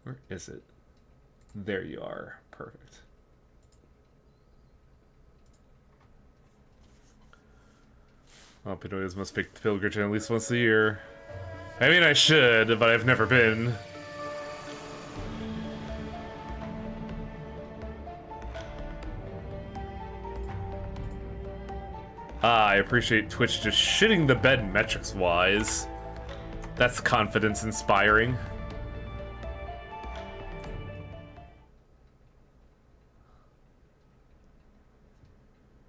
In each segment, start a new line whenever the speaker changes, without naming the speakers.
Where is it? There you are. Perfect. Well, Pinoyas must make the pilgrimage at least once a year. I mean, I should, but I've never been. I appreciate Twitch just shitting the bed metrics-wise. That's confidence-inspiring.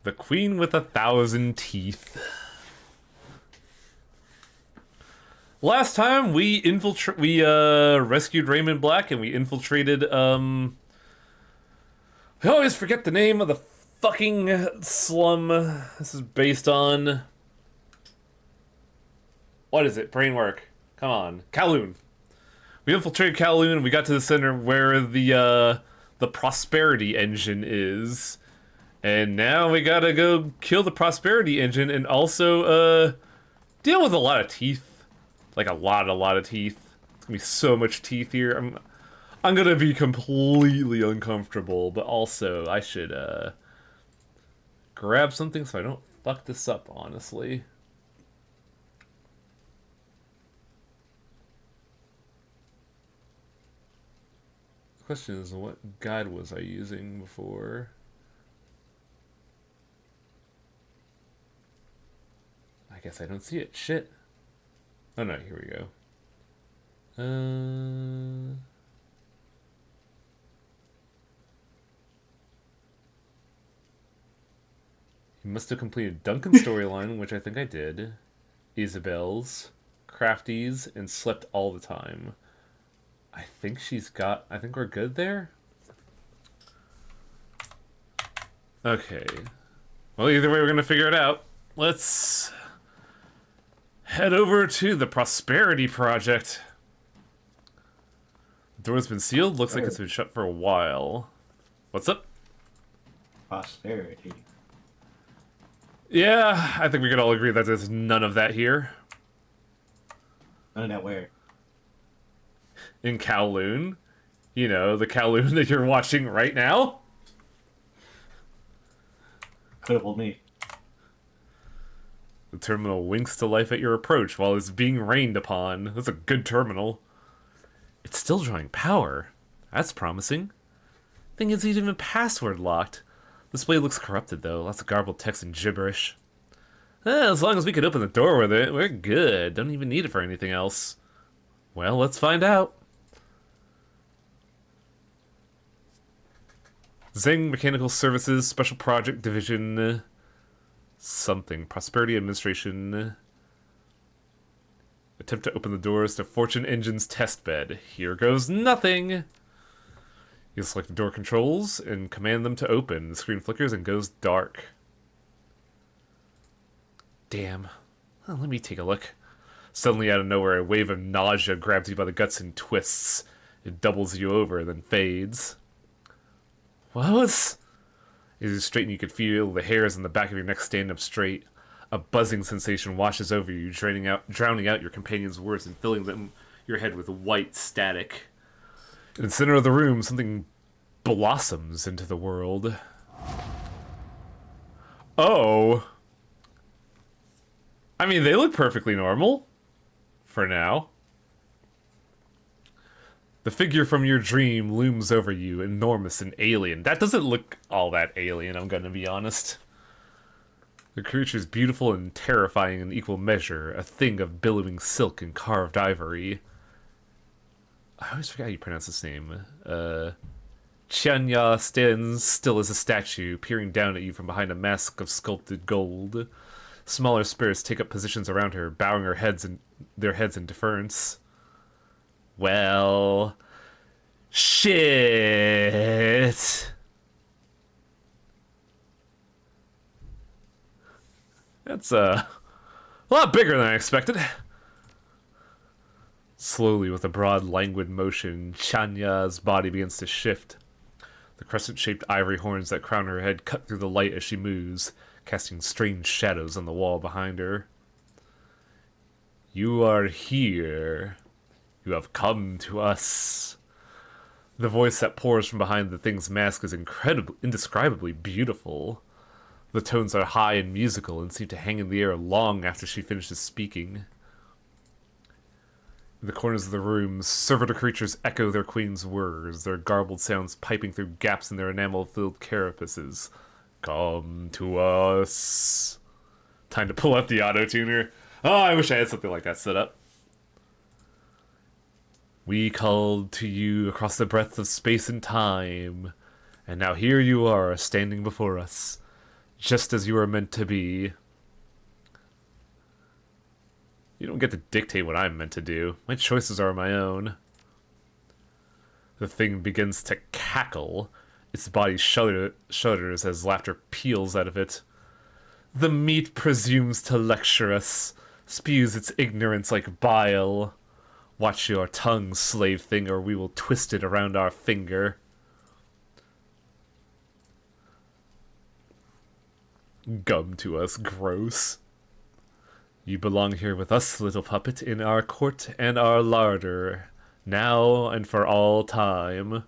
The Queen with 1,000 teeth. Last time we rescued Raymond Black and we infiltrated I always forget the name of the fucking slum this is based on. What is it? Brain work. Come on. Kowloon. We infiltrated Kowloon and we got to the center where the prosperity engine is. And now we gotta go kill the prosperity engine and also deal with a lot of teeth. Like a lot of teeth. It's gonna be so much teeth here. I'm gonna be completely uncomfortable, but also I should grab something so I don't fuck this up, honestly. The question is, what guide was I using before? I guess I don't see it. Shit. Oh no, here we go. You must have completed Duncan's storyline, which I think I did. Isabel's, Crafty's, and slept all the time. I think we're good there? Okay. Well, either way, we're gonna figure it out. Let's head over to the Prosperity Project. The door's been sealed. Looks like it's been shut for a while. What's up?
Prosperity.
Yeah, I think we could all agree that there's none of that here.
None of that where?
In Kowloon. You know, the Kowloon that you're watching right now.
Could have told me.
The terminal winks to life at your approach while it's being rained upon. That's a good terminal. It's still drawing power. That's promising. Thing is, it's even password locked. Display looks corrupted though. Lots of garbled text and gibberish. As long as we could open the door with it, we're good. Don't even need it for anything else. Well, let's find out. Zeng Mechanical Services Special Project Division. Something. Prosperity Administration. Attempt to open the doors to Fortune Engine's test bed. Here goes nothing. You select the door controls and command them to open. The screen flickers and goes dark. Damn. Well, let me take a look. Suddenly out of nowhere, a wave of nausea grabs you by the guts and twists. It doubles you over, then fades. What? As you straighten, you could feel the hairs on the back of your neck stand up straight. A buzzing sensation washes over you, drowning out your companion's words and filling your head with white static. In the center of the room, something blossoms into the world. Oh. I mean, they look perfectly normal. For now. The figure from your dream looms over you, enormous and alien. That doesn't look all that alien, I'm gonna be honest. The creature's beautiful and terrifying in equal measure, a thing of billowing silk and carved ivory. I always forget how you pronounce this name. Chianya stands still as a statue, peering down at you from behind a mask of sculpted gold. Smaller spirits take up positions around her, bowing their heads in deference. Well, shit. That's a lot bigger than I expected. Slowly, with a broad, languid motion, Chanya's body begins to shift. The crescent-shaped ivory horns that crown her head cut through the light as she moves, casting strange shadows on the wall behind her. You are here. You have come to us. The voice that pours from behind the thing's mask is indescribably beautiful. The tones are high and musical and seem to hang in the air long after she finishes speaking. In the corners of the room, servitor creatures echo their queen's words, their garbled sounds piping through gaps in their enamel-filled carapaces. Come to us. Time to pull out the auto-tuner. Oh, I wish I had something like that set up. We called to you across the breadth of space and time, and now here you are, standing before us, just as you were meant to be. You don't get to dictate what I'm meant to do. My choices are my own. The thing begins to cackle. Its body shudders as laughter peals out of it. The meat presumes to lecture us, spews its ignorance like bile. Watch your tongue, slave thing, or we will twist it around our finger. Gum to us, gross. You belong here with us, little puppet, in our court and our larder, now and for all time.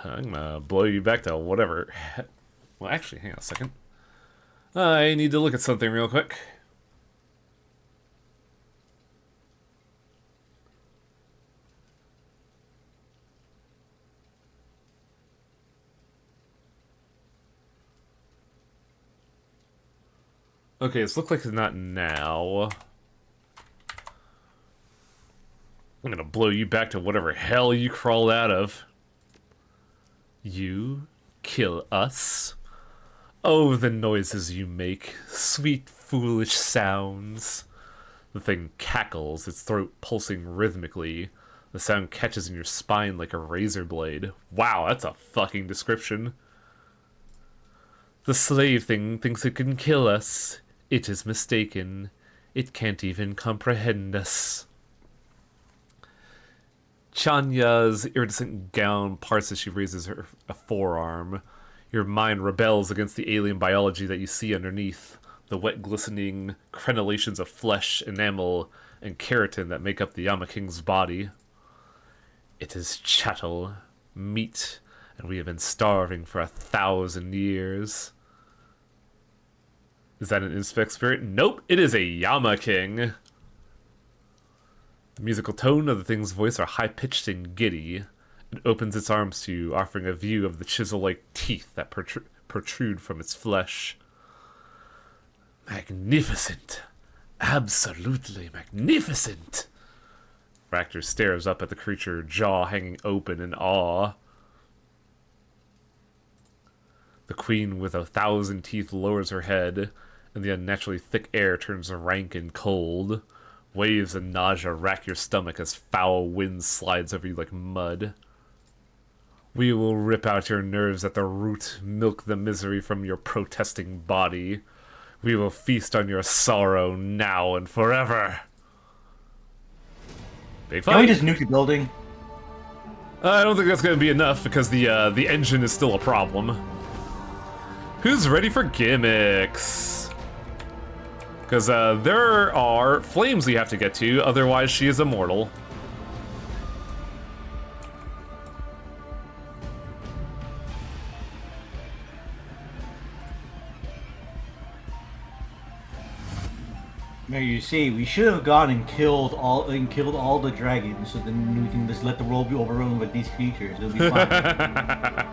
I'm gonna blow you back to whatever. Well, actually, hang on a second. I need to look at something real quick. Okay, it's look like it's not now. I'm gonna blow you back to whatever hell you crawled out of. You kill us? Oh, the noises you make. Sweet, foolish sounds. The thing cackles, its throat pulsing rhythmically. The sound catches in your spine like a razor blade. Wow, that's a fucking description. The slave thing thinks it can kill us. It is mistaken. It can't even comprehend us. Chanya's iridescent gown parts as she raises a forearm. Your mind rebels against the alien biology that you see underneath. The wet, glistening crenellations of flesh, enamel, and keratin that make up the Yama King's body. It is chattel, meat, and we have been starving for 1,000 years. Is that an inspect spirit? Nope, it is a Yama King. The musical tone of the thing's voice are high-pitched and giddy. It opens its arms to you, offering a view of the chisel-like teeth that protrude from its flesh. Magnificent. Absolutely magnificent. Raptor stares up at the creature, jaw hanging open in awe. The queen with 1,000 teeth lowers her head, and the unnaturally thick air turns rank and cold. Waves of nausea rack your stomach as foul wind slides over you like mud. We will rip out your nerves at the root, milk the misery from your protesting body. We will feast on your sorrow now and forever. Big fight.
Can we just nuke the building?
I don't think that's going to be enough because the engine is still a problem. Who's ready for gimmicks? Because there are flames we have to get to, otherwise she is immortal.
Now you see, we should have gone and killed all the dragons, so then we can just let the world be overrun with these creatures. It'll be fine.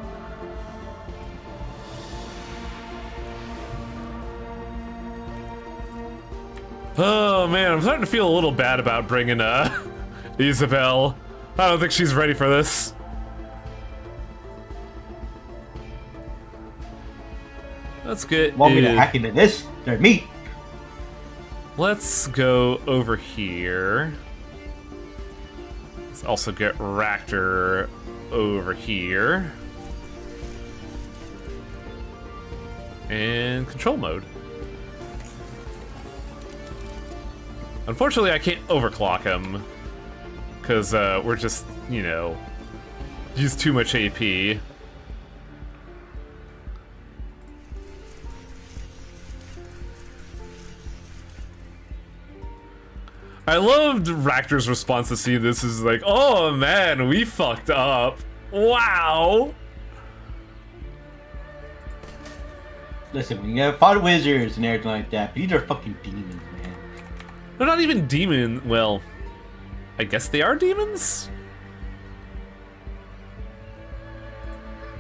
Oh man, I'm starting to feel a little bad about bringing Isabel. I don't think she's ready for this. Let's get.
Want me to hack into this? They're me.
Let's go over here. Let's also get Raptor over here. And control mode. Unfortunately, I can't overclock him. Because we're just, you know, use too much AP. I loved Ractor's response to see this is like, oh man, we fucked up. Wow.
Listen, when you fought wizards and everything like that, but these are fucking demons, man.
They're not even demon. Well, I guess they are demons?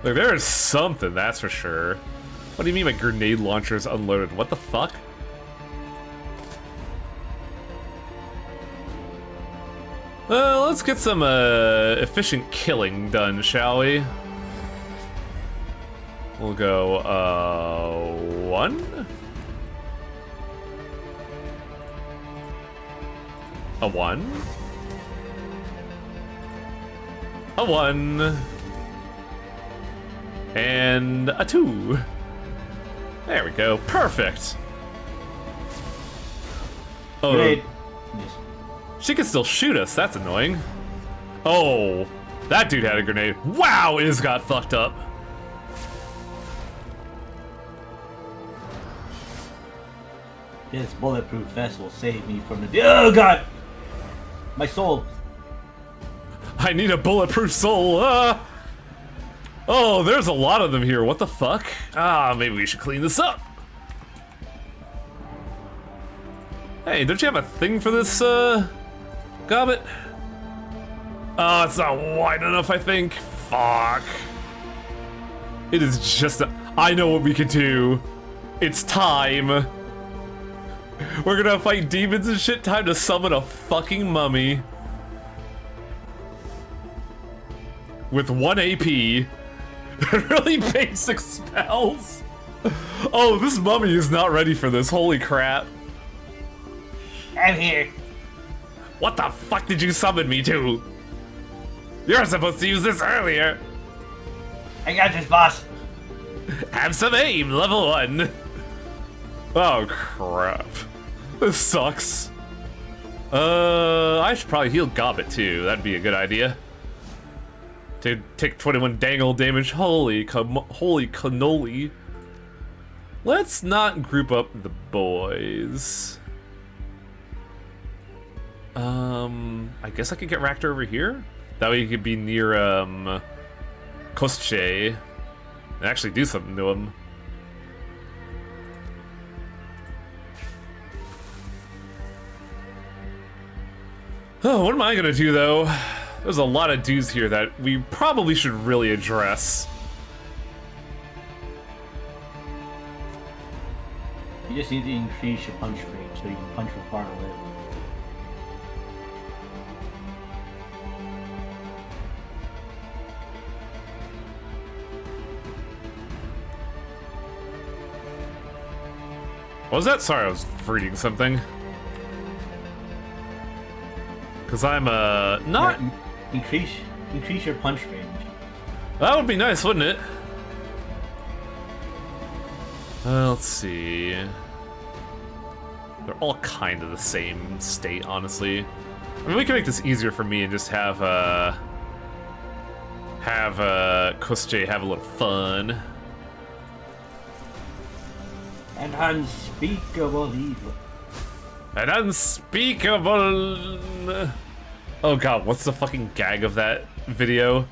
Like, there is something, that's for sure. What do you mean by grenade launchers unloaded? What the fuck? Let's get some efficient killing done, shall we? We'll go, 1? A 1? A 1. And a 2. There we go. Perfect. Oh,
Great.
she can still shoot us. That's annoying. Oh, that dude had a grenade. Wow, Iz got fucked up.
This bulletproof vest will save me from the. Oh god! My soul.
I need a bulletproof soul. Oh, there's a lot of them here. What the fuck? Maybe we should clean this up. Hey, don't you have a thing for this, Gobbet? Oh, it's not wide enough, I think. Fuck. It is just I know what we could do. It's time. We're gonna fight demons and shit. Time to summon a fucking mummy. With 1 AP. Really basic spells. Oh, this mummy is not ready for this. Holy crap.
I'm here.
What the fuck did you summon me to? You're supposed to use this earlier.
I got this, boss.
Have some aim, level 1. Oh crap. This sucks. I should probably heal Gobbet too. That'd be a good idea. To take 21 dangle damage. Holy cannoli. Let's not group up the boys. I guess I could get Ractor over here? That way he could be near, Kostche and actually do something to him. Oh, what am I gonna do, though? There's a lot of dudes here that we probably should really address.
You just need to increase your punch rate so you can punch from far away.
What was that? Sorry, I was reading something. Because I'm, not...
Increase your punch range.
That would be nice, wouldn't it? Let's see. They're all kind of the same state, honestly. I mean, we can make this easier for me and just have Kostche have a little fun.
An unspeakable evil.
An unspeakable... Oh god, what's the fucking gag of that video?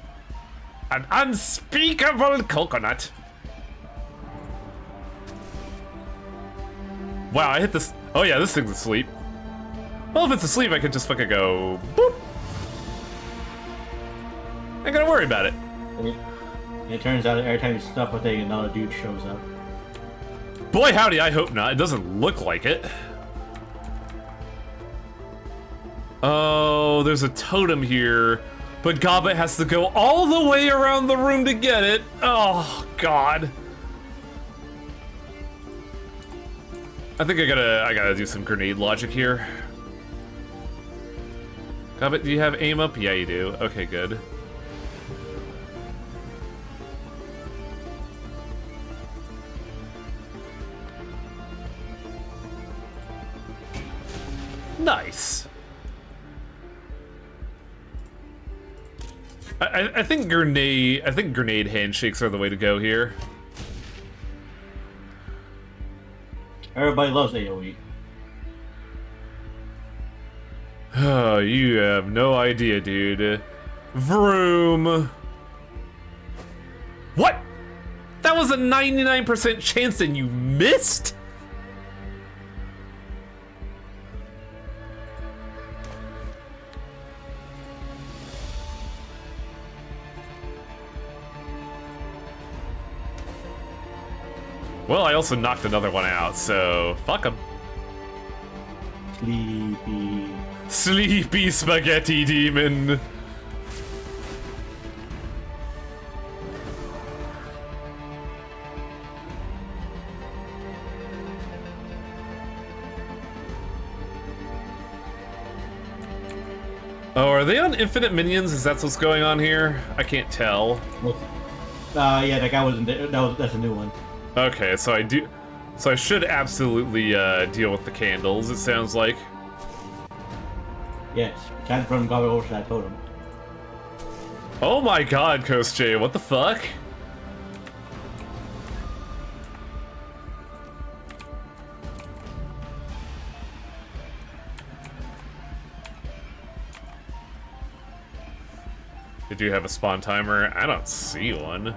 An unspeakable coconut. Wow, I hit this... Oh yeah, this thing's asleep. Well, if it's asleep, I could just fucking go... boop. Ain't gonna worry about it.
It turns out every time you stuff with it, another dude shows up.
Boy howdy, I hope not. It doesn't look like it. Oh, there's a totem here, but Gobbet has to go all the way around the room to get it. Oh, God. I think I gotta do some grenade logic here. Gobbet, do you have aim up? Yeah, you do. Okay, good. Nice. I think grenade handshakes are the way to go here.
Everybody loves AoE.
Oh, you have no idea, dude. Vroom. What? That was a 99% chance and you missed? Well, I also knocked another one out, so fuck him.
Sleepy.
Sleepy spaghetti demon. Oh, are they on infinite minions? Is that what's going on here? I can't tell.
Yeah, that guy wasn't there. That's a new one.
Okay, so I do. So I should absolutely deal with the candles. It sounds like.
Yes, can't from Gobble over to that totem.
Oh my God, Coast J, what the fuck? Did you have a spawn timer? I don't see one.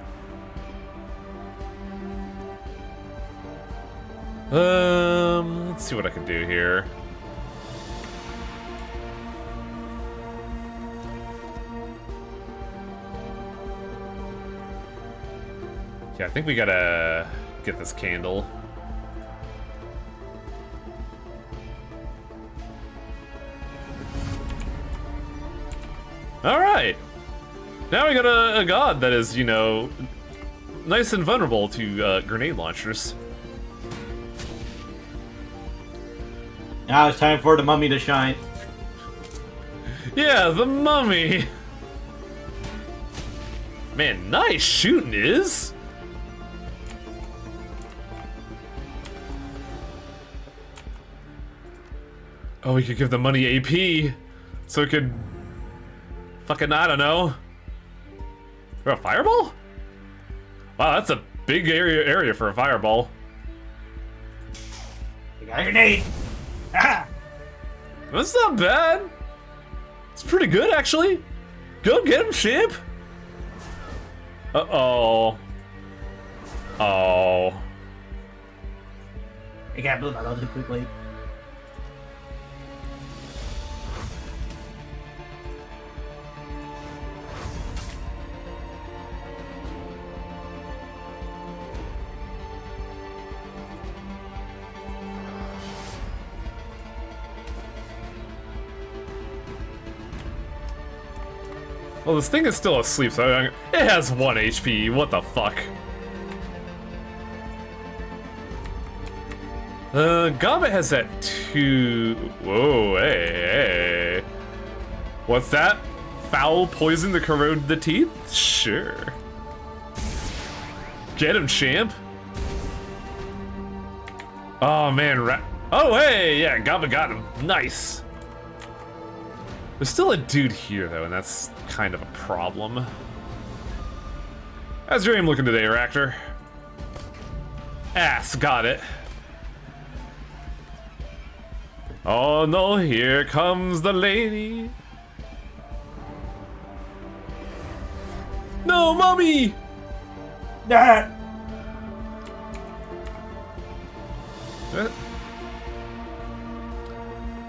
Let's see what I can do here. Yeah, I think we gotta get this candle. Alright! Now we got a god that is, you know, nice and vulnerable to grenade launchers.
Now it's time for the mummy to shine.
Yeah, the mummy! Man, nice shooting is! Oh, we could give the money AP, so it could... fucking, I don't know. For a fireball? Wow, that's a big area for a fireball.
You got a grenade! Ah!
That's not bad. It's pretty good, actually. Go get him, champ. Uh-oh. Oh.
I can't believe I lost it quickly.
Well, this thing is still asleep, so it has 1 HP. What the fuck? Goblet has that 2... Whoa, hey, hey. What's that? Foul poison to corrode the teeth? Sure. Get him, champ. Oh, man. Oh, hey, yeah, Goblet got him. Nice. There's still a dude here, though, and that's kind of a problem. How's your aim looking today, Raptor? Ass, got it. Oh no, here comes the lady. No, mommy!
Ah!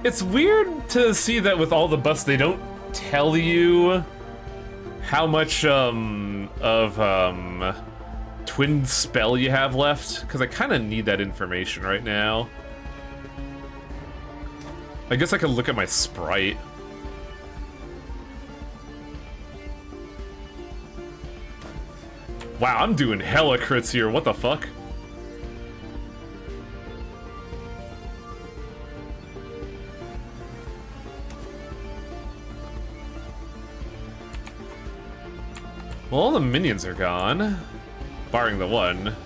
It's weird to see that with all the buffs, they don't tell you how much twin spell you have left, because I kind of need that information right now. I guess I could look at my sprite. Wow, I'm doing hella crits here, what the fuck? Well, all the minions are gone, barring the one.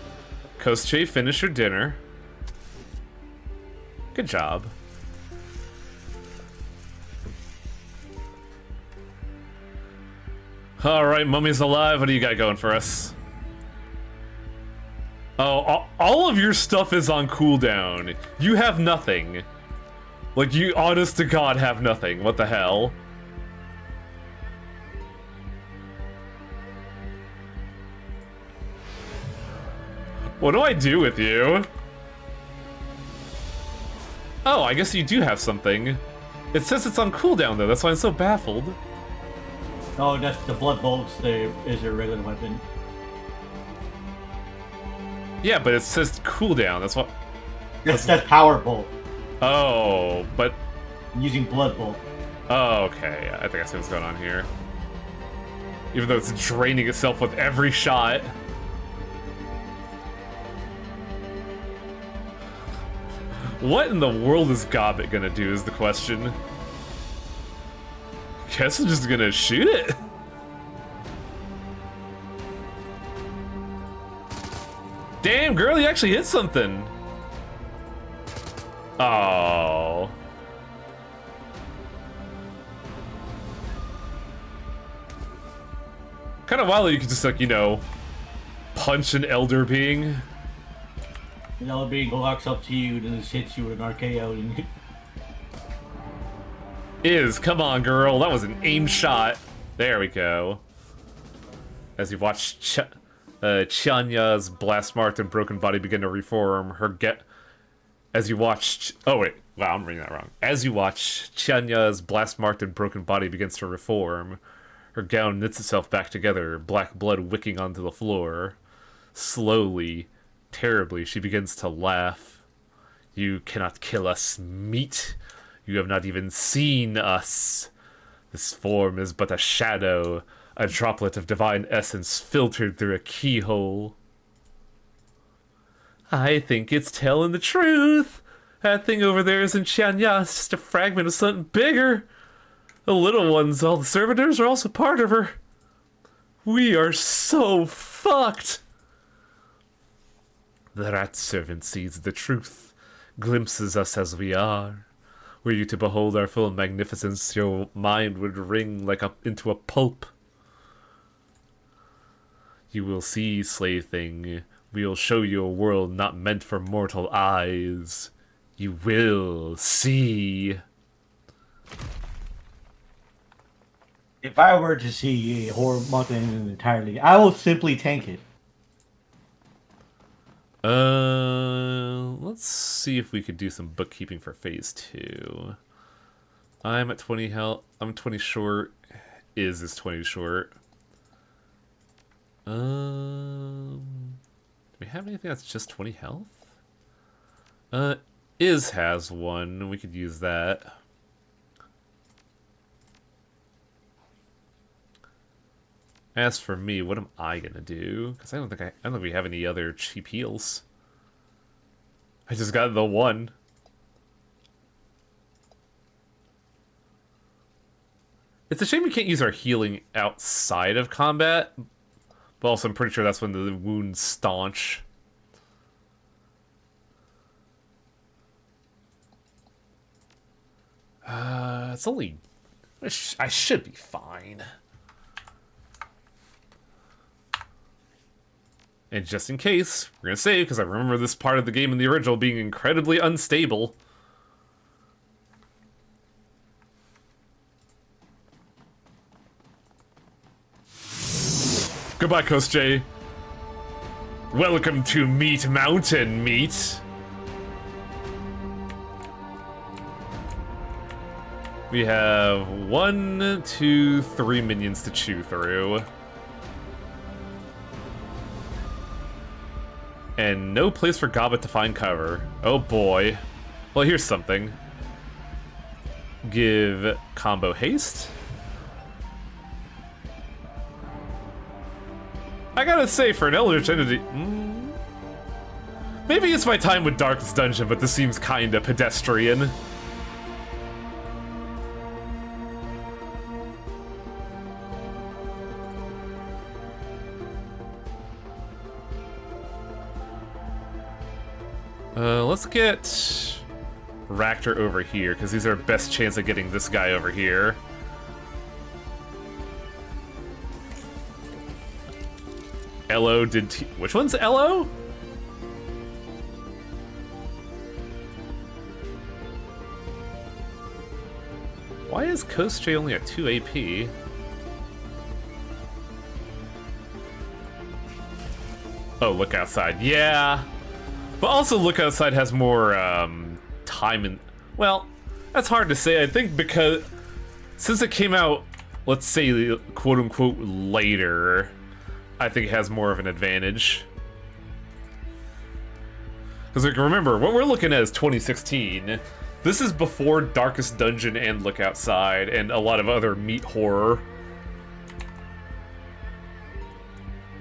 Kostche, finish your dinner. Good job. Alright, Mummy's alive. What do you got going for us? Oh, all of your stuff is on cooldown. You have nothing. Like, you honest to God have nothing. What the hell? What do I do with you? Oh, I guess you do have something. It says it's on cooldown, though. That's why I'm so baffled.
Oh, that's the blood bolts. Is a regular weapon.
Yeah, but it says cooldown. That's what.
That's power bolt.
Oh, but.
Using blood bolt.
Oh, okay. I think I see what's going on here. Even though it's draining itself with every shot. What in the world is Gobbet gonna do is the question. Guess I'm just gonna shoot it. Damn, girl, you actually hit something. Oh. Kind of wild that you could just, like, you know, punch an elder being.
An elder being walks up to you and just hits you with an RKO. And
Come on, girl. That was an aim shot. There we go. As you watch Chanya's blast-marked and broken body begin to reform, as you watch... Oh, wait. Wow, I'm reading that wrong. As you watch Chanya's blast-marked and broken body begins to reform, her gown knits itself back together, black blood wicking onto the floor. Slowly, terribly, she begins to laugh. You cannot kill us, meat. You have not even seen us. This form is but a shadow, a droplet of divine essence filtered through a keyhole. I think it's telling the truth. That thing over there isn't Chanya, it's just a fragment of something bigger. The little ones, all the servitors, are also part of her. We are so fucked. The rat servant sees the truth, glimpses us as we are. Were you to behold our full magnificence, your mind would ring like into a pulp. You will see, slave thing. We will show you a world not meant for mortal eyes. You will see.
if I were to see a horror manga entirely, I will simply tank it.
Let's see if we could do some bookkeeping for phase 2. I'm at 20 health. I'm 20 short. Is 20 short. Do we have anything that's just 20 health? Is has one. We could use that. As for me, what am I gonna do? Because I don't think we have any other cheap heals. I just got the one. It's a shame we can't use our healing outside of combat. But also I'm pretty sure that's when the wounds staunch. It's only... I should be fine. And just in case, we're gonna save, because I remember this part of the game in the original being incredibly unstable. Goodbye, Coast J. Welcome to Meat Mountain, meat. We have 1, 2, 3 minions to chew through. And no place for Gobbet to find cover. Oh boy. Well, here's something. Give combo haste. I gotta say, for an Eldritch Entity... maybe it's my time with Darkest Dungeon, but this seems kinda pedestrian. Let's get Ractor over here, because he's our best chance of getting this guy over here. Elo did... Which one's Elo? Why is Coast J only at 2 AP? Oh, Look Outside. Yeah. But also Look Outside has more time and... Well, that's hard to say. I think because... Since it came out, let's say, quote-unquote, later, I think it has more of an advantage. Because, like, remember, what we're looking at is 2016. This is before Darkest Dungeon and Look Outside, and a lot of other meat horror.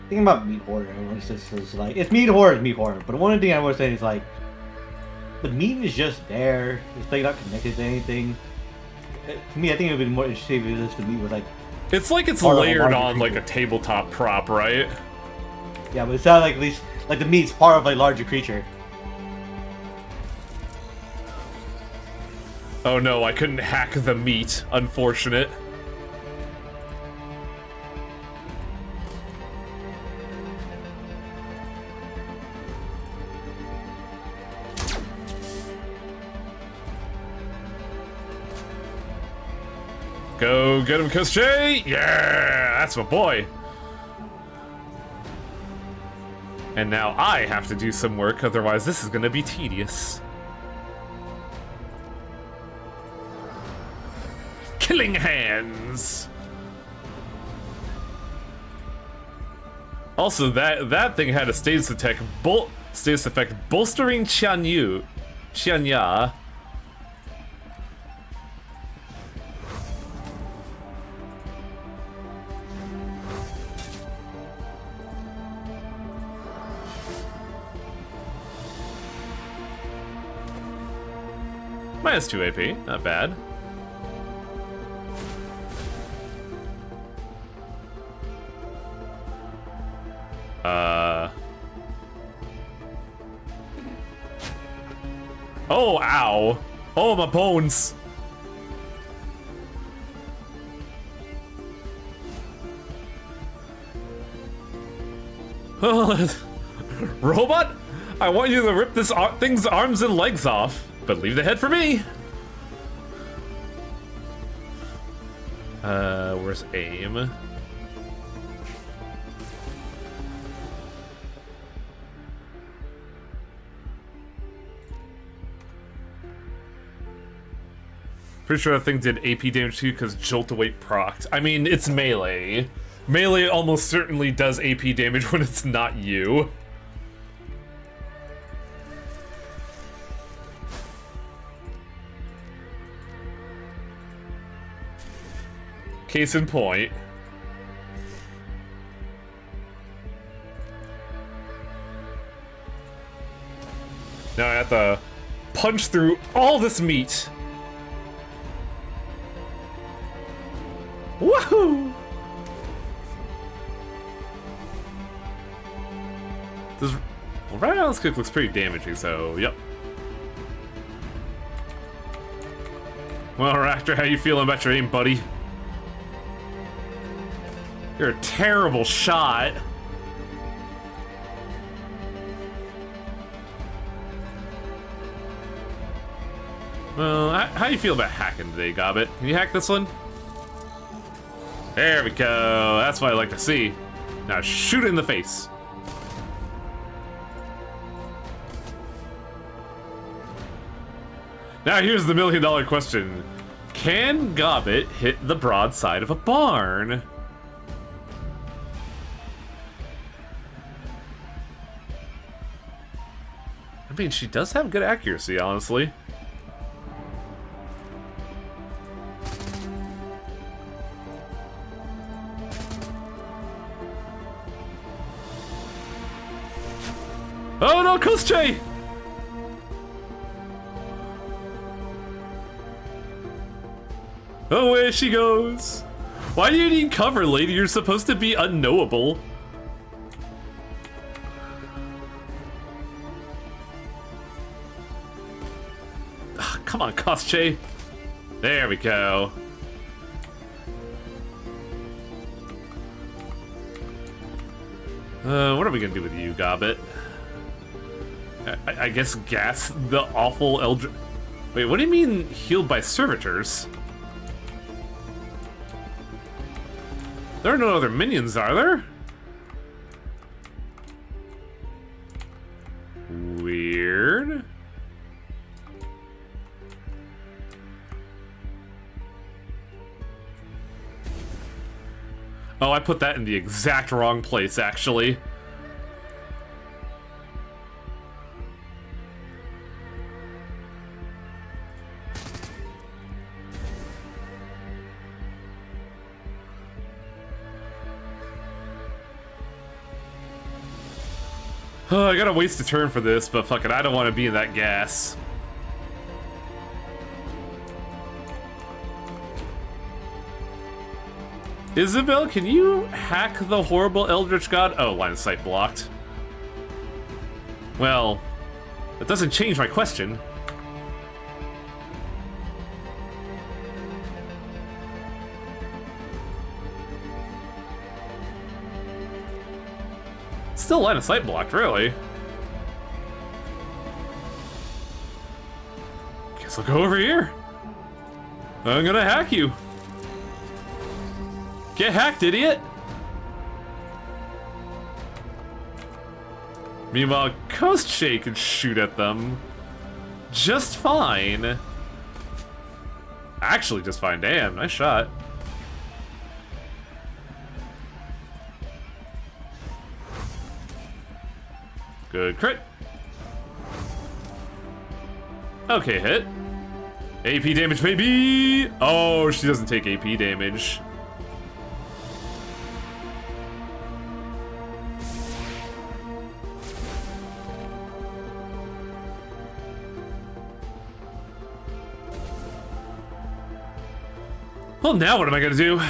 Thing about meat horror, it's just like, it's meat horror, it's meat horror. But one thing I would say is like, the meat is just there. It's like not connected to anything. To me, I think it would be more interesting if the meat was like.
It's like it's layered on like a tabletop prop, right?
Yeah, but it sounds like at least like the meat's part of a larger creature.
Oh no, I couldn't hack the meat. Unfortunate. Go get him, Coast J! Yeah, that's my boy. And now I have to do some work, otherwise this is gonna be tedious. Killing Hands! Also, that thing had a status effect, bolstering Qianya. Minus 2 AP, not bad. Oh, ow. Oh, my bones. Robot? I want you to rip this thing's arms and legs off, but leave the head for me. Where's aim? Pretty sure that thing did AP damage too because Jolt Await procced. I mean, it's melee. Melee almost certainly does AP damage when it's not you. Case in point. Now I have to punch through all this meat. Woohoo! This right now this kick looks pretty damaging, so yep. Well, Raptor, how you feeling about your aim, buddy? You're a terrible shot. Well, how you feel about hacking today, Gobbit? Can you hack this one? There we go. That's what I like to see. Now shoot it in the face. Now here's the $1,000,000 question. Can Gobbit hit the broadside of a barn? I mean, she does have good accuracy, honestly. Oh no, Coast J! Oh, where she goes! Why do you need cover, lady? You're supposed to be unknowable. Ah, come on, Coast J. There we go. What are we gonna do with you, Gobbit? I guess gas the awful Eldritch. Wait, what do you mean healed by servitors? There are no other minions, are there? Weird. Oh, I put that in the exact wrong place, actually. Oh, I gotta waste a turn for this, but fuck it, I don't want to be in that gas. Isabel, can you hack the horrible Eldritch God? Oh, line of sight blocked. Well, that doesn't change my question. Still line of sight blocked, really. Guess I'll go over here. I'm gonna hack you. Get hacked, idiot! Meanwhile, Ghost Shake can shoot at them just fine. Actually, just fine. Damn, nice shot. Good crit. Okay, hit. AP damage, baby! Oh, she doesn't take AP damage. Well, now what am I gonna do?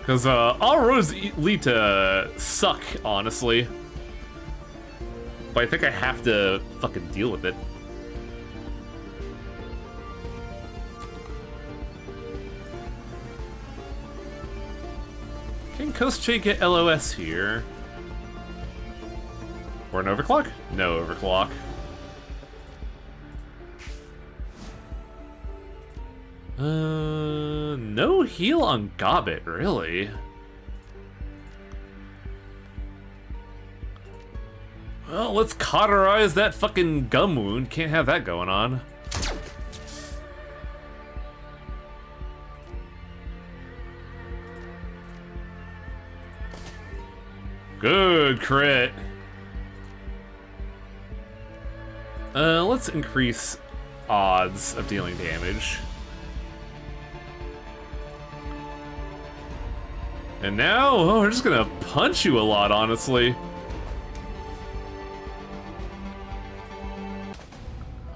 Because all roads lead to suck, honestly. But I think I have to fucking deal with it. Can Coast Shake get LOS here? Or an overclock? No overclock. No heal on Gobbet, really? Well, let's cauterize that fucking gum wound. Can't have that going on. Good crit. Let's increase odds of dealing damage. And now, oh, we're just gonna punch you a lot, honestly.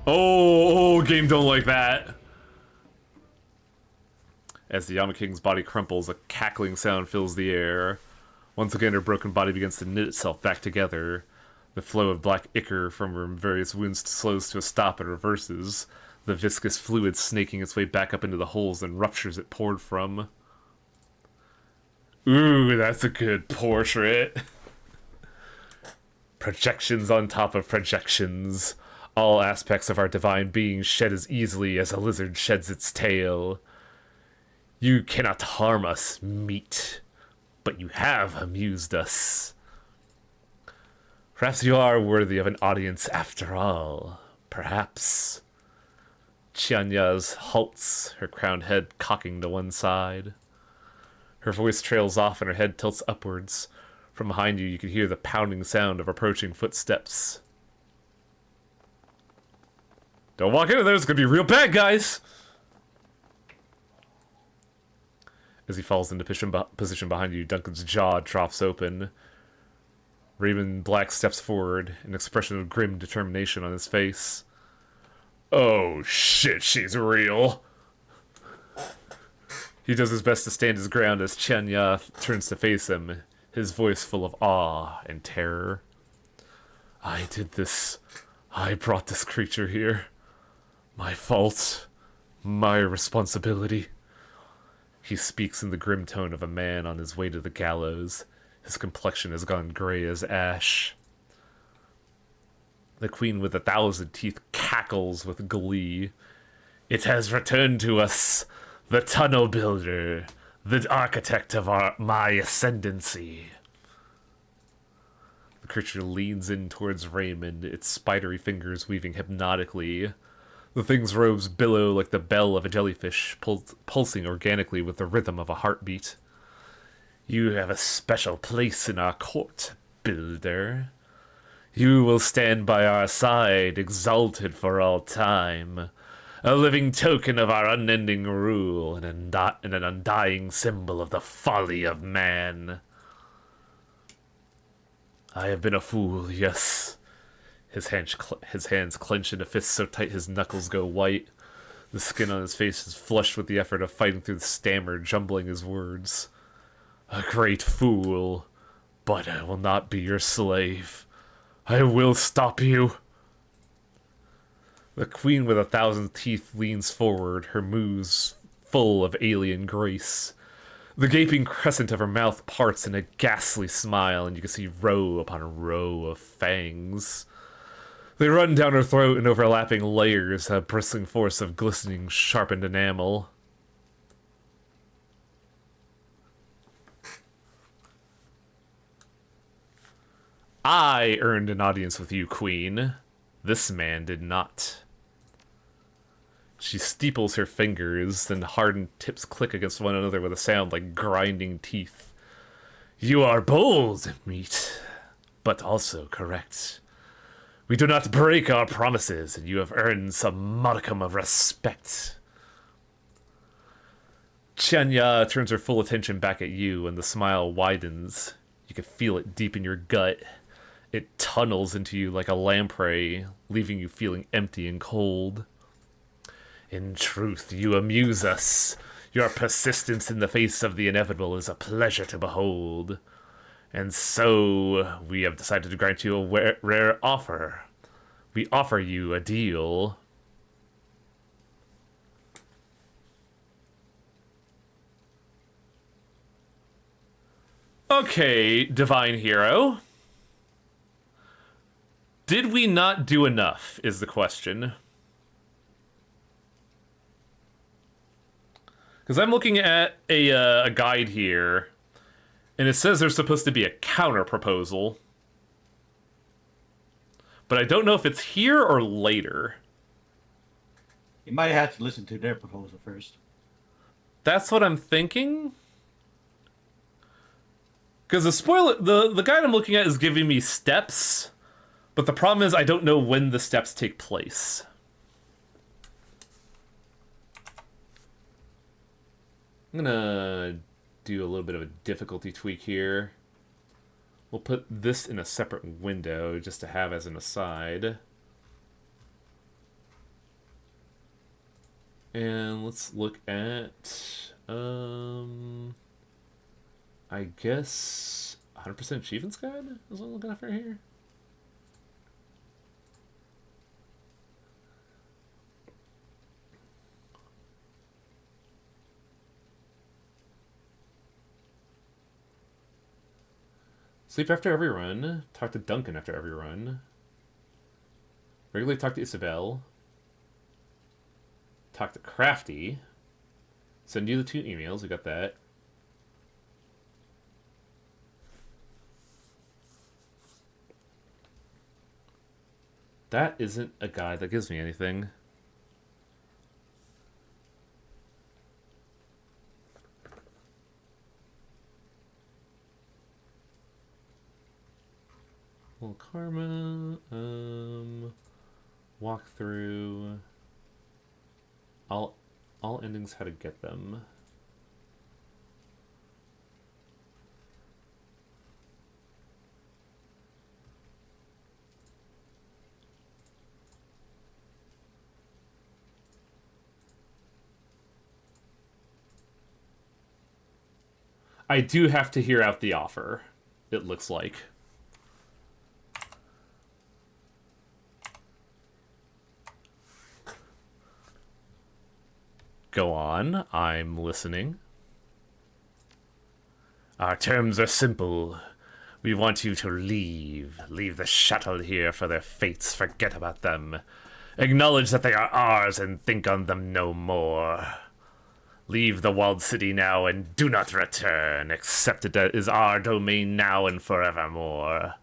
Oh, game don't like that. As the Yama King's body crumples, a cackling sound fills the air. Once again, her broken body begins to knit itself back together. The flow of black ichor from her various wounds slows to a stop and reverses, the viscous fluid snaking its way back up into the holes and ruptures it poured from. Ooh, that's a good portrait. Projections on top of projections. All aspects of our divine being shed as easily as a lizard sheds its tail. You cannot harm us, meat, but you have amused us. Perhaps you are worthy of an audience after all. Perhaps. Chianyas halts, her crowned head cocking to one side. Her voice trails off and her head tilts upwards. From behind you, you can hear the pounding sound of approaching footsteps. Don't walk into there, it's gonna be real bad, guys! As he falls into position behind you, Duncan's jaw drops open. Raven Black steps forward, an expression of grim determination on his face. Oh shit, she's real! He does his best to stand his ground as Chianya turns to face him, his voice full of awe and terror. I did this. I brought this creature here. My fault. My responsibility. He speaks in the grim tone of a man on his way to the gallows. His complexion has gone gray as ash. The queen with 1,000 teeth cackles with glee. It has returned to us, the tunnel builder, the architect of my ascendancy. The creature leans in towards Raymond, its spidery fingers weaving hypnotically. The thing's robes billow like the bell of a jellyfish, pulsing organically with the rhythm of a heartbeat. You have a special place in our court, builder. You will stand by our side, exalted for all time. A living token of our unending rule, and an undying symbol of the folly of man. I have been a fool, yes. His hands clench into fists so tight his knuckles go white. The skin on his face is flushed with the effort of fighting through the stammer, jumbling his words. A great fool, but I will not be your slave. I will stop you. The queen with 1,000 teeth leans forward, her moves full of alien grace. The gaping crescent of her mouth parts in a ghastly smile, and you can see row upon row of fangs. They run down her throat in overlapping layers, a bristling force of glistening, sharpened enamel. I earned an audience with you, Queen. This man did not. She steeples her fingers, then hardened tips click against one another with a sound like grinding teeth. You are bold, meat, but also correct. We do not break our promises, and you have earned some modicum of respect. Chanya turns her full attention back at you, and the smile widens. You can feel it deep in your gut. It tunnels into you like a lamprey, leaving you feeling empty and cold. In truth, you amuse us. Your persistence in the face of the inevitable is a pleasure to behold. And so, we have decided to grant you a rare offer. We offer you a deal. Okay, Divine Hero. Did we not do enough, is the question. Because I'm looking at a guide here, and it says there's supposed to be a counter proposal. But I don't know if it's here or later.
You might have to listen to their proposal first.
That's what I'm thinking. Because the guide I'm looking at is giving me steps, but the problem is I don't know when the steps take place. I'm gonna do a little bit of a difficulty tweak here. We'll put this in a separate window just to have as an aside. And let's look at, I guess 100% Achievements Guide is what I'm looking at for here. Sleep after every run. Talk to Duncan after every run. Regularly talk to Isabel. Talk to Crafty. Send you the 2 emails. We got that. That isn't a guide that gives me anything. Well, Karma, walkthrough, all endings, how to get them. I do have to hear out the offer, it looks like. Go on, I'm listening. Our terms are simple. We want you to leave. Leave the shuttle here for their fates. Forget about them. Acknowledge that they are ours and think on them no more. Leave the walled city now and do not return. Accept it as our domain now and forevermore.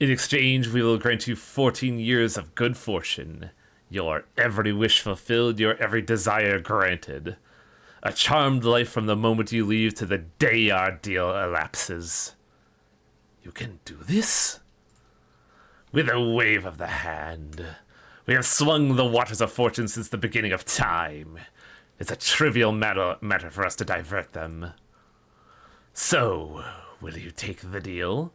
In exchange, we will grant you 14 years of good fortune. Your every wish fulfilled, your every desire granted. A charmed life from the moment you leave to the day our deal elapses. You can do this? With a wave of the hand. We have swung the waters of fortune since the beginning of time. It's a trivial matter for us to divert them. So, will you take the deal?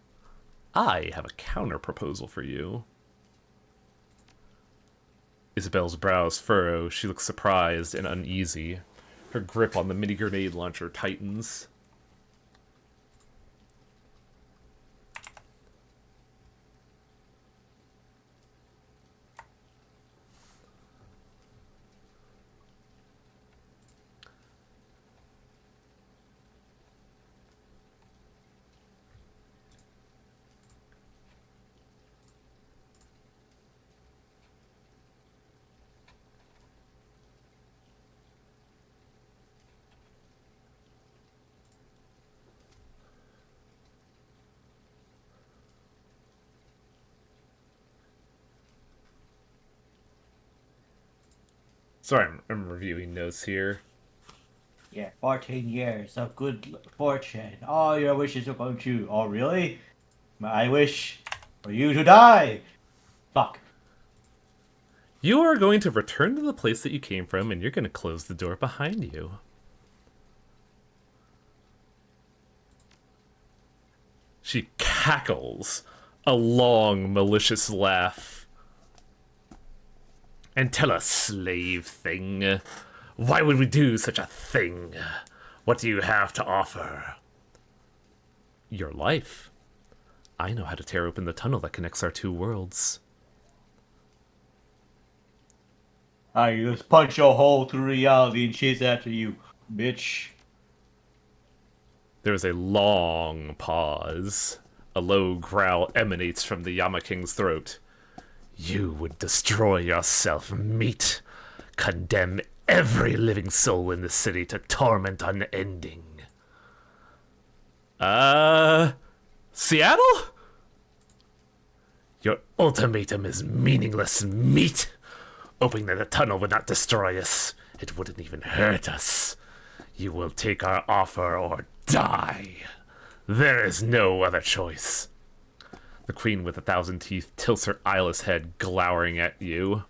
I have a counter-proposal for you. Isabel's brows furrow. She looks surprised and uneasy. Her grip on the mini grenade launcher tightens. Sorry, I'm reviewing notes here.
Yeah, 14 years of good fortune. All your wishes will come true. Oh, really? I wish for you to die. Fuck.
You are going to return to the place that you came from, and you're going to close the door behind you. She cackles, a long, malicious laugh. And tell us, slave thing, why would we do such a thing? What do you have to offer? Your life. I know how to tear open the tunnel that connects our two worlds.
I just punch a hole through reality and chase after you, bitch.
There is a long pause. A low growl emanates from the Yama King's throat. You would destroy yourself, meat. Condemn every living soul in the city to torment unending. Seattle? Your ultimatum is meaningless, meat. Opening the tunnel would not destroy us. It wouldn't even hurt us. You will take our offer or die. There is no other choice. The Queen with 1,000 teeth tilts her eyeless head, glowering at you.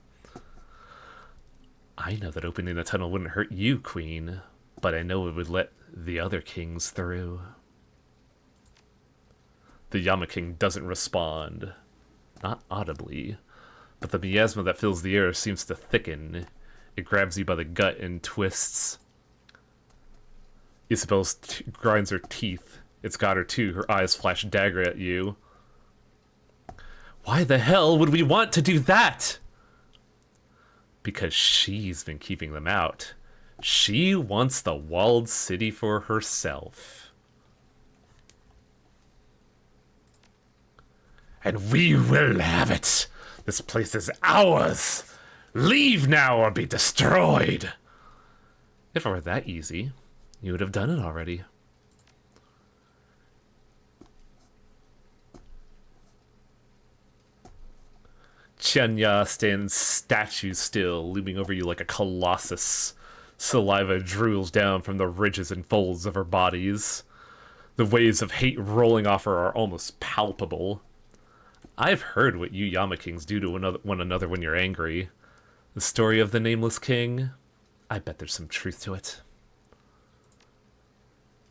I know that opening the tunnel wouldn't hurt you, Queen, but I know it would let the other kings through. The Yama King doesn't respond. Not audibly, but the miasma that fills the air seems to thicken. It grabs you by the gut and twists. Isabel grinds her teeth. It's got her too. Her eyes flash dagger at you. Why the hell would we want to do that? Because she's been keeping them out. She wants the walled city for herself. And we will have it. This place is ours. Leave now or be destroyed. If it were that easy, you would have done it already. Chenya stands statue still, looming over you like a colossus. Saliva drools down from the ridges and folds of her bodies. The waves of hate rolling off her are almost palpable. I've heard what you Yama Kings do to one another when you're angry. The story of the Nameless King? I bet there's some truth to it.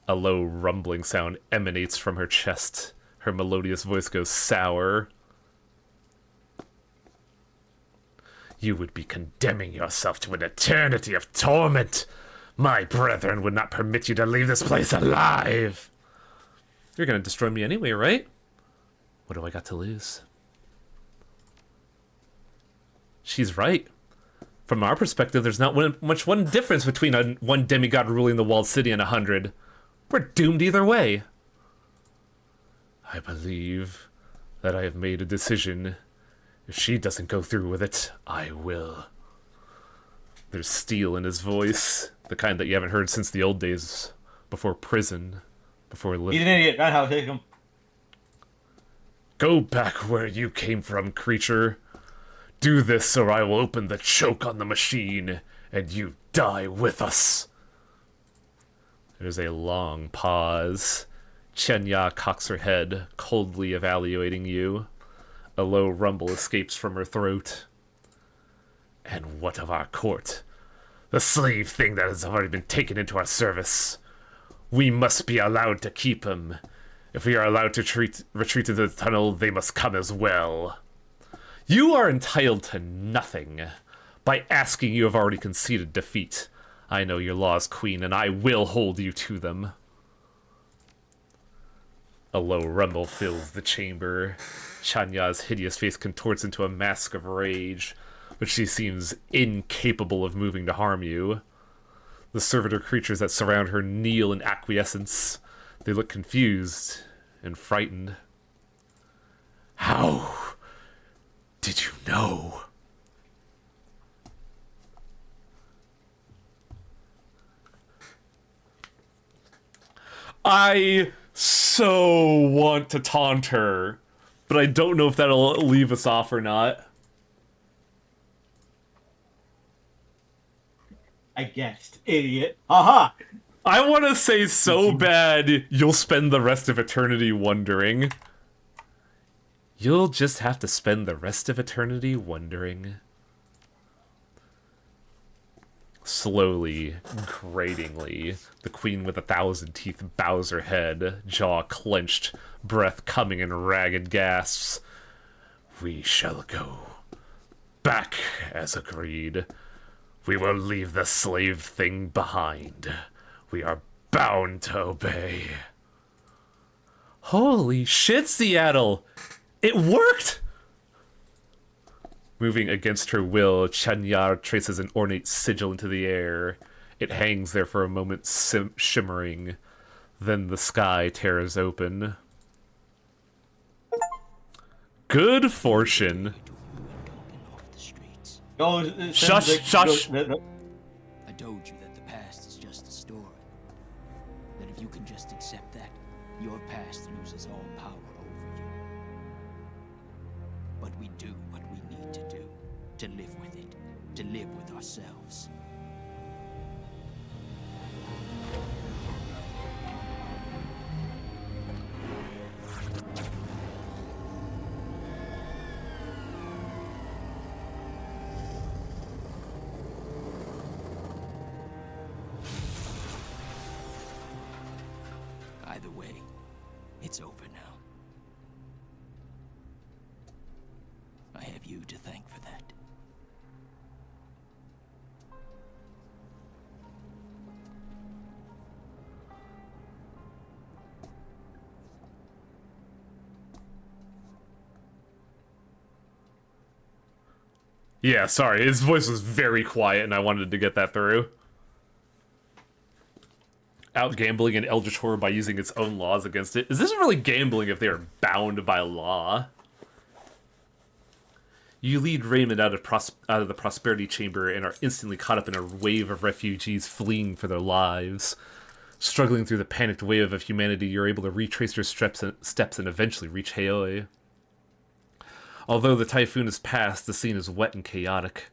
A low rumbling sound emanates from her chest. Her melodious voice goes sour. You would be condemning yourself to an eternity of torment. My brethren would not permit you to leave this place alive. You're gonna destroy me anyway, right? What do I got to lose? She's right. From our perspective, there's not much difference between one demigod ruling the walled city and 100. We're doomed either way. I believe that I have made a decision, If she doesn't go through with it, I will. There's steel in his voice, the kind that you haven't heard since the old days, before prison, before
He's
living.
an idiot. Not how to take him.
Go back where you came from, creature. Do this or I will open the choke on the machine, and you die with us. There's a long pause. Chenya cocks her head, coldly evaluating you. A low rumble escapes from her throat. And what of our court? The slave thing that has already been taken into our service. We must be allowed to keep him. If we are allowed to retreat into the tunnel, they must come as well. You are entitled to nothing. By asking, you have already conceded defeat. I know your laws, Queen, and I will hold you to them. A low rumble fills the chamber. Chanya's hideous face contorts into a mask of rage, but she seems incapable of moving to harm you. The servitor creatures that surround her kneel in acquiescence. They look confused and frightened. How did you know? I so want to taunt her, but I don't know if that'll leave us off or not.
I guessed. Idiot. Aha!
I want to say so bad you'll spend the rest of eternity wondering. You'll just have to spend the rest of eternity wondering. Slowly, gratingly, the queen with 1,000 teeth bows her head, jaw clenched, breath coming in ragged gasps. We shall go back as agreed. We will leave the slave thing behind. We are bound to obey. Holy shit, Seattle! It worked! Moving against her will, Chanyar traces an ornate sigil into the air. It hangs there for a moment, shimmering. Then the sky tears open. Good fortune. Shush, shush!
I told you that the past is just a story. That if you can just accept that, your past loses all power over you. But we do what we need to do, to live with it, to live with ourselves. Either way, it's over now. I have you to thank for that.
Yeah, sorry, his voice was very quiet and I wanted to get that through. Out gambling an eldritch horror by using its own laws against it. Is this really gambling if they are bound by law? You lead Raymond out of the prosperity chamber and are instantly caught up in a wave of refugees fleeing for their lives. Struggling through the panicked wave of humanity, you're able to retrace your steps and eventually reach Haoi. Although the typhoon has passed, the scene is wet and chaotic.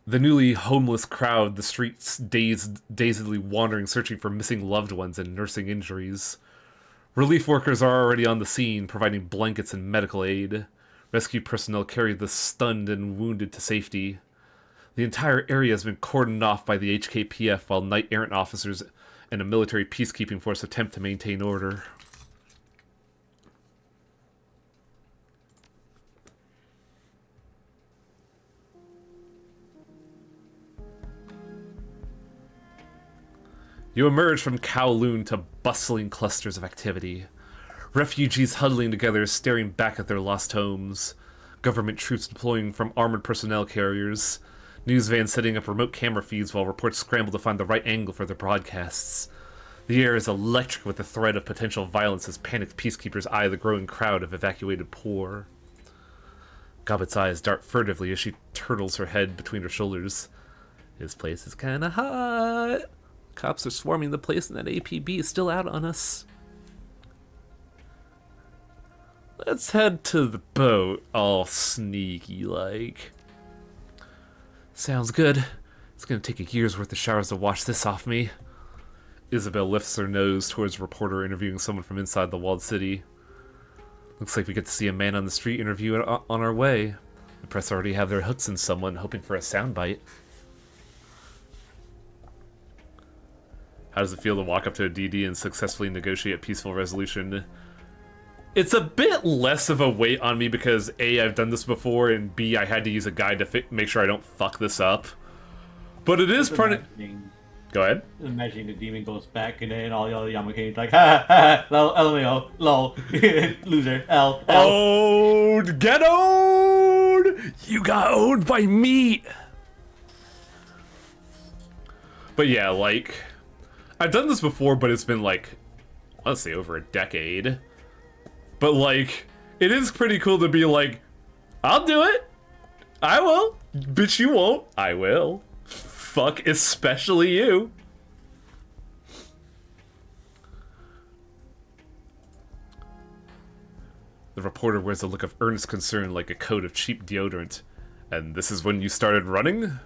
The newly homeless crowd, the streets dazedly wandering, searching for missing loved ones and nursing injuries. Relief workers are already on the scene, providing blankets and medical aid. Rescue personnel carry the stunned and wounded to safety. The entire area has been cordoned off by the HKPF while knight-errant officers and a military peacekeeping force attempt to maintain order. You emerge from Kowloon to bustling clusters of activity. Refugees huddling together, staring back at their lost homes. Government troops deploying from armored personnel carriers. News vans setting up remote camera feeds while reports scramble to find the right angle for their broadcasts. The air is electric with the threat of potential violence as panicked peacekeepers eye the growing crowd of evacuated poor. Gobbet's eyes dart furtively as she turtles her head between her shoulders. This place is kinda hot. Cops are swarming the place and that APB is still out on us. Let's head to the boat, all sneaky like. Sounds good. It's gonna take a year's worth of showers to wash this off me. Isabel lifts her nose towards a reporter interviewing someone from inside the walled city. Looks like we get to see a man on the street interview on our way. The press already have their hooks in someone, hoping for a soundbite. How does it feel to walk up to a DD and successfully negotiate a peaceful resolution? It's a bit less of a weight on me because A, I've done this before, and B, I had to use a guide to make sure I don't fuck this up. But it is part of... Go ahead.
Imagining the demon goes back and then all the other Yamakane's like, ha ha ha, lol, LMAO, lol, loser, L.
Owned! Get owned! You got owned by meat! But yeah, like, I've done this before, but it's been like, I want to say over a decade. But like, it is pretty cool to be like, I'll do it! I will! Bitch, you won't! I will. Fuck, especially you. The reporter wears a look of earnest concern like a coat of cheap deodorant. And this is when you started running?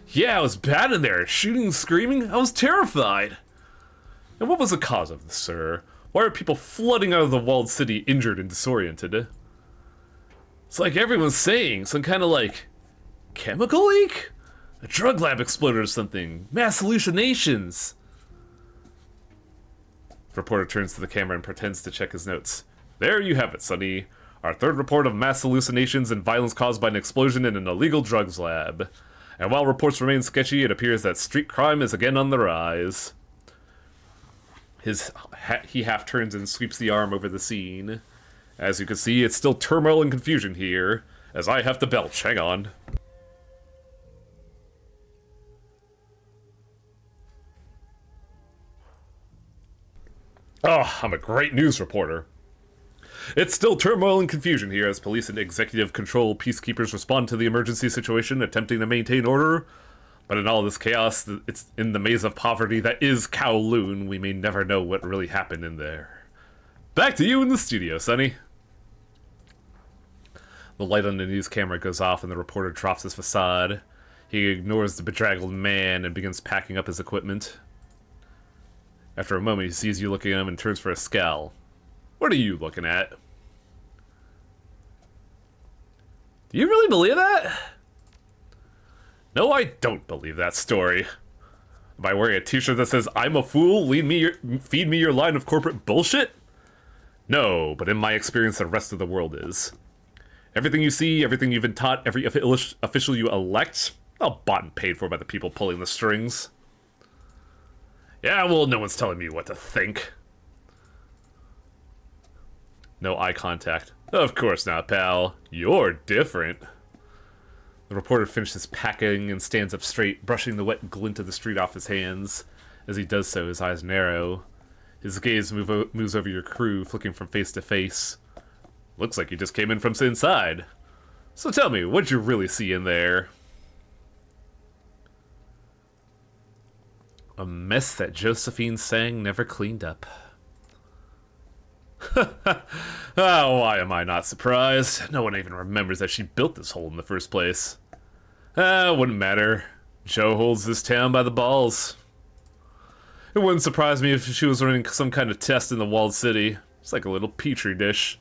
Yeah, I was bad in there. Shooting and screaming. I was terrified. And what was the cause of this, sir? Why are people flooding out of the walled city injured and disoriented? It's like everyone's saying, some kind of like, chemical leak? A drug lab exploded or something. Mass hallucinations. The reporter turns to the camera and pretends to check his notes. There you have it, Sonny. Our third report of mass hallucinations and violence caused by an explosion in an illegal drugs lab. And while reports remain sketchy, it appears that street crime is again on the rise. He half turns and sweeps the arm over the scene. As you can see, it's still turmoil and confusion here, as I have to belch. Hang on. Oh, I'm a great news reporter. It's still turmoil and confusion here as police and executive control peacekeepers respond to the emergency situation, attempting to maintain order. But in all this chaos, it's in the maze of poverty that is Kowloon, we may never know what really happened in there. Back to you in the studio, Sonny. The light on the news camera goes off and the reporter drops his facade. He ignores the bedraggled man and begins packing up his equipment. After a moment, he sees you looking at him and turns for a scowl. What are you looking at? Do you really believe that? No, I don't believe that story. Am I wearing a t-shirt that says, I'm a fool, feed me your line of corporate bullshit? No, but in my experience, the rest of the world is. Everything you see, everything you've been taught, every official you elect, all bought and paid for by the people pulling the strings. Yeah, well, no one's telling me what to think. No eye contact. Of course not, pal. You're different. The reporter finishes packing and stands up straight, brushing the wet glint of the street off his hands. As he does so, his eyes narrow. His gaze moves over your crew, flicking from face to face. Looks like you just came in from inside. So tell me, what'd you really see in there? A mess that Josephine Sang never cleaned up. Oh, why am I not surprised? No one even remembers that she built this hole in the first place. Wouldn't matter. Joe holds this town by the balls. It wouldn't surprise me if she was running some kind of test in the walled city. It's like a little petri dish.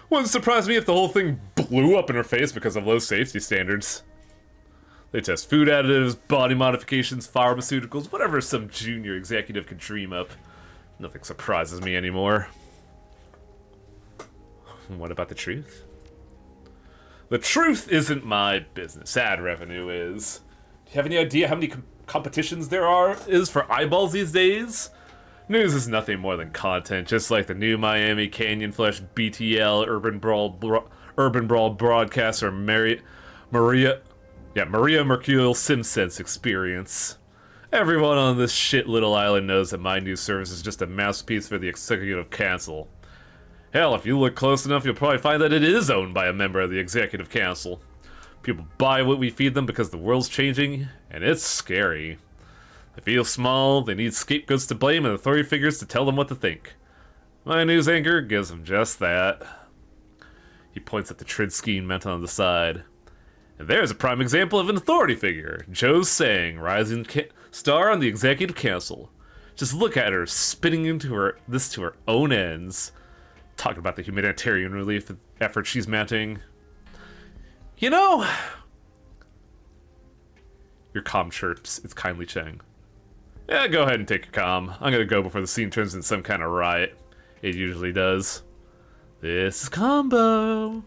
Wouldn't surprise me if the whole thing blew up in her face because of low safety standards. They test food additives, body modifications, pharmaceuticals, whatever some junior executive can dream up. Nothing surprises me anymore. What about the truth? The truth isn't my business. Ad revenue is. Do you have any idea how many competitions there is for eyeballs these days? News is nothing more than content, just like the new Miami Canyon Flush BTL Urban Brawl broadcaster Maria Mercurial SimSense experience. Everyone on this shit little island knows that my new service is just a masterpiece for the Executive Council. Hell, if you look close enough, you'll probably find that it is owned by a member of the Executive Council. People buy what we feed them because the world's changing, and it's scary. They feel small, they need scapegoats to blame, and authority figures to tell them what to think. My news anchor gives them just that. He points at the Tridskeen mounted on the side. And there's a prime example of an authority figure, Joe Sang, rising star on the Executive Council. Just look at her, spinning into this to her own ends. Talking about the humanitarian relief effort she's mounting. You know... Your comm chirps. It's kindly Cheng. Yeah, go ahead and take your comm. I'm gonna go before the scene turns into some kind of riot. It usually does. This is Combo.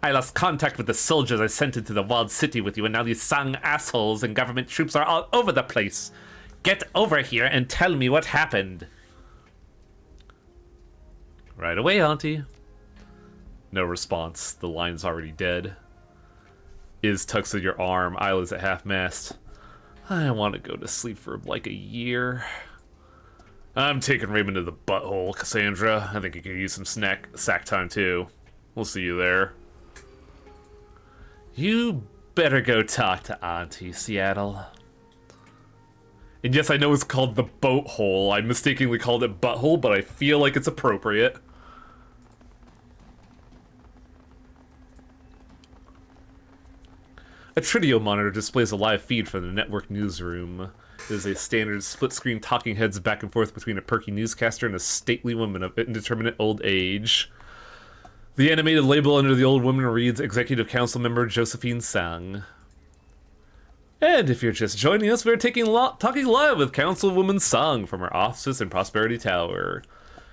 I lost contact with the soldiers I sent into the walled city with you, and now these Sang assholes and government troops are all over the place. Get over here and tell me what happened. Right away, Auntie. No response. The line's already dead. Iz tucks at your arm, eyelids at half-mast. I want to go to sleep for like a year. I'm taking Raymond to the butthole, Cassandra. I think he could use some sack time too. We'll see you there. You better go talk to Auntie, Seattle. And yes, I know it's called the boat hole. I mistakenly called it butthole, but I feel like it's appropriate. A Tridio monitor displays a live feed from the network newsroom. It is a standard split-screen talking heads back and forth between a perky newscaster and a stately woman of indeterminate old age. The animated label under the old woman reads Executive Council Member Josephine Sang. And if you're just joining us, we're talking live with Councilwoman Sang from her offices in Prosperity Tower.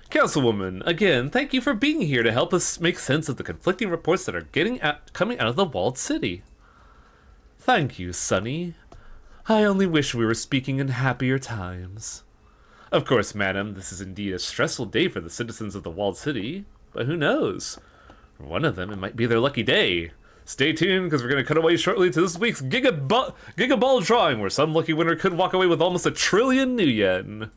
Councilwoman, again, thank you for being here to help us make sense of the conflicting reports that are coming out of the walled city. Thank you, Sonny. I only wish we were speaking in happier times. Of course, madam, this is indeed a stressful day for the citizens of the walled city, but who knows? For one of them, it might be their lucky day. Stay tuned, because we're going to cut away shortly to this week's Gigaball drawing, where some lucky winner could walk away with almost 1 trillion new yen.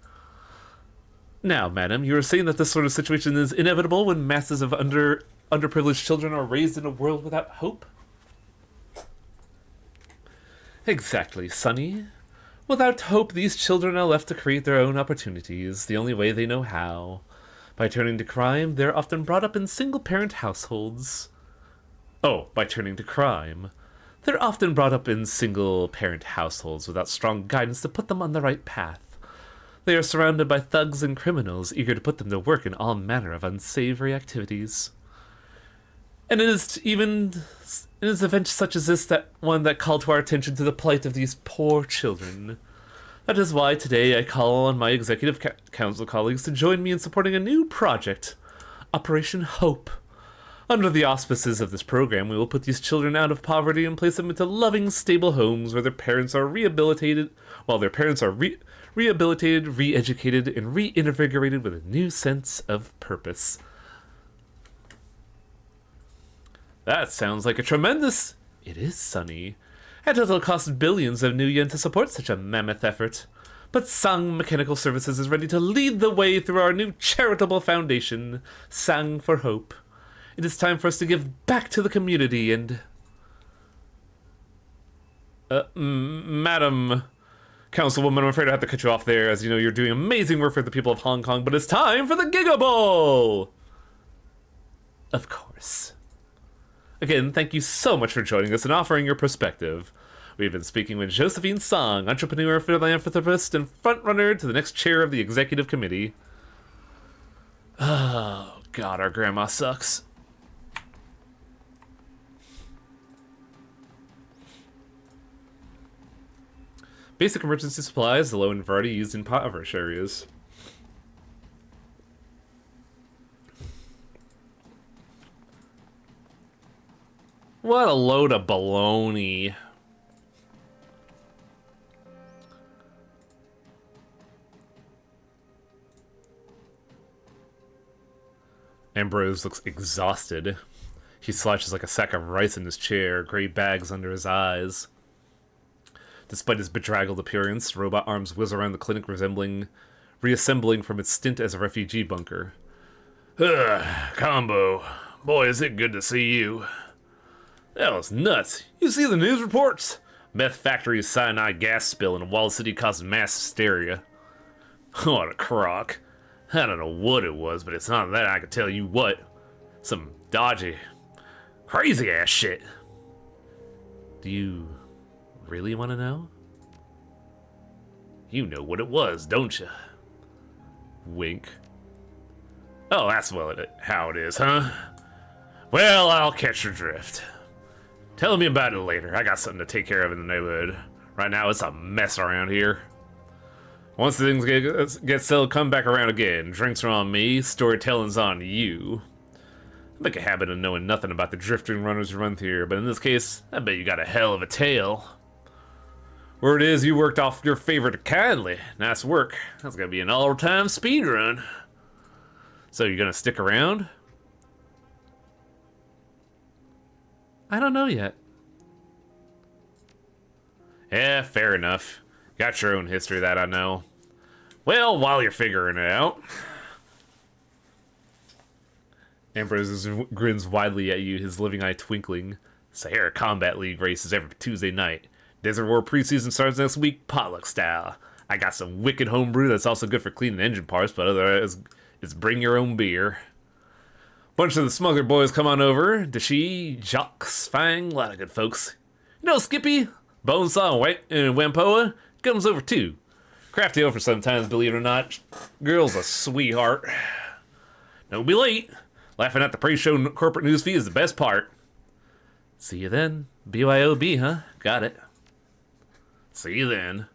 Now, madam, you were saying that this sort of situation is inevitable when masses of underprivileged children are raised in a world without hope? Exactly, Sonny. Without hope, these children are left to create their own opportunities, the only way they know how. By turning to crime, they're often brought up in single-parent households. Oh, by turning to crime. They're often brought up in single-parent households without strong guidance to put them on the right path. They are surrounded by thugs and criminals eager to put them to work in all manner of unsavory activities. And it is events such as this that call to our attention to the plight of these poor children. That is why today I call on my Executive Council colleagues to join me in supporting a new project, Operation Hope. Under the auspices of this program, we will put these children out of poverty and place them into loving, stable homes where their parents are rehabilitated, re-educated, and reinvigorated with a new sense of purpose. That sounds like a tremendous... It is, Sonny. And it'll cost billions of new yen to support such a mammoth effort. But Sang Mechanical Services is ready to lead the way through our new charitable foundation, Sang for Hope. It is time for us to give back to the community and... Madam... Councilwoman, I'm afraid I have to cut you off there, as you know you're doing amazing work for the people of Hong Kong, but it's time for the Gigaball! Of course. Again, thank you so much for joining us and offering your perspective. We've been speaking with Josephine Sang, entrepreneur, philanthropist, and frontrunner to the next chair of the executive committee. Oh, God, our grandma sucks. Basic emergency supplies, the low and variety used in impoverished areas. What a load of baloney. Ambrose looks exhausted. He slouches like a sack of rice in his chair, gray bags under his eyes. Despite his bedraggled appearance, robot arms whiz around the clinic reassembling from its stint as a refugee bunker. Combo. Boy, is it good to see you. That was nuts. You see the news reports? Meth factory cyanide gas spill in Wall City caused mass hysteria. What a crock. I don't know what it was, but it's not that. I can tell you what. Some dodgy, crazy ass shit. Do you really want to know? You know what it was, don't you? Wink. Oh, that's how it is, huh? Well, I'll catch your drift. Tell me about it later. I got something to take care of in the neighborhood. Right now, it's a mess around here. Once the things get settled, come back around again. Drinks are on me, storytelling's on you. I make a habit of knowing nothing about the drifting runners who run through here, but in this case, I bet you got a hell of a tale. Word is you worked off your favorite kindly. Nice work. That's gonna be an all-time speed run. So you're gonna stick around? I don't know yet. Yeah, fair enough. Got your own history, that I know. Well, while you're figuring it out... Ambrose grins widely at you, his living eye twinkling. Sahara Combat League races every Tuesday night. Desert War preseason starts next week, potluck style. I got some wicked homebrew that's also good for cleaning engine parts, but otherwise, it's bring your own beer. Bunch of the smuggler boys come on over. Dashi, Jacques, Fang, a lot of good folks. You know Skippy, Bonesaw, and Wampoa comes over too. Crafty over sometimes, believe it or not. Girl's a sweetheart. Don't be late. Laughing at the pre-show corporate news feed is the best part. See you then. BYOB, huh? Got it. See you then.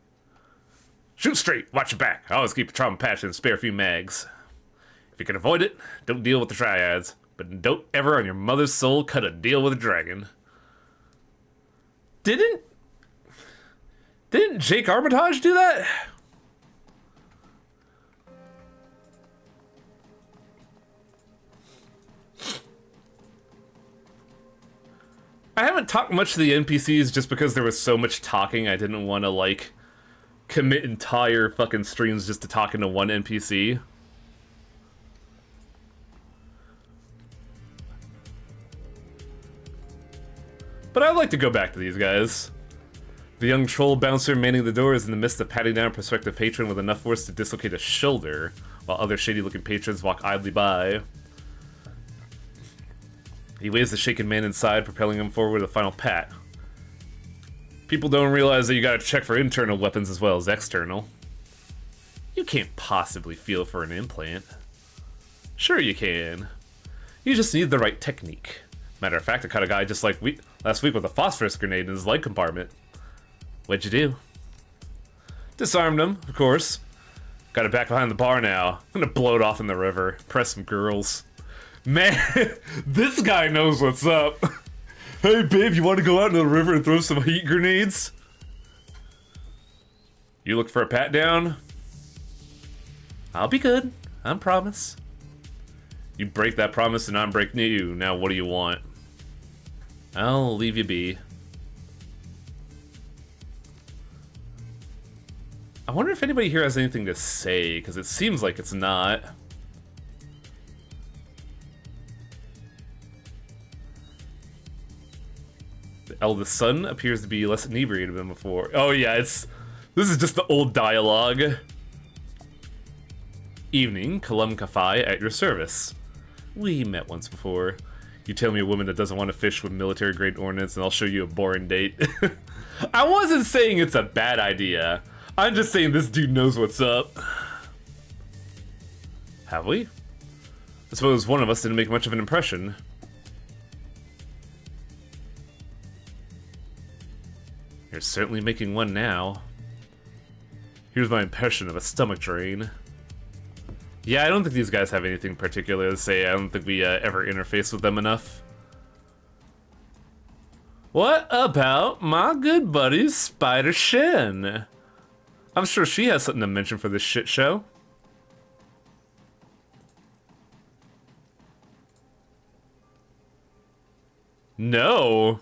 Shoot straight. Watch your back. I always keep a trauma patch and spare a few mags. If you can avoid it, don't deal with the triads. But don't ever on your mother's soul cut a deal with a dragon. Didn't Jake Armitage do that? I haven't talked much to the NPCs just because there was so much talking. I didn't want to, like, commit entire fucking streams just to talking to one NPC. But I'd like to go back to these guys. The young troll bouncer manning the door is in the midst of patting down a prospective patron with enough force to dislocate a shoulder, while other shady-looking patrons walk idly by. He waves the shaken man inside, propelling him forward with a final pat. People don't realize that you gotta check for internal weapons as well as external. You can't possibly feel for an implant. Sure you can. You just need the right technique. Matter of fact, I caught a guy just like last week with a phosphorus grenade in his leg compartment. What'd you do? Disarmed him, of course. Got it back behind the bar now. I'm gonna blow it off in the river. Press some girls. Man, this guy knows what's up. Hey babe, you want to go out into the river and throw some heat grenades? You look for a pat down? I'll be good, I promise. You break that promise and I'm breaking you. Now what do you want? I'll leave you be. I wonder if anybody here has anything to say, because it seems like it's not. The eldest son appears to be less inebriated than before. Oh yeah, this is just the old dialogue. Evening, Kalum Kafai at your service. We met once before. You tell me a woman that doesn't want to fish with military-grade ordnance and I'll show you a boring date. I wasn't saying it's a bad idea. I'm just saying this dude knows what's up. Have we? I suppose one of us didn't make much of an impression. You're certainly making one now. Here's my impression of a stomach drain. Yeah, I don't think these guys have anything particular to say. I don't think we ever interface with them enough. What about my good buddy Spider Shen? I'm sure she has something to mention for this shit show. No.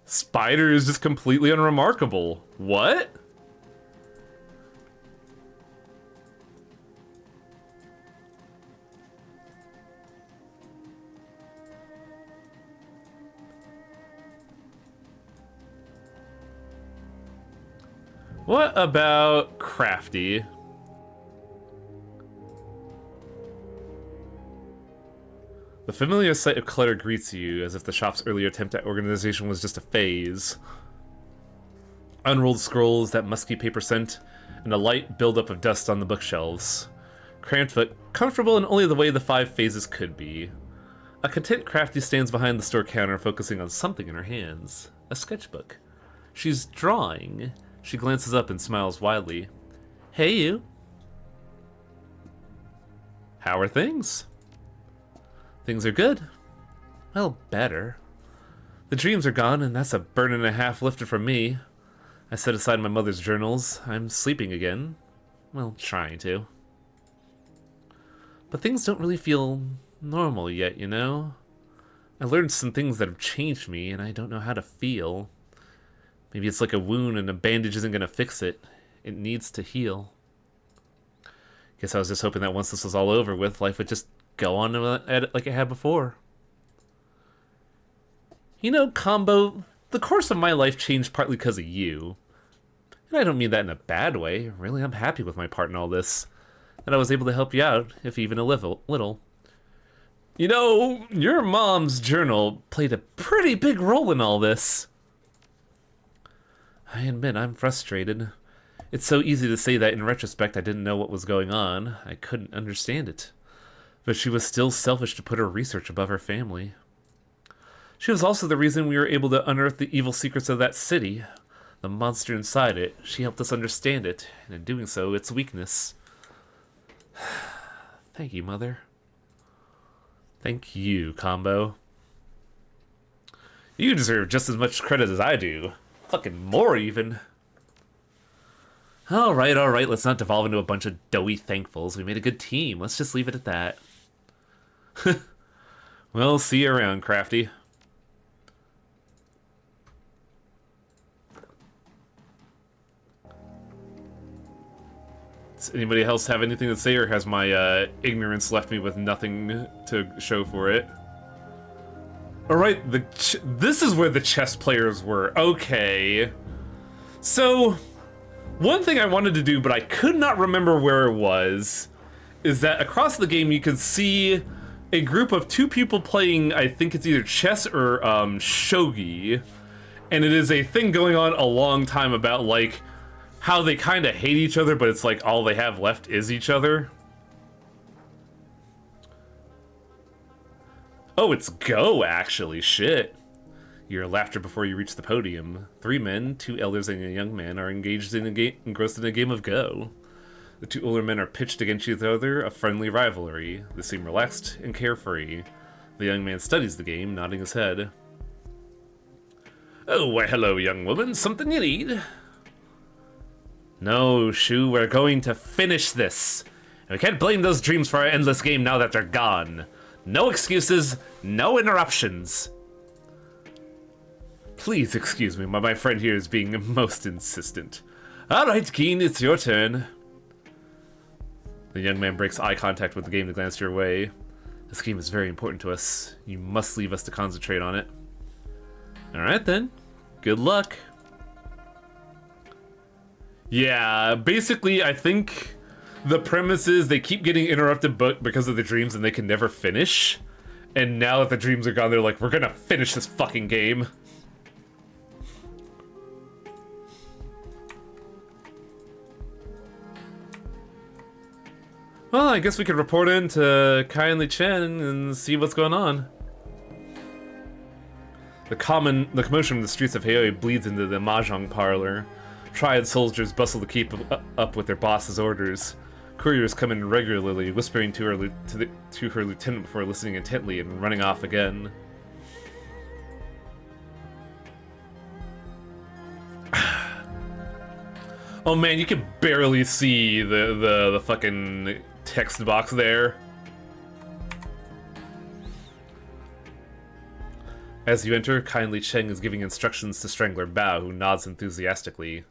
Spider is just completely unremarkable. What? What about Crafty? The familiar sight of clutter greets you, as if the shop's earlier attempt at organization was just a phase. Unrolled scrolls, that musky paper scent, and a light buildup of dust on the bookshelves. Cramped but comfortable in only the way the 5 phases could be. A content Crafty stands behind the store counter, focusing on something in her hands. A sketchbook. She's drawing. She glances up and smiles widely. Hey, you. How are things? Things are good. Well, better. The dreams are gone, and that's a burden and a half lifted from me. I set aside my mother's journals. I'm sleeping again. Well, trying to. But things don't really feel normal yet, you know? I learned some things that have changed me, and I don't know how to feel. Maybe it's like a wound, and a bandage isn't gonna fix it. It needs to heal. Guess I was just hoping that once this was all over with, life would just go on at it like it had before. You know, Combo, the course of my life changed partly because of you. And I don't mean that in a bad way. Really, I'm happy with my part in all this. That I was able to help you out, if even a little. You know, your mom's journal played a pretty big role in all this. I admit, I'm frustrated. It's so easy to say that in retrospect I didn't know what was going on. I couldn't understand it. But she was still selfish to put her research above her family. She was also the reason we were able to unearth the evil secrets of that city. The monster inside it. She helped us understand it, and in doing so, its weakness. Thank you, Mother. Thank you, Combo. You deserve just as much credit as I do. Fucking more, even. Alright, let's not devolve into a bunch of doughy thankfuls. We made a good team. Let's just leave it at that. Well, see you around, Crafty. Does anybody else have anything to say, or has my ignorance left me with nothing to show for it? Alright, this is where the chess players were. Okay. So, one thing I wanted to do, but I could not remember where it was, is that across the game you can see a group of 2 people playing, I think it's either chess or shogi, and it is a thing going on a long time about, like, how they kind of hate each other, but it's like all they have left is each other. Oh, it's Go, actually. Shit. Your laughter before you reach the podium. 3 men, 2 elders, and a young man are engaged in engrossed in a game of Go. The 2 older men are pitched against each other, a friendly rivalry. They seem relaxed and carefree. The young man studies the game, nodding his head. Oh, why hello, young woman. Something you need? No, Shu, we're going to finish this. And we can't blame those dreams for our endless game now that they're gone. No excuses, no interruptions. Please excuse me, my friend here is being most insistent. Alright, Keen, it's your turn. The young man breaks eye contact with the game to glance your way. This game is very important to us. You must leave us to concentrate on it. Alright then. Good luck. Yeah, basically, I think the premise is they keep getting interrupted because of the dreams and they can never finish. And now that the dreams are gone, they're like, we're gonna finish this fucking game. Well, I guess we could report in to Kai and Li Chen and see what's going on. The commotion from the streets of Heioi bleeds into the mahjong parlor. Triad soldiers bustle to keep up with their boss's orders. Couriers come in regularly, whispering to her lieutenant before listening intently and running off again. Oh man, you can barely see the fucking text box there. As you enter, kindly Cheng is giving instructions to Strangler Bao, who nods enthusiastically.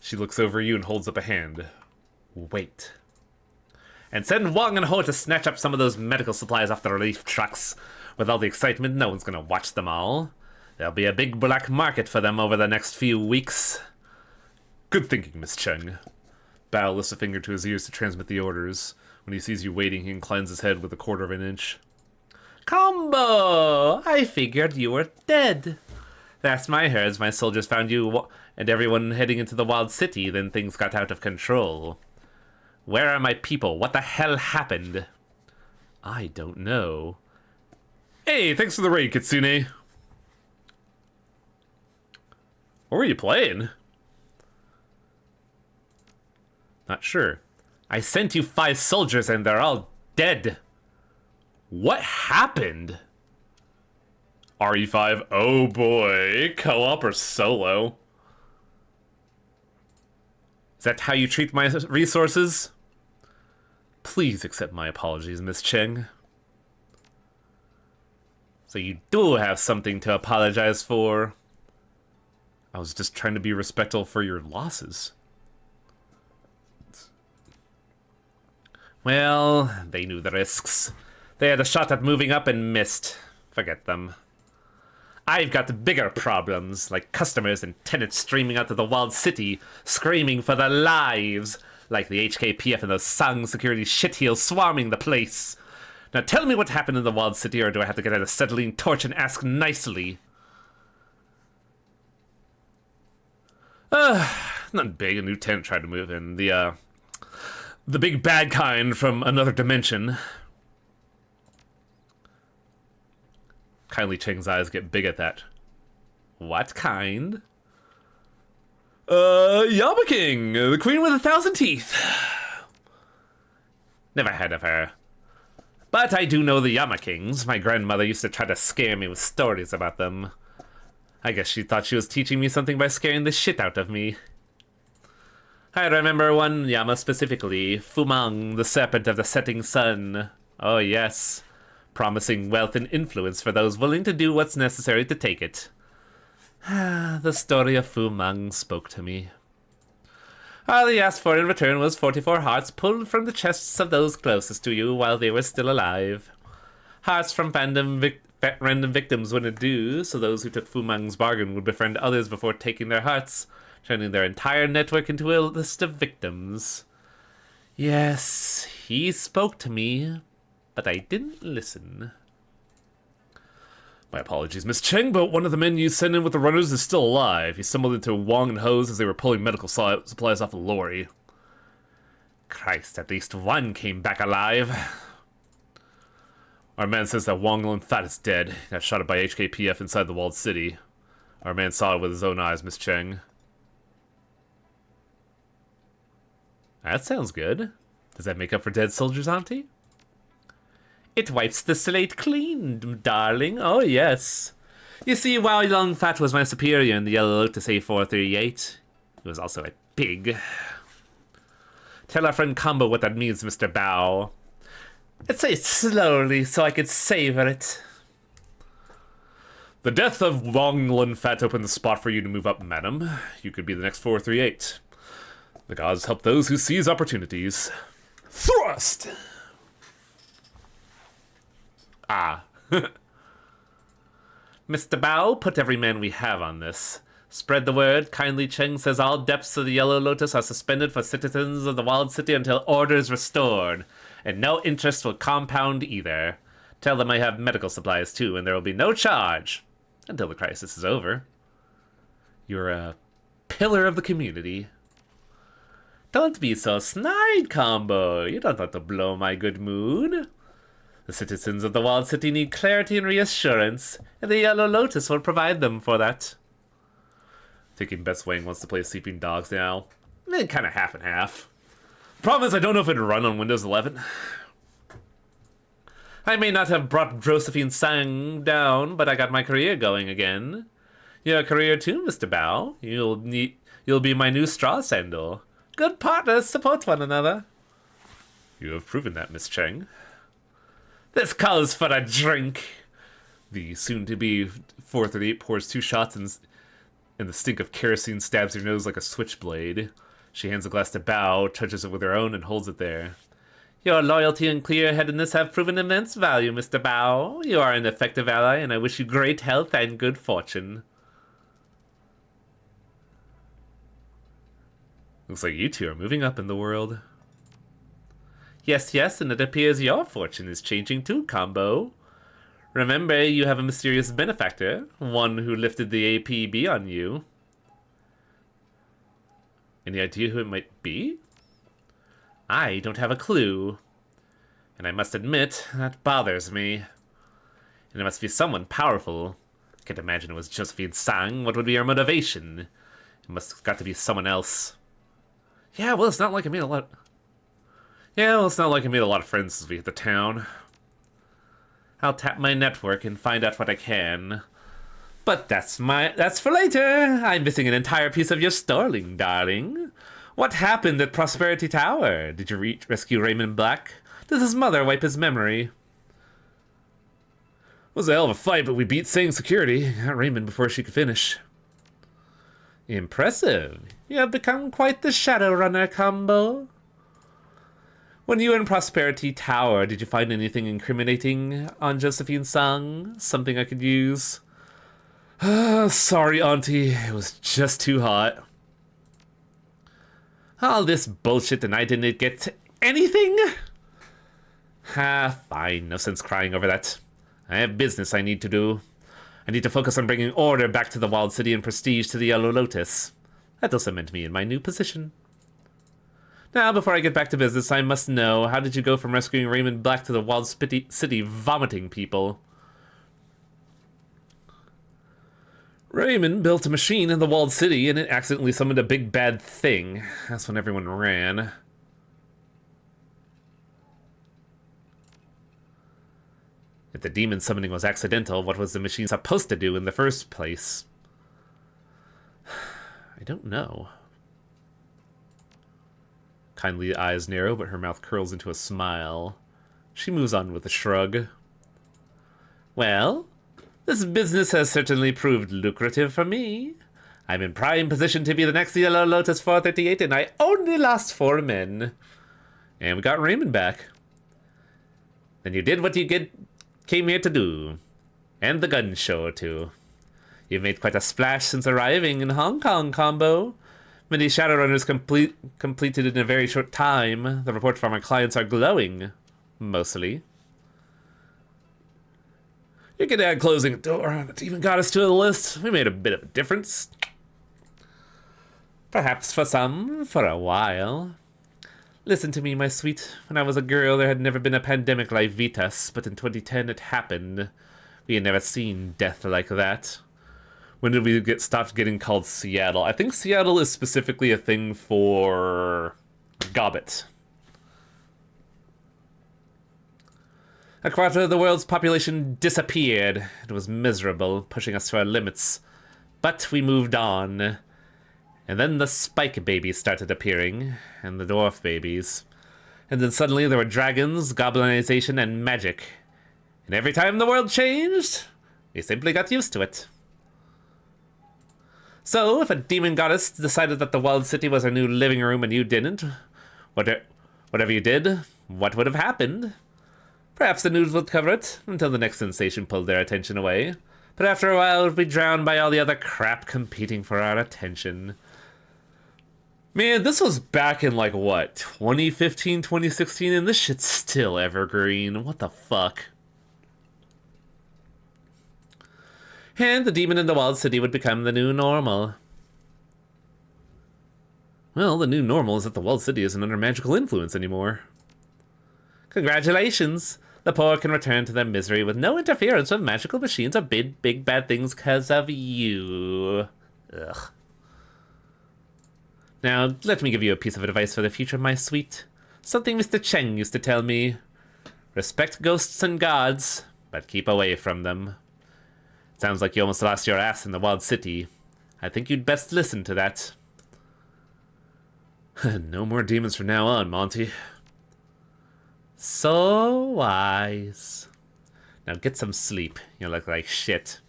She looks over you and holds up a hand. Wait. And send Wong and Ho to snatch up some of those medical supplies off the relief trucks. With all the excitement, no one's gonna watch them all. There'll be a big black market for them over the next few weeks. Good thinking, Miss Cheng. Bao lifts a finger to his ears to transmit the orders. When he sees you waiting, he inclines his head with a quarter of an inch. Combo! I figured you were dead. Last I heard, my soldiers found you and everyone heading into the Wild City, then things got out of control. Where are my people? What the hell happened? I don't know. Hey, thanks for the raid, Kitsune. What were you playing? Not sure. I sent you 5 soldiers and they're all dead. What happened? RE5, oh boy. Co-op or solo? Is that how you treat my resources? Please accept my apologies, Miss Cheng. So you do have something to apologize for. I was just trying to be respectful for your losses. Well, they knew the risks. They had a shot at moving up and missed. Forget them. I've got bigger problems, like customers and tenants streaming out of the walled city, screaming for their lives, like the HKPF and those Sang security shitheels swarming the place. Now tell me what happened in the walled city, or do I have to get out a acetylene torch and ask nicely? Nothing big. A new tenant tried to move in. The big bad kind from another dimension. Kindly Cheng's eyes get big at that. What kind? Yama King, the queen with 1,000 teeth. Never heard of her. But I do know the Yama Kings. My grandmother used to try to scare me with stories about them. I guess she thought she was teaching me something by scaring the shit out of me. I remember one Yama specifically, Fumang, the serpent of the setting sun. Oh yes, promising wealth and influence for those willing to do what's necessary to take it. The story of Fumang spoke to me. All he asked for in return was 44 hearts pulled from the chests of those closest to you while they were still alive. Hearts from random victims wouldn't do, so those who took Fumang's bargain would befriend others before taking their hearts, turning their entire network into a list of victims. Yes, he spoke to me, but I didn't listen. My apologies, Miss Cheng, but one of the men you sent in with the runners is still alive. He stumbled into Wong and Ho's as they were pulling medical supplies off a lorry. Christ, at least one came back alive. Our man says that Wong Lun Fat is dead. He got shot at by HKPF inside the walled city. Our man saw it with his own eyes, Miss Cheng. That sounds good. Does that make up for dead soldiers, Auntie? It wipes the slate clean, darling. Oh, yes. You see, while Young Fat was my superior in the Yellow Lotus A438, he was also a pig. Tell our friend Combo what that means, Mr. Bao. Say it slowly so I could savor it. The death of Wong Lun Fat opened the spot for you to move up, madam. You could be the next 438. The gods help those who seize opportunities. Thrust! Ah. Mr. Bao, put every man we have on this. Spread the word. Kindly Cheng says all depths of the Yellow Lotus are suspended for citizens of the Wild City until order is restored. And no interest will compound either. Tell them I have medical supplies too, and there will be no charge. Until the crisis is over. You're a pillar of the community. Don't be so snide, Combo. You don't want to blow my good mood. The citizens of the Wild City need clarity and reassurance, and the Yellow Lotus will provide them for that. Thinking Best Wang wants to play Sleeping Dogs now. Kind of half and half. Problem is, I don't know if it'd run on Windows 11. I may not have brought Josephine Sang down, but I got my career going again. Your career too, Mr. Bao. You'll be my new straw sandal. Good partners support one another. You have proven that, Miss Cheng. This calls for a drink. The soon-to-be 438 pours 2 shots and the stink of kerosene stabs your nose like a switchblade. She hands the glass to Bao, touches it with her own, and holds it there. Your loyalty and clear-headedness have proven immense value, Mr. Bao. You are an effective ally, and I wish you great health and good fortune. Looks like you two are moving up in the world. Yes, yes, and it appears your fortune is changing too, Combo. Remember, you have a mysterious benefactor, one who lifted the APB on you. Any idea who it might be? I don't have a clue. And I must admit, that bothers me. And it must be someone powerful. I can't imagine it was Josephine Sang. What would be her motivation? It must have got to be someone else. Yeah, well, it's not like I made a lot... of friends as we hit the town. I'll tap my network and find out what I can. But that's for later. I'm missing an entire piece of your story, darling. What happened at Prosperity Tower? Did you rescue Raymond Black? Does his mother wipe his memory? It was a hell of a fight, but we beat Sang security. Got Raymond before she could finish. Impressive. You have become quite the Shadowrunner, Combo. When you were in Prosperity Tower, did you find anything incriminating on Josephine Sang? Something I could use? Sorry, Auntie. It was just too hot. All this bullshit and I didn't get anything? Fine. No sense crying over that. I have business I need to do. I need to focus on bringing order back to the Walled City and prestige to the Yellow Lotus. That'll cement me in my new position. Now, before I get back to business, I must know, how did you go from rescuing Raymond Black to the Walled City vomiting people? Raymond built a machine in the Walled City, and it accidentally summoned a big bad thing. That's when everyone ran. If the demon summoning was accidental, what was the machine supposed to do in the first place? I don't know. Kindly eyes narrow, but her mouth curls into a smile. She moves on with a shrug. Well, this business has certainly proved lucrative for me. I'm in prime position to be the next Yellow Lotus 438, and I only lost 4 men. And we got Raymond back. Then you did what you came here to do. And the gun show, too. You've made quite a splash since arriving in Hong Kong, Combo. Many Shadowrunners completed in a very short time. The reports from our clients are glowing. Mostly. You could add closing a door, and it even got us to the list. We made a bit of a difference. Perhaps for some, for a while. Listen to me, my sweet. When I was a girl, there had never been a pandemic like Vitas, but in 2010 it happened. We had never seen death like that. When did we stopped getting called Seattle? I think Seattle is specifically a thing for Gobbet. A quarter of the world's population disappeared. It was miserable, pushing us to our limits. But we moved on. And then the spike babies started appearing, and the dwarf babies. And then suddenly there were dragons, goblinization, and magic. And every time the world changed, we simply got used to it. So, if a demon goddess decided that the Walled City was her new living room and you didn't, whatever you did, what would have happened? Perhaps the news would cover it, until the next sensation pulled their attention away. But after a while, it would be drowned by all the other crap competing for our attention. Man, this was back in, like, what, 2015, 2016, and this shit's still evergreen. What the fuck? And the demon in the Walled City would become the new normal. Well, the new normal is that the Walled City isn't under magical influence anymore. Congratulations! The poor can return to their misery with no interference from magical machines or big bad things because of you. Ugh. Now, let me give you a piece of advice for the future, my sweet. Something Mr. Cheng used to tell me. Respect ghosts and gods, but keep away from them. Sounds like you almost lost your ass in the Walled City. I think you'd best listen to that. No more demons from now on, Monty. So wise. Now get some sleep. You look like shit.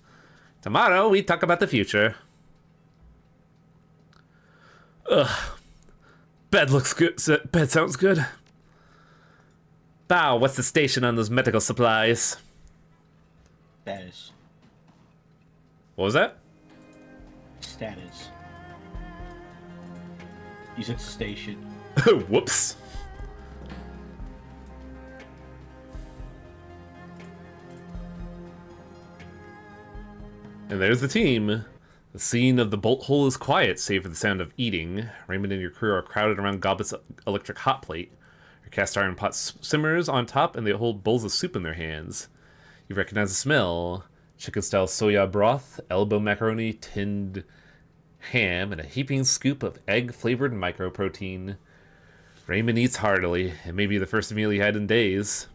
Tomorrow we talk about the future. Ugh. Bed looks good. Bed sounds good. Bow, what's the station on those medical supplies?
Status.
What was that?
Status. You said station.
Whoops. And there's the team. The scene of the bolt hole is quiet, save for the sound of eating. Raymond and your crew are crowded around Goblet's electric hot plate. Your cast iron pot simmers on top, and they hold bowls of soup in their hands. You recognize the smell. Chicken-style soya broth, elbow macaroni, tinned ham, and a heaping scoop of egg-flavored microprotein. Raymond eats heartily. It may be the first meal he had in days.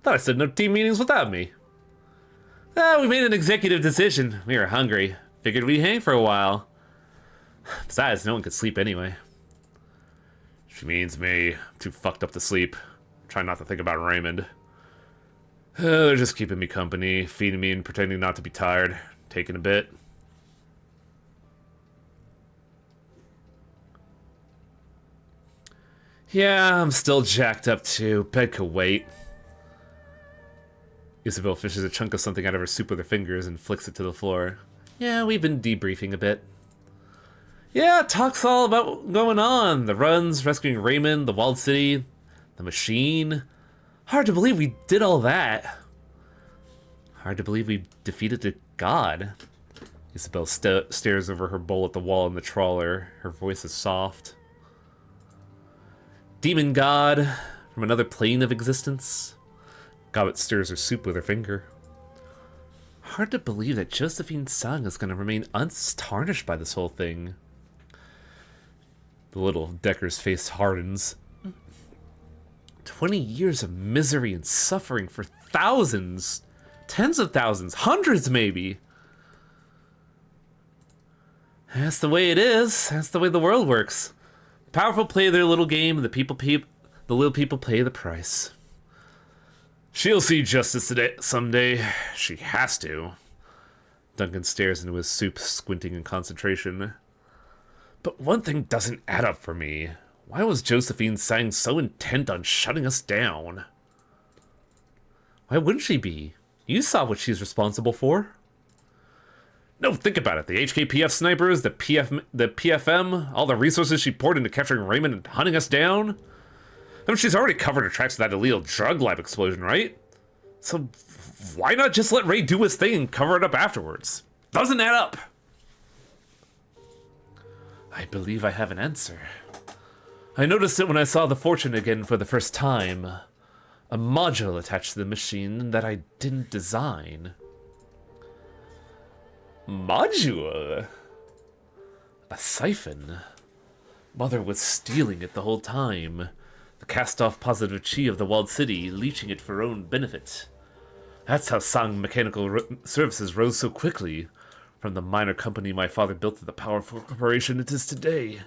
Thought I said no team meetings without me. We made an executive decision. We were hungry. Figured we'd hang for a while. Besides, no one could sleep anyway. She means me. I'm too fucked up to sleep. Try not to think about Raymond. They're just keeping me company, feeding me and pretending not to be tired. Taking a bit. Yeah, I'm still jacked up too. Bed could wait. Isabel fishes a chunk of something out of her soup with her fingers and flicks it to the floor. Yeah, we've been debriefing a bit. Yeah, talk's all about what's going on. The runs, rescuing Raymond, the walled city, the machine. Hard to believe we did all that. Hard to believe we defeated the god. Isabel stares over her bowl at the wall in the trawler. Her voice is soft. Demon god from another plane of existence. Gobbet stirs her soup with her finger. Hard to believe that Josephine Sung is going to remain untarnished by this whole thing. The little Decker's face hardens. 20 years of misery and suffering for thousands. Tens of thousands. Hundreds, maybe. That's the way it is. That's the way the world works. The powerful play their little game, and the little people pay the price. She'll see justice today, someday. She has to. Duncan stares into his soup, squinting in concentration. But one thing doesn't add up for me. Why was Josephine Sang so intent on shutting us down? Why wouldn't she be? You saw what she's responsible for. No, think about it. The HKPF snipers, the PFM, all the resources she poured into capturing Raymond and hunting us down. I mean, she's already covered her tracks with that illegal drug lab explosion, right? So why not just let Ray do his thing and cover it up afterwards? Doesn't add up. I believe I have an answer. I noticed it when I saw the Fortune again for the first time. A module attached to the machine that I didn't design. Module? A siphon? Mother was stealing it the whole time. The cast-off positive chi of the walled city, leeching it for her own benefit. That's how Sang Mechanical Services rose so quickly, from the minor company my father built to the powerful corporation it is today.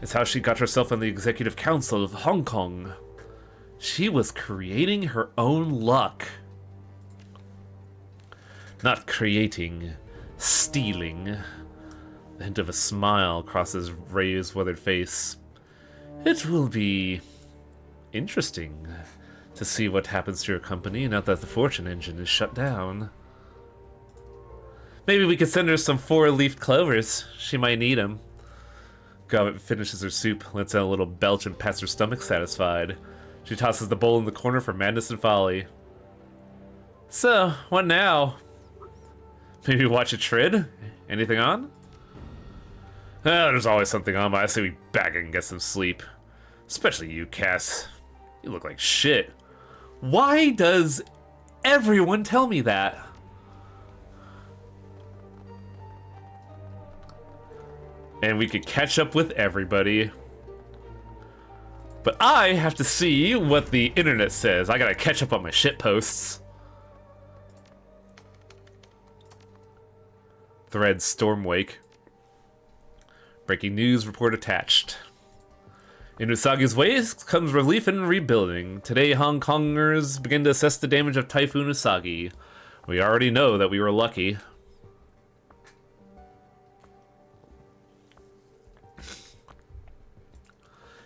It's how she got herself on the Executive Council of Hong Kong. She was creating her own luck. Not creating, stealing. The hint of a smile crosses Ray's weathered face. It will be interesting to see what happens to your company now that the Fortune engine is shut down. Maybe we could send her some 4-leaf clovers. She might need them. Gobbet finishes her soup, lets out a little belch and pats her stomach satisfied. She tosses the bowl in the corner for madness and folly. So, what now? Maybe watch a trid? Anything on? There's always something on, but I say we back and get some sleep. Especially you, Cass. You look like shit. Why does everyone tell me that? And we could catch up with everybody. But I have to see what the internet says. I gotta catch up on my shit posts. Thread Stormwake. Breaking news report attached. In Usagi's ways comes relief and rebuilding. Today, Hong Kongers begin to assess the damage of Typhoon Usagi. We already know that we were lucky.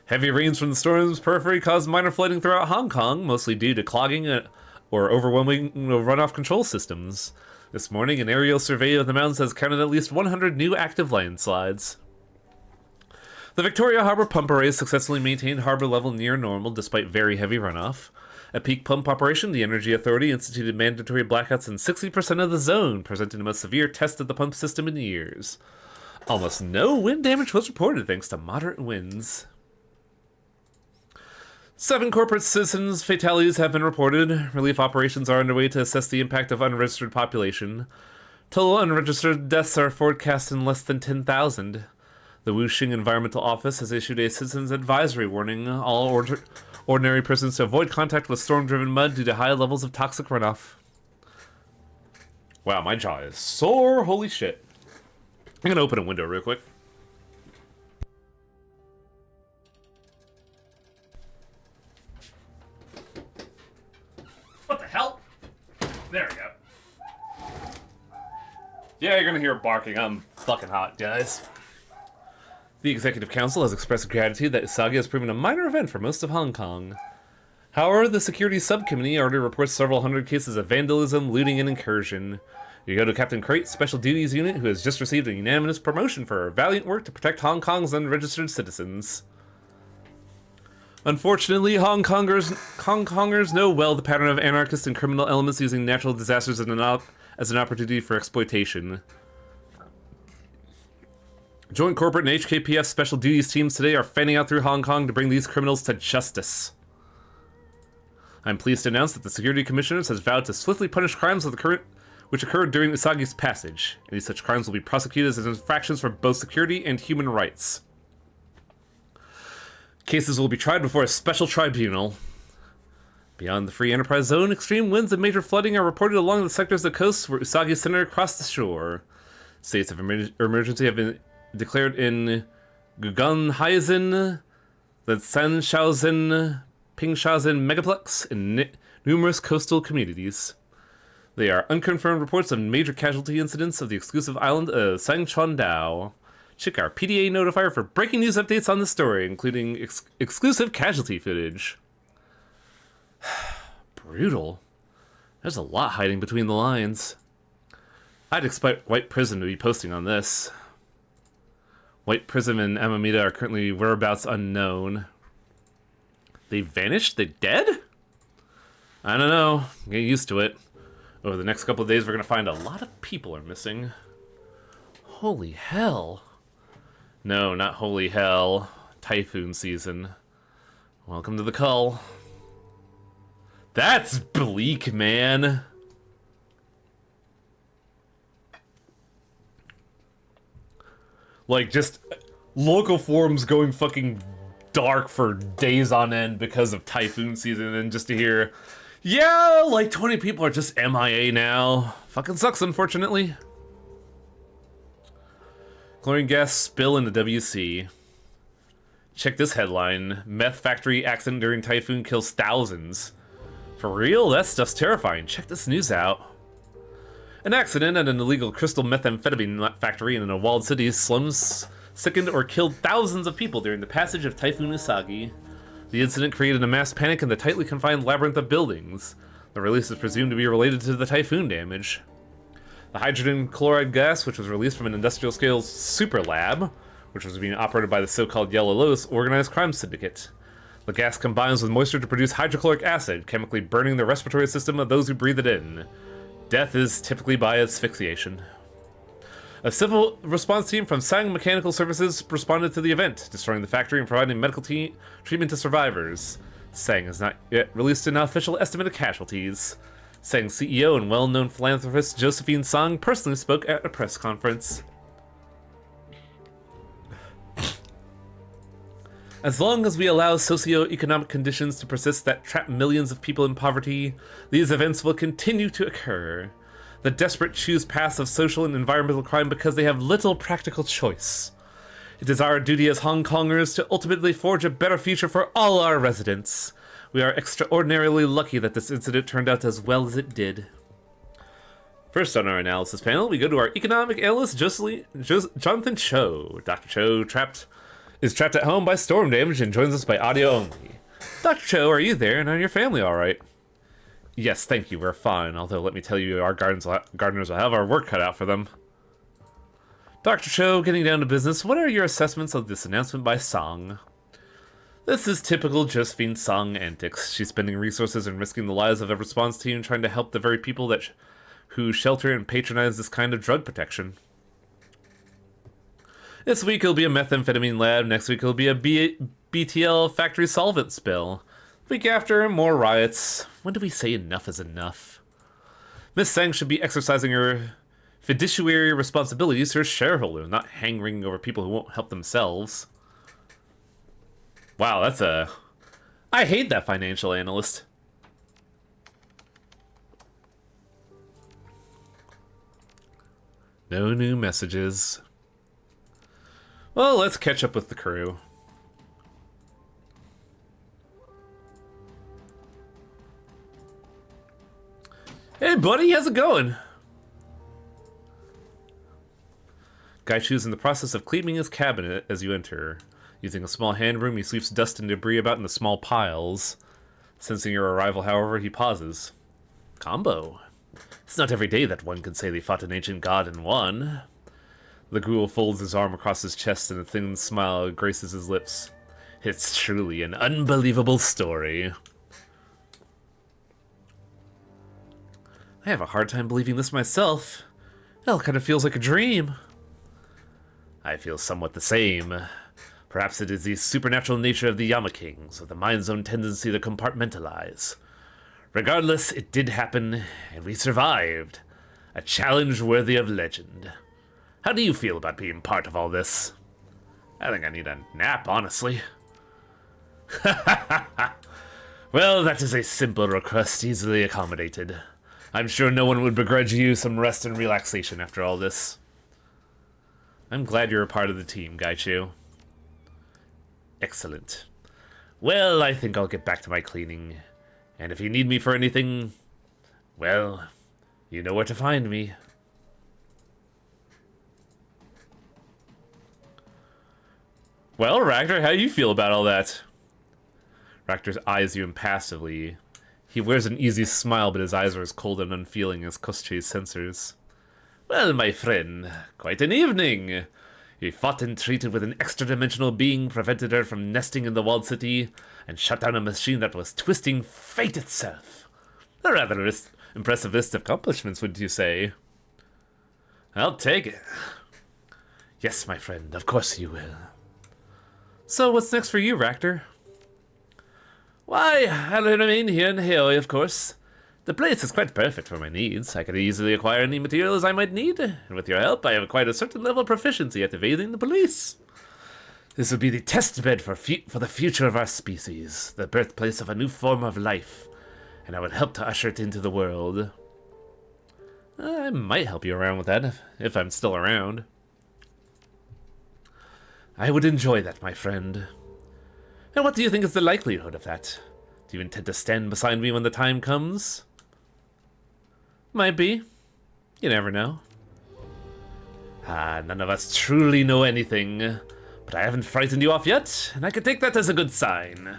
Heavy rains from the storm's periphery caused minor flooding throughout Hong Kong, mostly due to clogging or overwhelming runoff control systems. This morning, an aerial survey of the mountains has counted at least 100 new active landslides. The Victoria Harbour pump array successfully maintained harbour level near normal despite very heavy runoff. At peak pump operation, the Energy Authority instituted mandatory blackouts in 60% of the zone, presenting the most severe test of the pump system in years. Almost no wind damage was reported thanks to moderate winds. 7 corporate citizens' fatalities have been reported. Relief operations are underway to assess the impact of unregistered population. Total unregistered deaths are forecast in less than 10,000. The Wuxing Environmental Office has issued a citizens' advisory warning all ordinary persons to avoid contact with storm-driven mud due to high levels of toxic runoff. Wow, my jaw is sore. Holy shit. I'm gonna open a window real quick. What the hell? There we go. Yeah, you're gonna hear barking. I'm fucking hot, guys. The Executive Council has expressed gratitude that Usagi has proven a minor event for most of Hong Kong. However, the Security Subcommittee already reports several hundred cases of vandalism, looting, and incursion. You go to Captain Crate's Special Duties Unit, who has just received a unanimous promotion for her valiant work to protect Hong Kong's unregistered citizens. Unfortunately, Hong Kongers know well the pattern of anarchist and criminal elements using natural disasters as an opportunity for exploitation. Joint Corporate and HKPF Special Duties teams today are fanning out through Hong Kong to bring these criminals to justice. I'm pleased to announce that the Security Commissioners has vowed to swiftly punish crimes which occurred during Usagi's passage. Any such crimes will be prosecuted as infractions for both security and human rights. Cases will be tried before a special tribunal. Beyond the Free Enterprise Zone, extreme winds and major flooding are reported along the sectors of the coast where Usagi centered across the shore. States of emergency have been declared in Guggenheisen, the Sanshaozen, Pingshaozen megaplex, and numerous coastal communities. They are unconfirmed reports of major casualty incidents of the exclusive island of Sangchuandao. Check our PDA notifier for breaking news updates on the story, including exclusive casualty footage. Brutal. There's a lot hiding between the lines. I'd expect White Prism to be posting on this. White Prism and Amamita are currently whereabouts unknown. They vanished? They dead? I don't know. Get used to it. Over the next couple of days, we're going to find a lot of people are missing. Holy hell. No, not holy hell. Typhoon season. Welcome to the cull. That's bleak, man. Like, just local forums going fucking dark for days on end because of typhoon season, and just to hear, yeah, like 20 people are just MIA now. Fucking sucks, unfortunately. Chlorine gas spill in the WC. Check this headline. Meth factory accident during typhoon kills thousands. For real? That stuff's terrifying. Check this news out. An accident at an illegal crystal methamphetamine factory in a walled city's slums sickened or killed thousands of people during the passage of Typhoon Usagi. The incident created a mass panic in the tightly confined labyrinth of buildings. The release is presumed to be related to the typhoon damage. The hydrogen chloride gas, which was released from an industrial-scale super lab, which was being operated by the so-called Yellow Lotus organized crime syndicate. The gas combines with moisture to produce hydrochloric acid, chemically burning the respiratory system of those who breathe it in. Death is typically by asphyxiation. A civil response team from Sang Mechanical Services responded to the event, destroying the factory and providing medical treatment to survivors. Sang has not yet released an official estimate of casualties. Sang's CEO and well-known philanthropist Josephine Sang personally spoke at a press conference. As long as we allow socio-economic conditions to persist that trap millions of people in poverty, these events will continue to occur. The desperate choose paths of social and environmental crime because they have little practical choice. It is our duty as Hong Kongers to ultimately forge a better future for all our residents. We are extraordinarily lucky that this incident turned out as well as it did. First on our analysis panel, we go to our economic analyst, Jonathan Cho. Dr. Cho is trapped at home by storm damage and joins us by audio only. Dr. Cho, are you there, and are your family alright? Yes, thank you, we're fine, although let me tell you, our gardeners will have our work cut out for them. Dr. Cho, getting down to business, what are your assessments of this announcement by Song? This is typical Josephine Song antics. She's spending resources and risking the lives of a response team trying to help the very people who shelter and patronize this kind of drug protection. This week it'll be a methamphetamine lab, next week it'll be a BTL factory solvent spill. The week after, more riots. When do we say enough is enough? Miss Sang should be exercising her fiduciary responsibilities to her shareholders, not hang-wringing over people who won't help themselves. Wow, that's a... I hate that financial analyst. No new messages. Well, let's catch up with the crew. Hey, buddy, how's it going? Gaichu's in the process of cleaning his cabinet as you enter. Using a small hand broom, he sweeps dust and debris about into small piles. Sensing your arrival, however, he pauses. Combo. It's not every day that one can say they fought an ancient god and won. The ghoul folds his arm across his chest and a thin smile graces his lips. It's truly an unbelievable story. I have a hard time believing this myself. It all kind of feels like a dream. I feel somewhat the same. Perhaps it is the supernatural nature of the Yama Kings, or the mind's own tendency to compartmentalize. Regardless, it did happen, and we survived. A challenge worthy of legend. How do you feel about being part of all this? I think I need a nap, honestly. Well, that is a simple request, easily accommodated. I'm sure no one would begrudge you some rest and relaxation after all this. I'm glad you're a part of the team, Gaichu. Excellent. Well, I think I'll get back to my cleaning. And if you need me for anything, well, you know where to find me. Well, Ractor, how do you feel about all that? Ractor eyes you impassively. He wears an easy smile, but his eyes are as cold and unfeeling as Kosche's sensors. Well, my friend, quite an evening. You fought and treated with an extra-dimensional being, prevented her from nesting in the walled city, and shut down a machine that was twisting fate itself. A rather impressive list of accomplishments, would you say? I'll take it. Yes, my friend, of course you will. So, what's next for you, Ractor? Why, I'll remain here in Haoi, of course. The place is quite perfect for my needs. I could easily acquire any materials I might need, and with your help, I have quite a certain level of proficiency at evading the police. This would be the test bed for the future of our species, the birthplace of a new form of life, and I would help to usher it into the world. I might help you around with that, if I'm still around. I would enjoy that, my friend. And what do you think is the likelihood of that? Do you intend to stand beside me when the time comes? Might be. You never know. None of us truly know anything, but I haven't frightened you off yet, and I can take that as a good sign.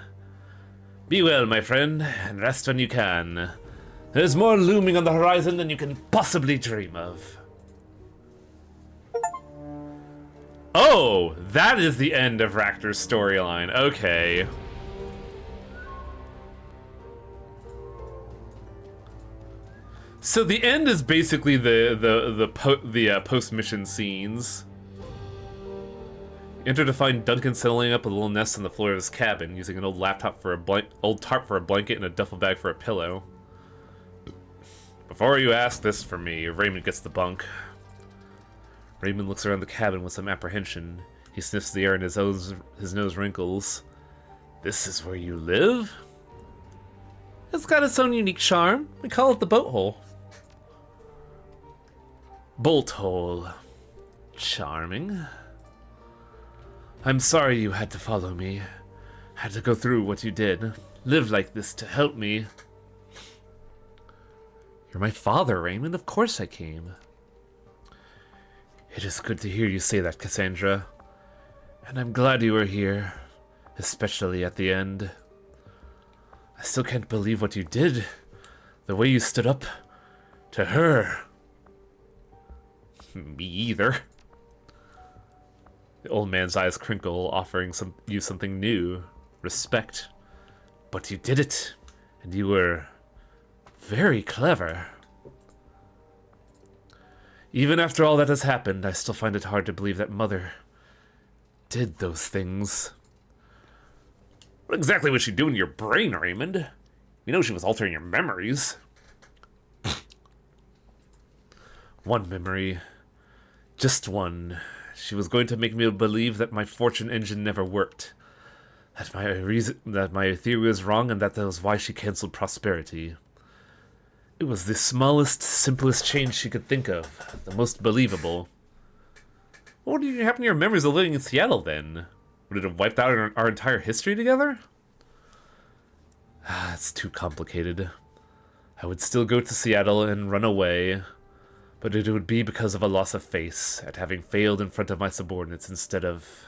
Be well, my friend, and rest when you can. There's more looming on the horizon than you can possibly dream of. Oh, that is the end of Ractor's storyline. Okay. So the end is basically the post-mission scenes. Enter to find Duncan settling up a little nest on the floor of his cabin, using an old laptop for old tarp for a blanket and a duffel bag for a pillow. Before you ask this for me, Raymond gets the bunk. Raymond looks around the cabin with some apprehension. He sniffs the air and his nose wrinkles. This is where you live? It's got its own unique charm. We call it the boat hole. Bolt hole. Charming. I'm sorry you had to follow me. Had to go through what you did. Live like this to help me. You're my father, Raymond. Of course I came. It is good to hear you say that, Cassandra. And I'm glad you were here. Especially at the end. I still can't believe what you did. The way you stood up to her. Me either. The old man's eyes crinkle, offering you something new. Respect. But you did it. And you were very clever. Even after all that has happened, I still find it hard to believe that Mother did those things. What exactly was she doing to your brain, Raymond? We know she was altering your memories. One memory. Just one. She was going to make me believe that my fortune engine never worked. That my theory was wrong, and that was why she canceled prosperity. It was the smallest, simplest change she could think of. The most believable. What did happen to your memories of living in Seattle, then? Would it have wiped out our entire history together? It's too complicated. I would still go to Seattle and run away, but it would be because of a loss of face at having failed in front of my subordinates instead of...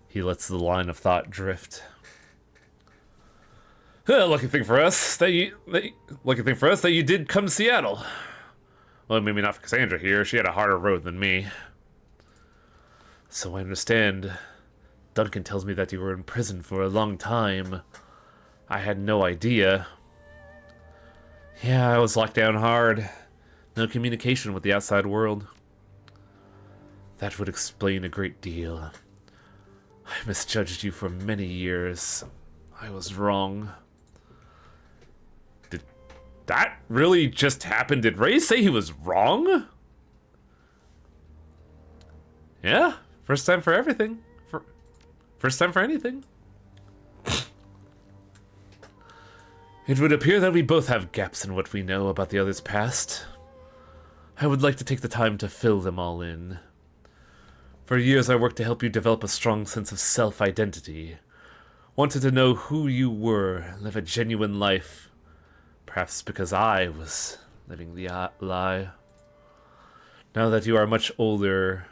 He lets the line of thought drift. Lucky thing for us that you did come to Seattle. Well, maybe not for Cassandra here. She had a harder road than me. So I understand. Duncan tells me that you were in prison for a long time. I had no idea. Yeah, I was locked down hard. No communication with the outside world. That would explain a great deal. I misjudged you for many years. I was wrong. Did that really just happen? Did Ray say he was wrong? Yeah, first time for everything. First time for anything. It would appear that we both have gaps in what we know about the other's past. I would like to take the time to fill them all in. For years I worked to help you develop a strong sense of self-identity. Wanted to know who you were, live a genuine life. Perhaps because I was living the lie. Now that you are much older,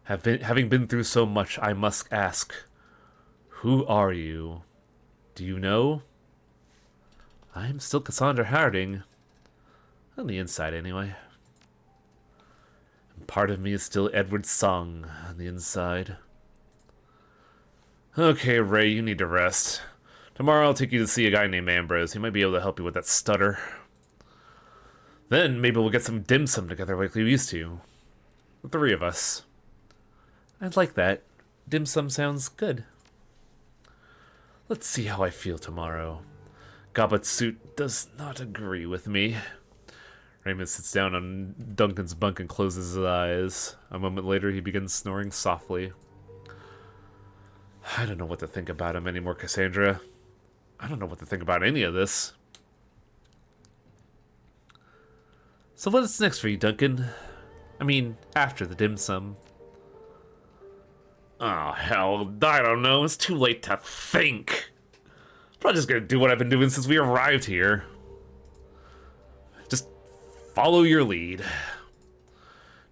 having been through so much, I must ask, who are you? Do you know? I am still Cassandra Harding. On the inside, anyway. And part of me is still Edward Song on the inside. Okay, Ray, you need to rest. Tomorrow I'll take you to see a guy named Ambrose. He might be able to help you with that stutter. Then maybe we'll get some dim sum together like we used to. The three of us. I'd like that. Dim sum sounds good. Let's see how I feel tomorrow. Goblet's suit does not agree with me. Raymond sits down on Duncan's bunk and closes his eyes. A moment later, he begins snoring softly. I don't know what to think about him anymore, Cassandra. I don't know what to think about any of this. So what's next for you, Duncan? I mean, after the dim sum. Oh, hell, I don't know. It's too late to think. Probably just gonna do what I've been doing since we arrived here. Just follow your lead.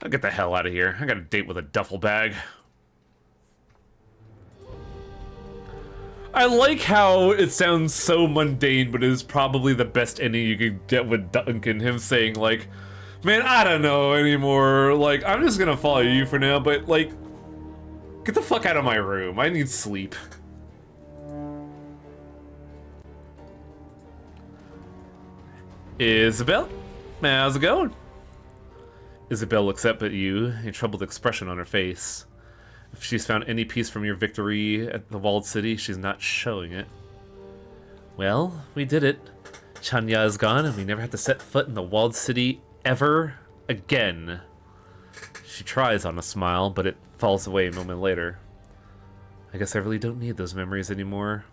I'll get the hell out of here. I got a date with a duffel bag. I like how it sounds so mundane, but it is probably the best ending you could get with Duncan. Him saying, like, man, I don't know anymore. Like, I'm just gonna follow you for now, but, like, get the fuck out of my room. I need sleep. Isabel? How's it going? Isabel looks up at you, a troubled expression on her face. If she's found any peace from your victory at the walled city, she's not showing it. Well, we did it. Chanya is gone, and we never have to set foot in the walled city ever again. She tries on a smile, but it falls away a moment later. I guess I really don't need those memories anymore.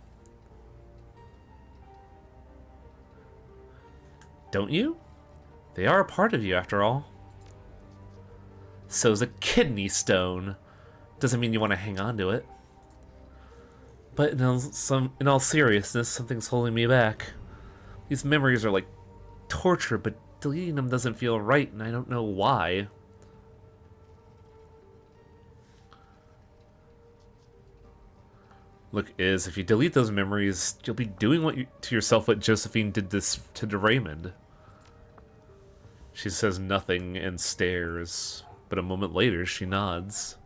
Don't you? They are a part of you, after all. So's a kidney stone. doesn't mean you want to hang on to it. But in all seriousness, something's holding me back. These memories are like torture, but deleting them doesn't feel right, and I don't know why. Look, if you delete those memories, you'll be doing to yourself what Josephine did this to Raymond. She says nothing and stares, but a moment later she nods.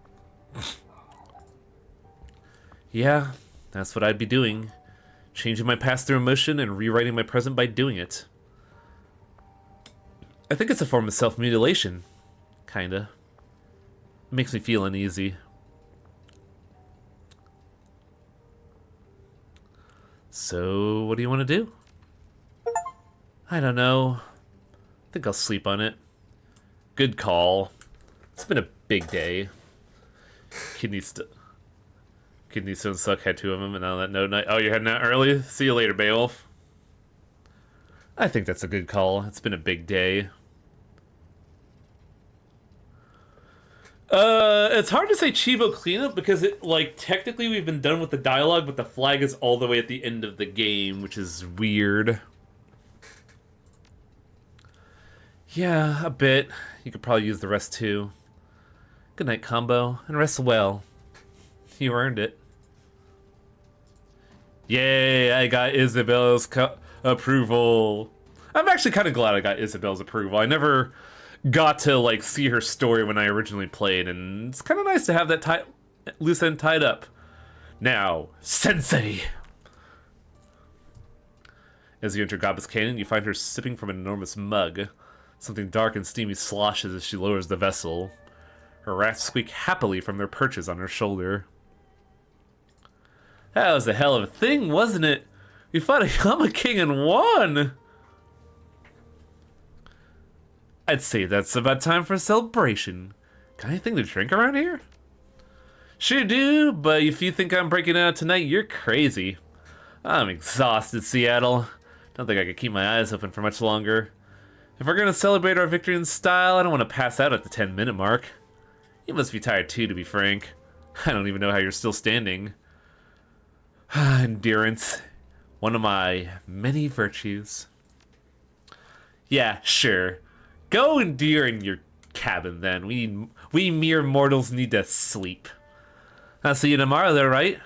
Yeah, that's what I'd be doing. Changing my past through emotion and rewriting my present by doing it. I think it's a form of self-mutilation. Kinda. It makes me feel uneasy. So, what do you want to do? I don't know. I think I'll sleep on it. Good call. It's been a big day. Kidney stones suck, had 2 of them, and on that note, oh, you're heading out early? See you later, Beowulf. I think that's a good call. It's been a big day. It's hard to say Chivo cleanup because technically we've been done with the dialogue, but the flag is all the way at the end of the game, which is weird. Yeah, a bit. You could probably use the rest too. Good night, combo, and rest well. You earned it. Yay, I got Isabel's approval. I'm actually kind of glad I got Isabel's approval. I never got to see her story when I originally played, and it's kind of nice to have that loose end tied up. Now, Sensei! As you enter Goblet's Canyon, you find her sipping from an enormous mug. Something dark and steamy sloshes as she lowers the vessel. Her rats squeak happily from their perches on her shoulder. That was a hell of a thing, wasn't it? We fought a Yama King and won! I'd say that's about time for a celebration. Got anything to drink around here? Sure do, but if you think I'm breaking out tonight, you're crazy. I'm exhausted, Seattle. Don't think I could keep my eyes open for much longer. If we're gonna celebrate our victory in style, I don't want to pass out at the 10-minute mark. You must be tired too, to be frank. I don't even know how you're still standing. Endurance. One of my many virtues. Yeah, sure. Go endure in your cabin, then. We mere mortals need to sleep. I'll see you tomorrow, though, right?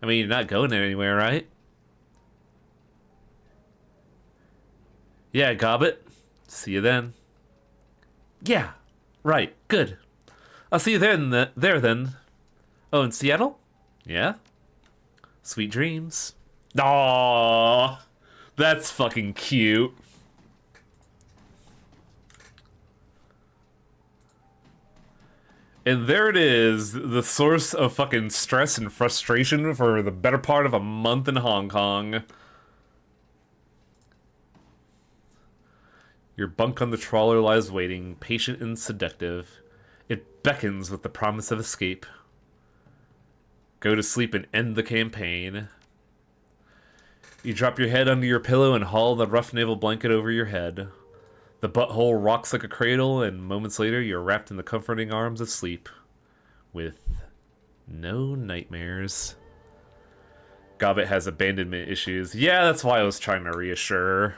I mean, you're not going anywhere, right? Yeah, Gobbet. See you then. Yeah, right. Good. I'll see you there then. Oh, in Seattle? Yeah? Sweet dreams. Aww. That's fucking cute. And there it is, the source of fucking stress and frustration for the better part of a month in Hong Kong. Your bunk on the trawler lies waiting, patient and seductive. It beckons with the promise of escape. Go to sleep and end the campaign. You drop your head under your pillow and haul the rough naval blanket over your head. The butthole rocks like a cradle, and moments later you're wrapped in the comforting arms of sleep. With no nightmares. Gobbet has abandonment issues. Yeah, that's why I was trying to reassure her.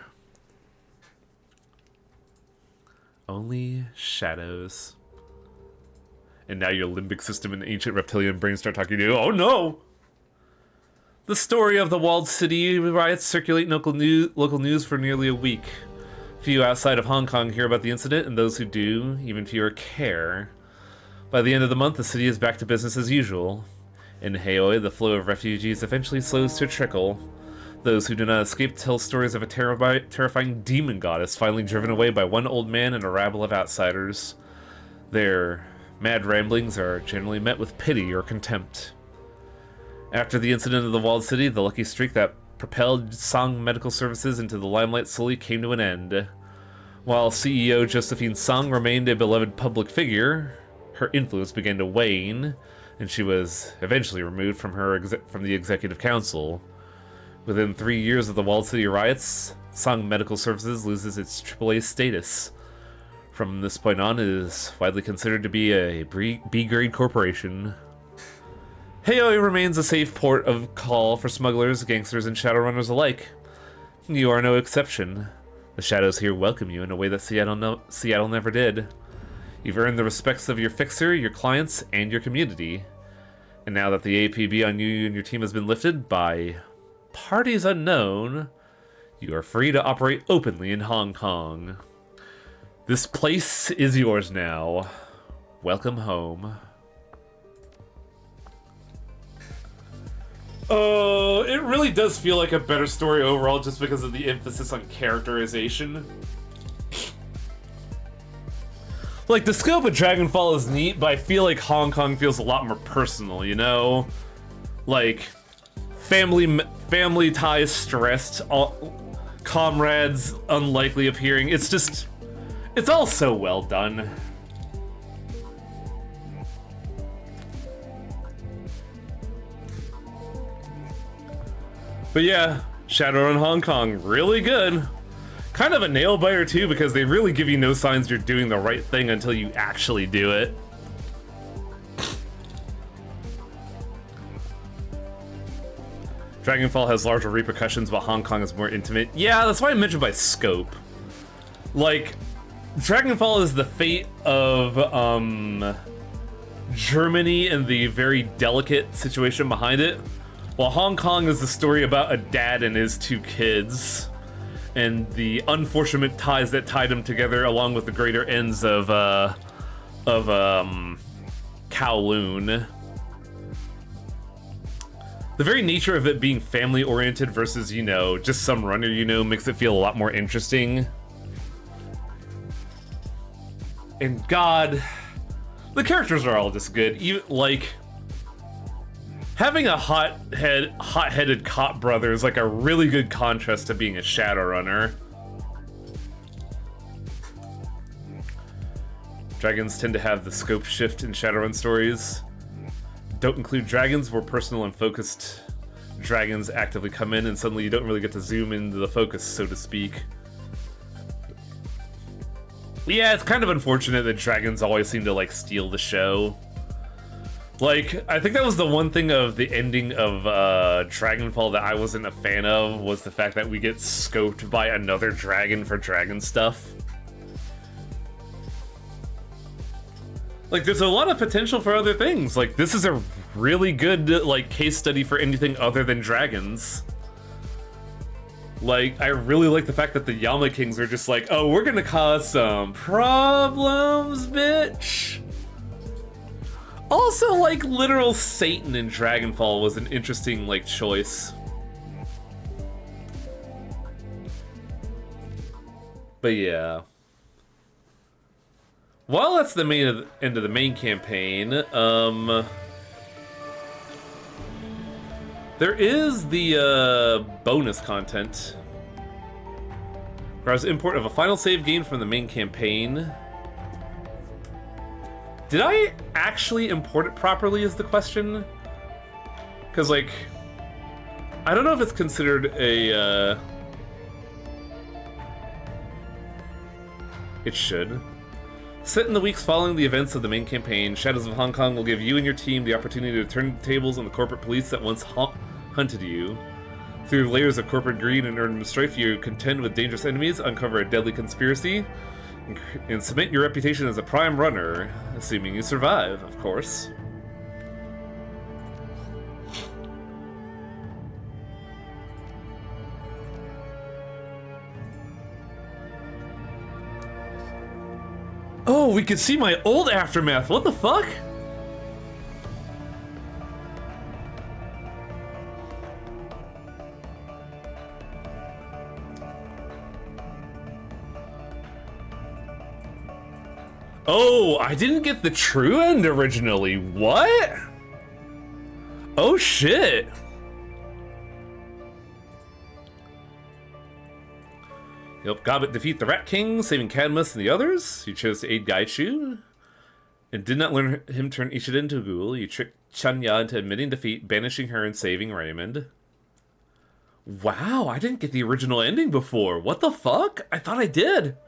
Only shadows. And now your limbic system and ancient reptilian brain start talking to you. Oh no! The story of the walled city riots circulate in local news for nearly a week. Few outside of Hong Kong hear about the incident, and those who do, even fewer care. By the end of the month, the city is back to business as usual. In Haoi, the flow of refugees eventually slows to a trickle. Those who do not escape tell stories of a terrifying demon goddess finally driven away by one old man and a rabble of outsiders. Their mad ramblings are generally met with pity or contempt. After the incident of the walled city, the lucky streak that propelled Song Medical Services into the limelight slowly came to an end. While CEO Josephine Song remained a beloved public figure, her influence began to wane, and she was eventually removed from the executive council. Within 3 years of the walled city riots, Song Medical Services loses its AAA status. From this point on, it is widely considered to be a B-grade corporation. Heoi remains a safe port of call for smugglers, gangsters, and Shadowrunners alike. You are no exception. The shadows here welcome you in a way that Seattle never did. You've earned the respects of your fixer, your clients, and your community. And now that the APB on you and your team has been lifted by parties unknown, you are free to operate openly in Hong Kong. This place is yours now. Welcome home. It really does feel like a better story overall just because of the emphasis on characterization. Like, the scope of Dragonfall is neat, but I feel like Hong Kong feels a lot more personal, you know? Like, family ties stressed, comrades unlikely appearing. It's just, it's all so well done. But yeah, Shadowrun Hong Kong, really good. Kind of a nail biter too, because they really give you no signs you're doing the right thing until you actually do it. Dragonfall has larger repercussions, but Hong Kong is more intimate. Yeah, that's why I mentioned by scope. Like, Dragonfall is the fate of Germany and the very delicate situation behind it, while Hong Kong is the story about a dad and his two kids, and the unfortunate ties that tied them together, along with the greater ends of Kowloon. The very nature of it being family-oriented versus, you know, just some runner you know makes it feel a lot more interesting. And God, the characters are all just good. Even, like, having a hot-headed cop brother is like a really good contrast to being a Shadowrunner. Dragons tend to have the scope shift in Shadowrun stories. Don't include dragons where personal and focused dragons actively come in, and suddenly you don't really get to zoom into the focus, so to speak. Yeah, it's kind of unfortunate that dragons always seem to, like, steal the show. Like, I think that was the one thing of the ending of Dragonfall that I wasn't a fan of, was the fact that we get scoped by another dragon for dragon stuff. Like, there's a lot of potential for other things. Like, this is a really good, like, case study for anything other than dragons. Like, I really like the fact that the Yama Kings are just like, oh, we're gonna cause some problems, bitch. Also, like, literal Satan in Dragonfall was an interesting, like, choice. But yeah. Well, that's the end of the main campaign. There is the bonus content. Requires import of a final save gained from the main campaign. Did I actually import it properly is the question? Because, like, I don't know if it's considered a, It should. Set in the weeks following the events of the main campaign, Shadows of Hong Kong will give you and your team the opportunity to turn the tables on the corporate police that once hunted you. Through layers of corporate greed and urban strife, you contend with dangerous enemies, uncover a deadly conspiracy, and cement your reputation as a prime runner, assuming you survive, of course. Oh, we can see my old Aftermath. What the fuck? Oh, I didn't get the true end originally. What? Oh, shit. You helped Gobbet defeat the Rat King, saving Cadmus and the others. You chose to aid Gaichu, and did not let him turn Ishida into a ghoul. You tricked Chanya into admitting defeat, banishing her and saving Raymond. Wow, I didn't get the original ending before. What the fuck? I thought I did.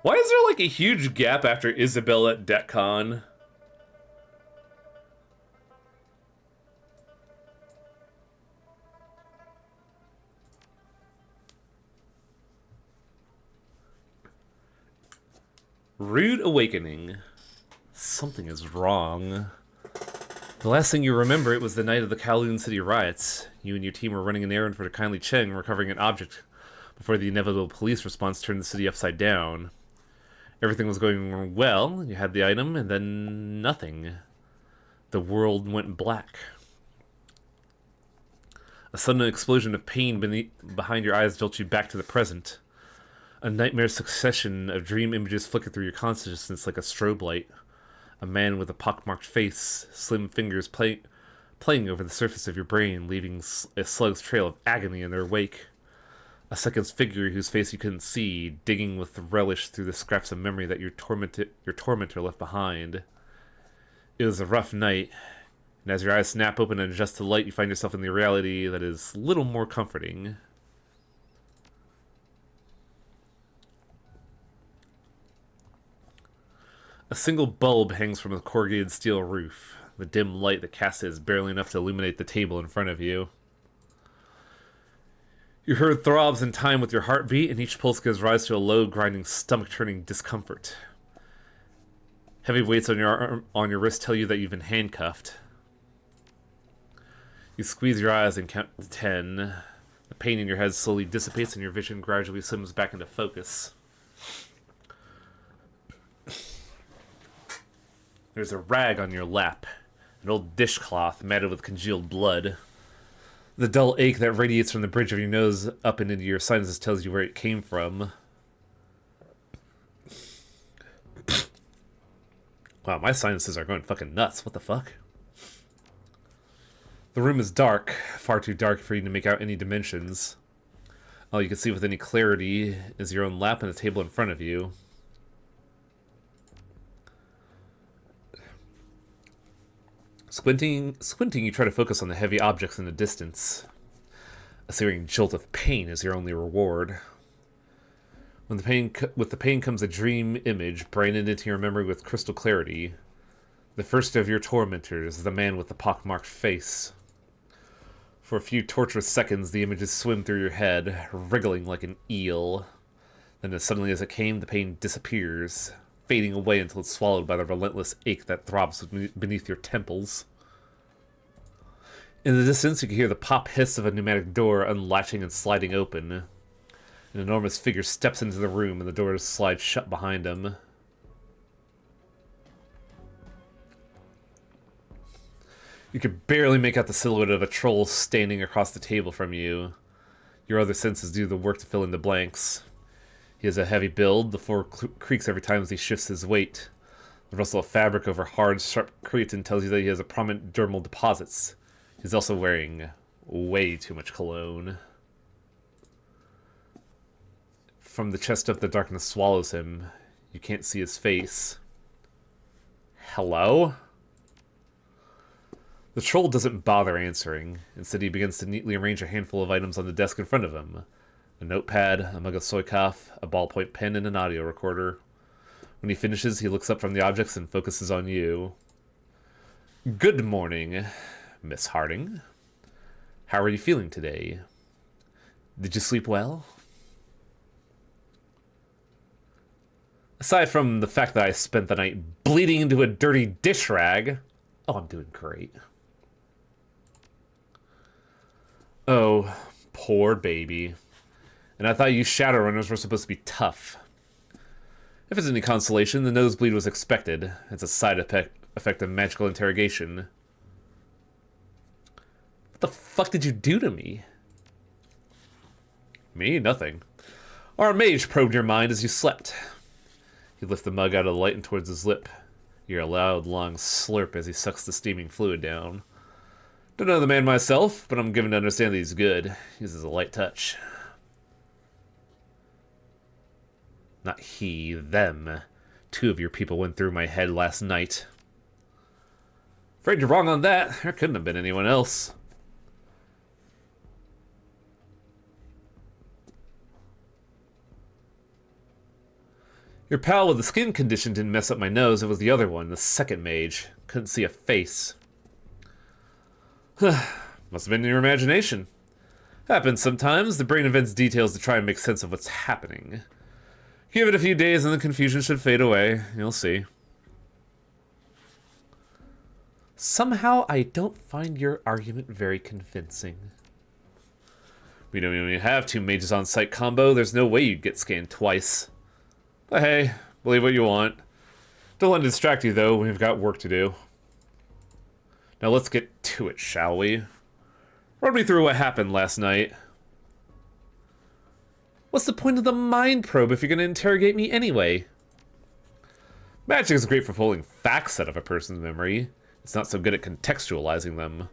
Why is there like a huge gap after Isabel at DECCON? Rude awakening. Something is wrong. The last thing you remember, it was the night of the Kowloon City riots. You and your team were running an errand for Kindly Cheng, recovering an object before the inevitable police response turned the city upside down. Everything was going well, you had the item, and then nothing. The world went black. A sudden explosion of pain behind your eyes jolts you back to the present. A nightmare succession of dream images flicker through your consciousness like a strobe light. A man with a pockmarked face, slim fingers playing over the surface of your brain, leaving a slug's trail of agony in their wake. A second's figure whose face you couldn't see, digging with relish through the scraps of memory that your tormentor left behind. It was a rough night, and as your eyes snap open and adjust to light, you find yourself in the reality that is little more comforting. A single bulb hangs from a corrugated steel roof. The dim light that casts it is barely enough to illuminate the table in front of you. You heard throbs in time with your heartbeat, and each pulse gives rise to a low, grinding, stomach-turning discomfort. Heavy weights on your wrist tell you that you've been handcuffed. You squeeze your eyes and count to 10. The pain in your head slowly dissipates, and your vision gradually slims back into focus. There's a rag on your lap, an old dishcloth matted with congealed blood. The dull ache that radiates from the bridge of your nose up and into your sinuses tells you where it came from. Wow, my sinuses are going fucking nuts. What the fuck? The room is dark, far too dark for you to make out any dimensions. All you can see with any clarity is your own lap and the table in front of you. Squinting, you try to focus on the heavy objects in the distance. A searing jolt of pain is your only reward. With the pain comes a dream image branded into your memory with crystal clarity. The first of your tormentors, the man with the pockmarked face. For a few torturous seconds, the images swim through your head, wriggling like an eel. Then as suddenly as it came, the pain disappears, fading away until it's swallowed by the relentless ache that throbs beneath your temples. In the distance, you can hear the pop hiss of a pneumatic door unlatching and sliding open. An enormous figure steps into the room, and the doors slide shut behind him. You could barely make out the silhouette of a troll standing across the table from you. Your other senses do the work to fill in the blanks. He has a heavy build, the floor creaks every time as he shifts his weight. The rustle of fabric over hard, sharp creatine tells you that he has a prominent dermal deposits. He's also wearing way too much cologne. From the chest up, the darkness swallows him. You can't see his face. Hello? The troll doesn't bother answering. Instead, he begins to neatly arrange a handful of items on the desk in front of him. A notepad, a mug of soykaf, a ballpoint pen, and an audio recorder. When he finishes, he looks up from the objects and focuses on you. Good morning, Miss Harding. How are you feeling today? Did you sleep well? Aside from the fact that I spent the night bleeding into a dirty dish rag, oh, I'm doing great. Oh, poor baby. And I thought you Shadowrunners were supposed to be tough. If it's any consolation, the nosebleed was expected. It's a side effect of magical interrogation. What the fuck did you do to me? Me? Nothing. Our mage probed your mind as you slept. He lifted the mug out of the light and towards his lip. You hear a loud, long slurp as he sucks the steaming fluid down. Don't know the man myself, but I'm given to understand that he's good. He uses a light touch. Not he, them. 2 of your people went through my head last night. Afraid you're wrong on that. There couldn't have been anyone else. Your pal with the skin condition didn't mess up my nose, it was the other one, the second mage. Couldn't see a face. Must have been in your imagination. Happens sometimes. The brain invents details to try and make sense of what's happening. Give it a few days and the confusion should fade away. You'll see. Somehow, I don't find your argument very convincing. We don't even have two mages on site combo. There's no way you'd get scanned twice. But hey, believe what you want. Don't let it distract you, though. We've got work to do. Now let's get to it, shall we? Run me through what happened last night. What's the point of the mind probe if you're going to interrogate me anyway? Magic is great for pulling facts out of a person's memory. It's not so good at contextualizing them.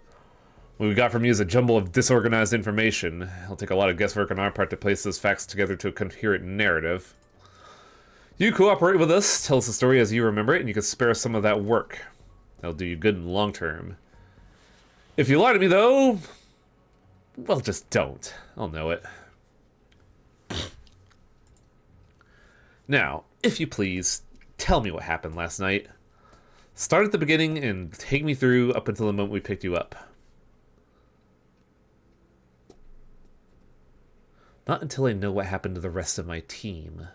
What we got from you is a jumble of disorganized information. It'll take a lot of guesswork on our part to place those facts together to a coherent narrative. You cooperate with us, tell us the story as you remember it, and you can spare us some of that work. That'll do you good in the long term. If you lie to me, though, well, just don't. I'll know it. Now, if you please, tell me what happened last night. Start at the beginning and take me through up until the moment we picked you up. Not until I know what happened to the rest of my team.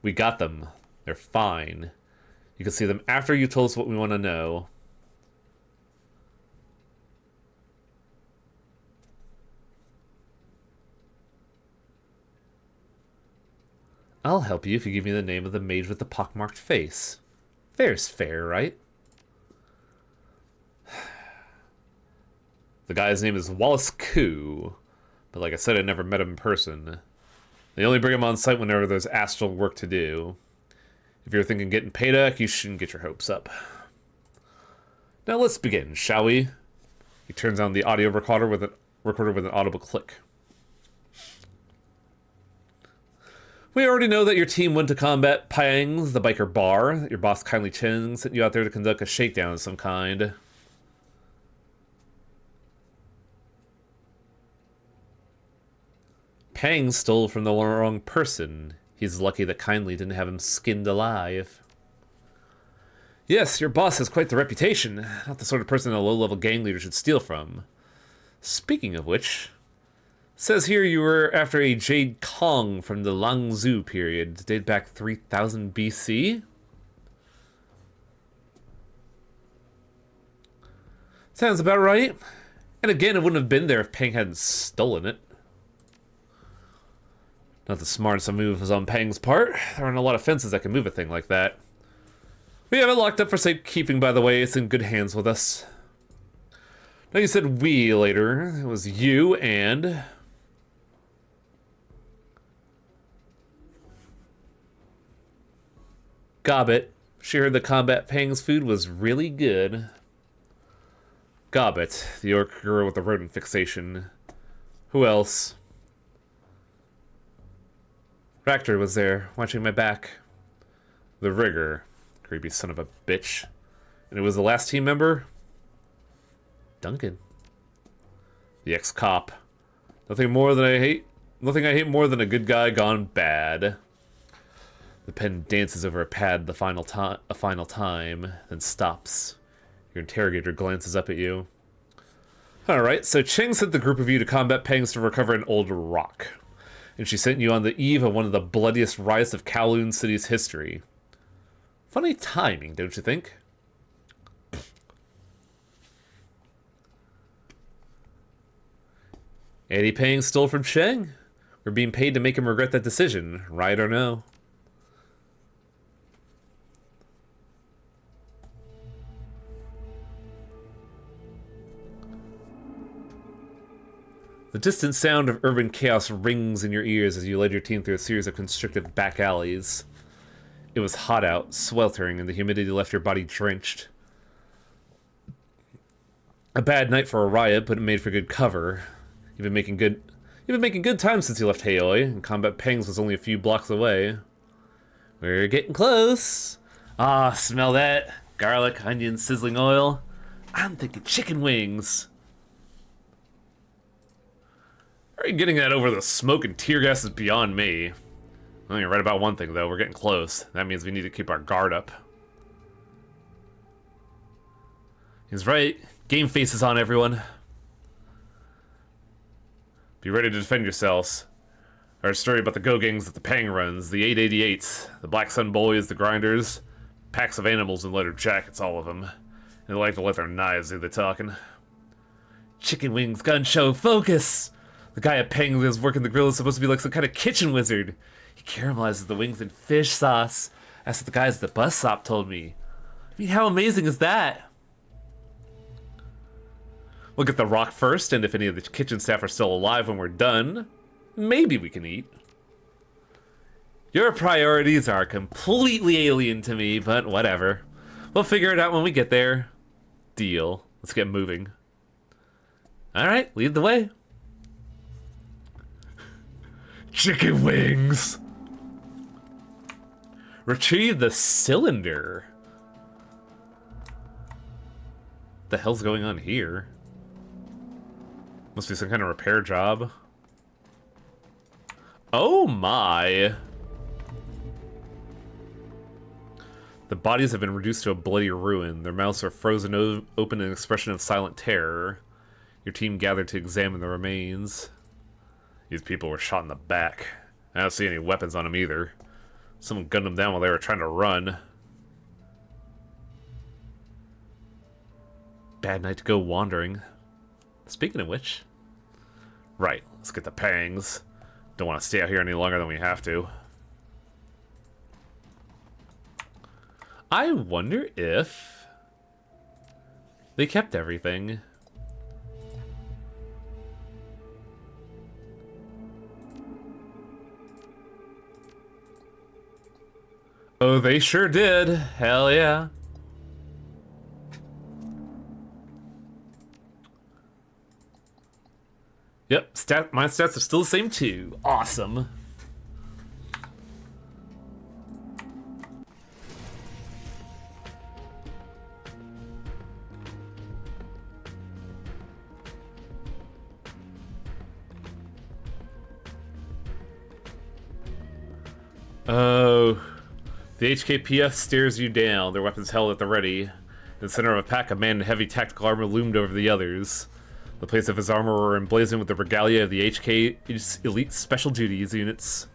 We got them. They're fine. You can see them after you told us what we want to know. I'll help you if you give me the name of the mage with the pockmarked face. Fair's fair, right? The guy's name is Wallace Koo, but like I said, I never met him in person. They only bring him on site whenever there's astral work to do. If you're thinking getting payback, you shouldn't get your hopes up. Now let's begin, shall we? He turns on the audio recorder with an audible click. We already know that your team went to combat Pang's, the biker bar. Your boss kindly Chen sent you out there to conduct a shakedown of some kind. Pang stole from the wrong person. He's lucky that kindly didn't have him skinned alive. Yes, your boss has quite the reputation. Not the sort of person a low-level gang leader should steal from. Speaking of which... says here you were after a Jade Kong from the Langzhou period, dated back 3000 BC? Sounds about right. And again, it wouldn't have been there if Pang hadn't stolen it. Not the smartest of moves on Pang's part. There aren't a lot of fences that can move a thing like that. We have it locked up for safekeeping, by the way. It's in good hands with us. Now you said we later. It was you and... Gobbet. She heard the combat Pang's food was really good. Gobbet, the orc girl with the rodent fixation. Who else? Ractor was there, watching my back. The rigger. Creepy son of a bitch. And it was the last team member? Duncan. The ex-cop. Nothing I hate more than a good guy gone bad. The pen dances over a pad a final time, then stops. Your interrogator glances up at you. Alright, so Cheng sent the group of you to combat Pangs to recover an old rock. And she sent you on the eve of one of the bloodiest riots of Kowloon City's history. Funny timing, don't you think? Eddie Pang stole from Cheng? We're being paid to make him regret that decision, right or no? The distant sound of urban chaos rings in your ears as you led your team through a series of constricted back alleys. It was hot out, sweltering, and the humidity left your body drenched. A bad night for a riot, but it made for good cover. You've been making good time since you left Haoi, and Combat Pangs was only a few blocks away. We're getting close. Ah, smell that? Garlic, onion, sizzling oil. I'm thinking chicken wings. Are you getting that over the smoke and tear gas is beyond me. Well, you're right about one thing, though. We're getting close. That means we need to keep our guard up. He's right. Game face is on, everyone. Be ready to defend yourselves. Our story about the Go-Gangs at the Pang Runs, the 888s, the Black Sun Boys, the Grinders, packs of animals in leather jackets, all of them. They like to let their knives do the talking. Chicken wings, gun show, focus! The guy at Pang that's working the grill is supposed to be like some kind of kitchen wizard. He caramelizes the wings in fish sauce. That's what the guys at the bus stop told me. I mean, how amazing is that? We'll get the rock first, and if any of the kitchen staff are still alive when we're done, maybe we can eat. Your priorities are completely alien to me, but whatever. We'll figure it out when we get there. Deal. Let's get moving. Alright, lead the way. Chicken wings! Retrieve the cylinder. What the hell's going on here? Must be some kind of repair job. Oh my! The bodies have been reduced to a bloody ruin. Their mouths are frozen open in an expression of silent terror. Your team gathered to examine the remains. These people were shot in the back. I don't see any weapons on them either. Someone gunned them down while they were trying to run. Bad night to go wandering. Speaking of which... Right, let's get the Pangs. Don't want to stay out here any longer than we have to. I wonder if... they kept everything. Oh, they sure did. Hell yeah. Yep, my stats are still the same too. Awesome. Oh. The HKPF stares you down, their weapons held at the ready. In the center of a pack, a man in heavy tactical armor loomed over the others. The plates of his armor were emblazoned with the regalia of the HK Elite Special Duties units.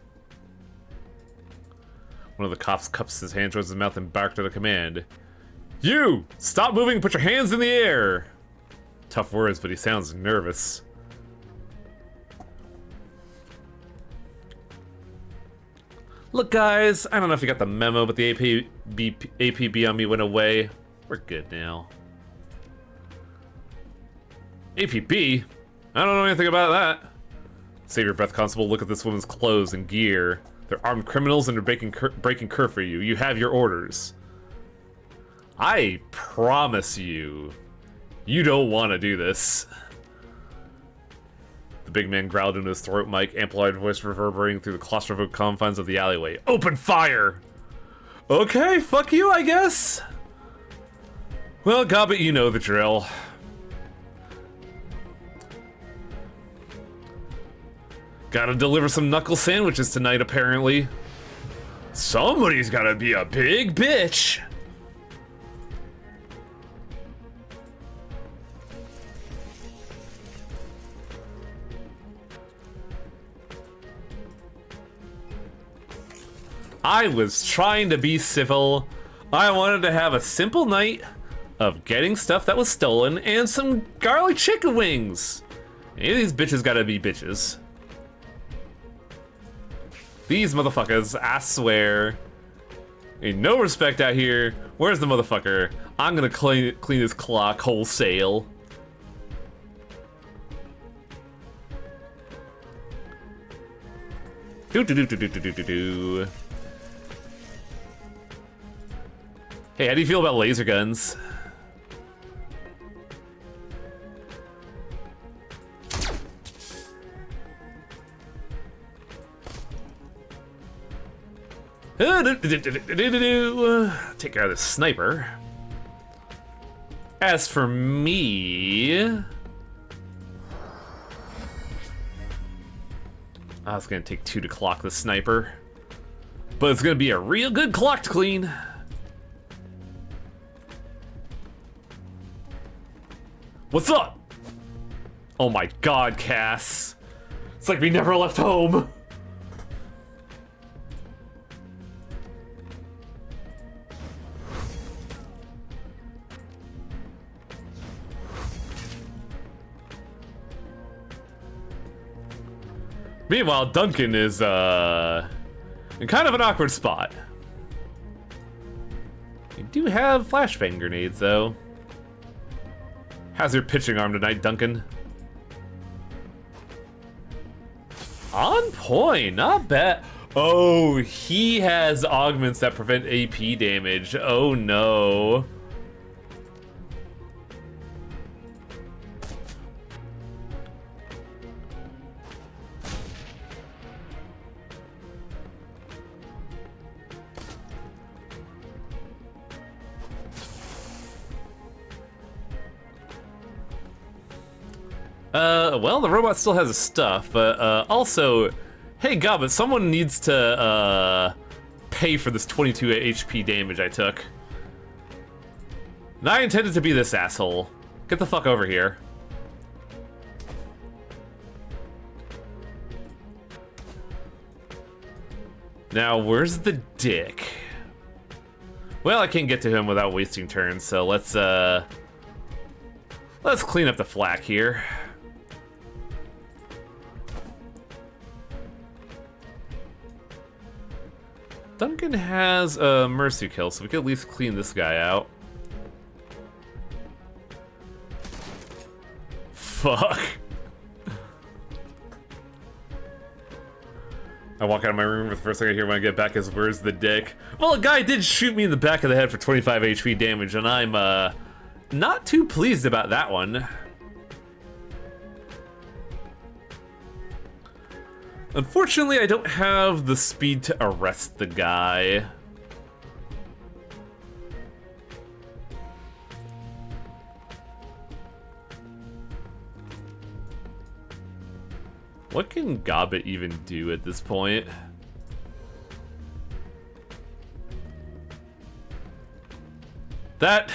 One of the cops cups his hand towards his mouth and barked at a command. You! Stop moving and put your hands in the air! Tough words, but he sounds nervous. Look, guys, I don't know if you got the memo, but the APB on me went away. We're good now. APB? I don't know anything about that. Save your breath, Constable. Look at this woman's clothes and gear. They're armed criminals and they're breaking curfew. You have your orders. I promise you, you don't want to do this. The big man growled into his throat mic, amplified voice reverberating through the claustrophobic confines of the alleyway. Open fire! Okay, fuck you, I guess. Well, Gobbit, you know the drill. Gotta deliver some knuckle sandwiches tonight, apparently. Somebody's gotta be a big bitch. I was trying to be civil. I wanted to have a simple night of getting stuff that was stolen and some garlic chicken wings. Any of these bitches gotta be bitches. These motherfuckers, I swear. Ain't no respect out here. Where's the motherfucker? I'm gonna clean his clock wholesale. Do do do do do do do do. Hey, how do you feel about laser guns? Take care of this sniper. As for me, I was gonna take 2 to clock the sniper. But it's gonna be a real good clock to clean. What's up? Oh my god, Cass. It's like we never left home. Meanwhile, Duncan is, in kind of an awkward spot. You do have flashbang grenades, though. How's your pitching arm tonight, Duncan? On point, not bad. Oh, he has augments that prevent AP damage. Oh no. Well, the robot still has his stuff, but, also, hey, God, but someone needs to, pay for this 22 HP damage I took. And I intended to be this asshole. Get the fuck over here. Now, where's the dick? Well, I can't get to him without wasting turns, so let's clean up the flak here. Duncan has a mercy kill, so we can at least clean this guy out. Fuck. I walk out of my room, the first thing I hear when I get back is, where's the dick? Well, a guy did shoot me in the back of the head for 25 HP damage, and I'm, not too pleased about that one. Unfortunately, I don't have the speed to arrest the guy. What can Gobbet even do at this point? That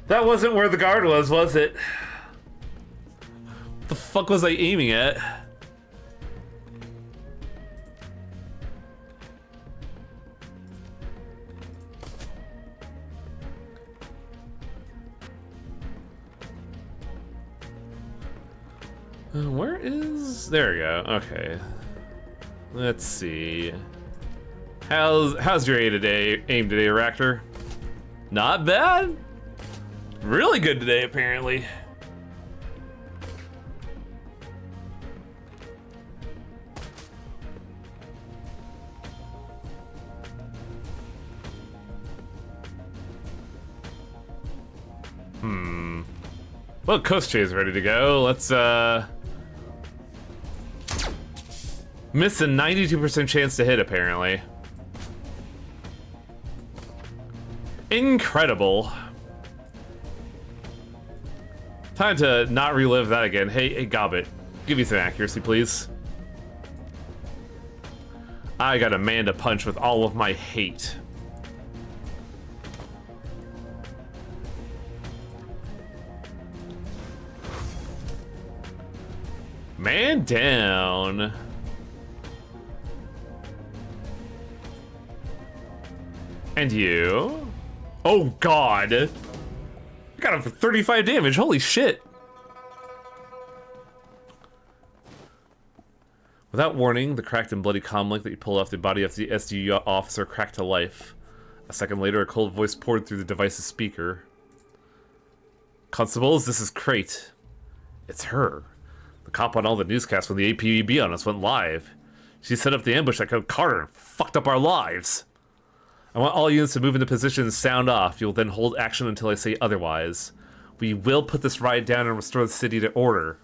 wasn't where the guard was it? What the fuck was I aiming at? Where is... There we go. Okay. Let's see. How's your aim today, Raptor? Not bad. Really good today, apparently. Well, Coast Chase is ready to go. Let's, miss a 92% chance to hit, apparently. Incredible. Time to not relive that again. Hey, Gobbet, give me some accuracy, please. I got a man to punch with all of my hate. Man down. And you? Oh god! I got him for 35 damage, holy shit! Without warning, the cracked and bloody comlink that you pulled off the body of the SDU officer cracked to life. A second later, a cold voice poured through the device's speaker. Constables, this is Crate. It's her. The cop on all the newscasts when the APB on us went live. She set up the ambush that killed Carter and fucked up our lives. I want all units to move into position and sound off. You'll then hold action until I say otherwise. We will put this riot down and restore the city to order.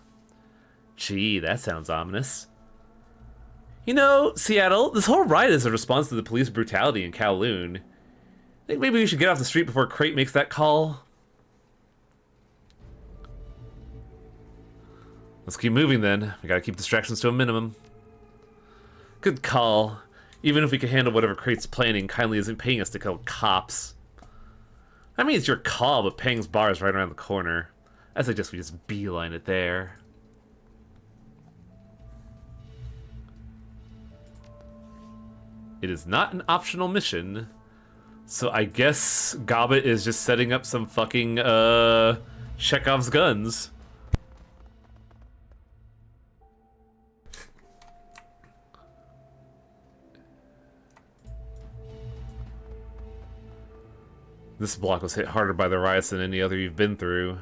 Gee, that sounds ominous. You know, Seattle, this whole riot is a response to the police brutality in Kowloon. Think maybe we should get off the street before Crate makes that call? Let's keep moving then. We gotta keep distractions to a minimum. Good call. Even if we can handle whatever Crate's planning, kindly isn't paying us to kill cops. I mean, it's your call, but Pang's bar is right around the corner. I suggest we just beeline it there. It is not an optional mission, so I guess Gobbet is just setting up some fucking, Chekhov's guns. This block was hit harder by the riots than any other you've been through.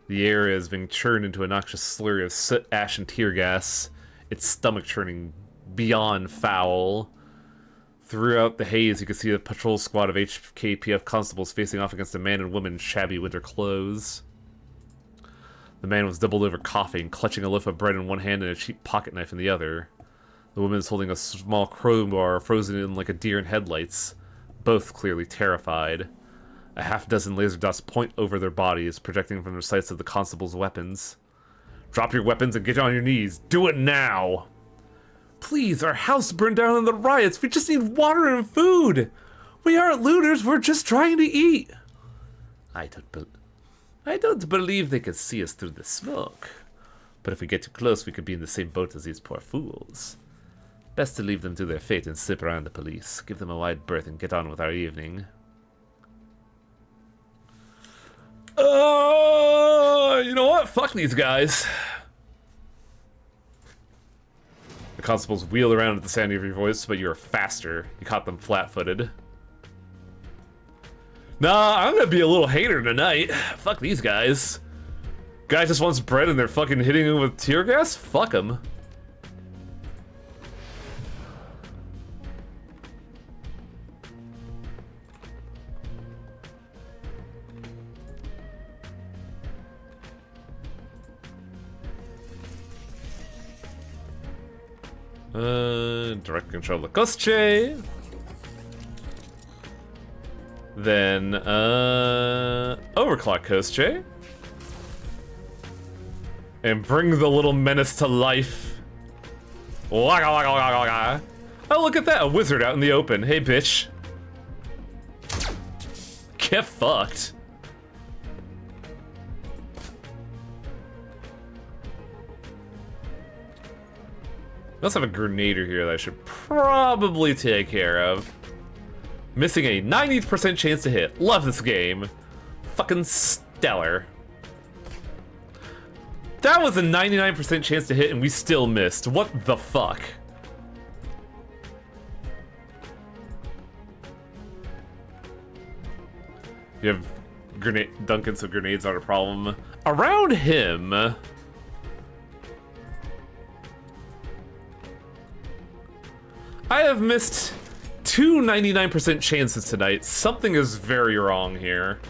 The area is being churned into a noxious slurry of soot, ash, and tear gas, its stomach churning beyond foul. Throughout the haze, you can see a patrol squad of HKPF constables facing off against a man and woman in shabby winter clothes. The man was doubled over coughing, clutching a loaf of bread in one hand and a cheap pocket knife in the other. The woman is holding a small crowbar frozen in like a deer in headlights, both clearly terrified. A half-dozen laser dots point over their bodies, projecting from the sights of the constable's weapons. Drop your weapons and get on your knees. Do it now! Please, our house burned down in the riots. We just need water and food. We aren't looters. We're just trying to eat. I don't believe they can see us through the smoke. But if we get too close, we could be in the same boat as these poor fools. Best to leave them to their fate and slip around the police. Give them a wide berth and get on with our evening. You know what? Fuck these guys. The constables wheel around at the sound of your voice, but you are faster. You caught them flat-footed. Nah, I'm gonna be a little hater tonight. Fuck these guys. Guy just wants bread and they're fucking hitting him with tear gas? Fuck him. Direct control the Kostche. Then, overclock Kostche. And bring the little menace to life. Waka waka waka waka. Oh, look at that, a wizard out in the open. Hey, bitch. Get fucked. We also have a grenader here that I should probably take care of. Missing a 90% chance to hit. Love this game. Fucking stellar. That was a 99% chance to hit and we still missed. What the fuck? You have Duncan, so grenades aren't a problem. Around him... I have missed two 99% chances tonight. Something is very wrong here.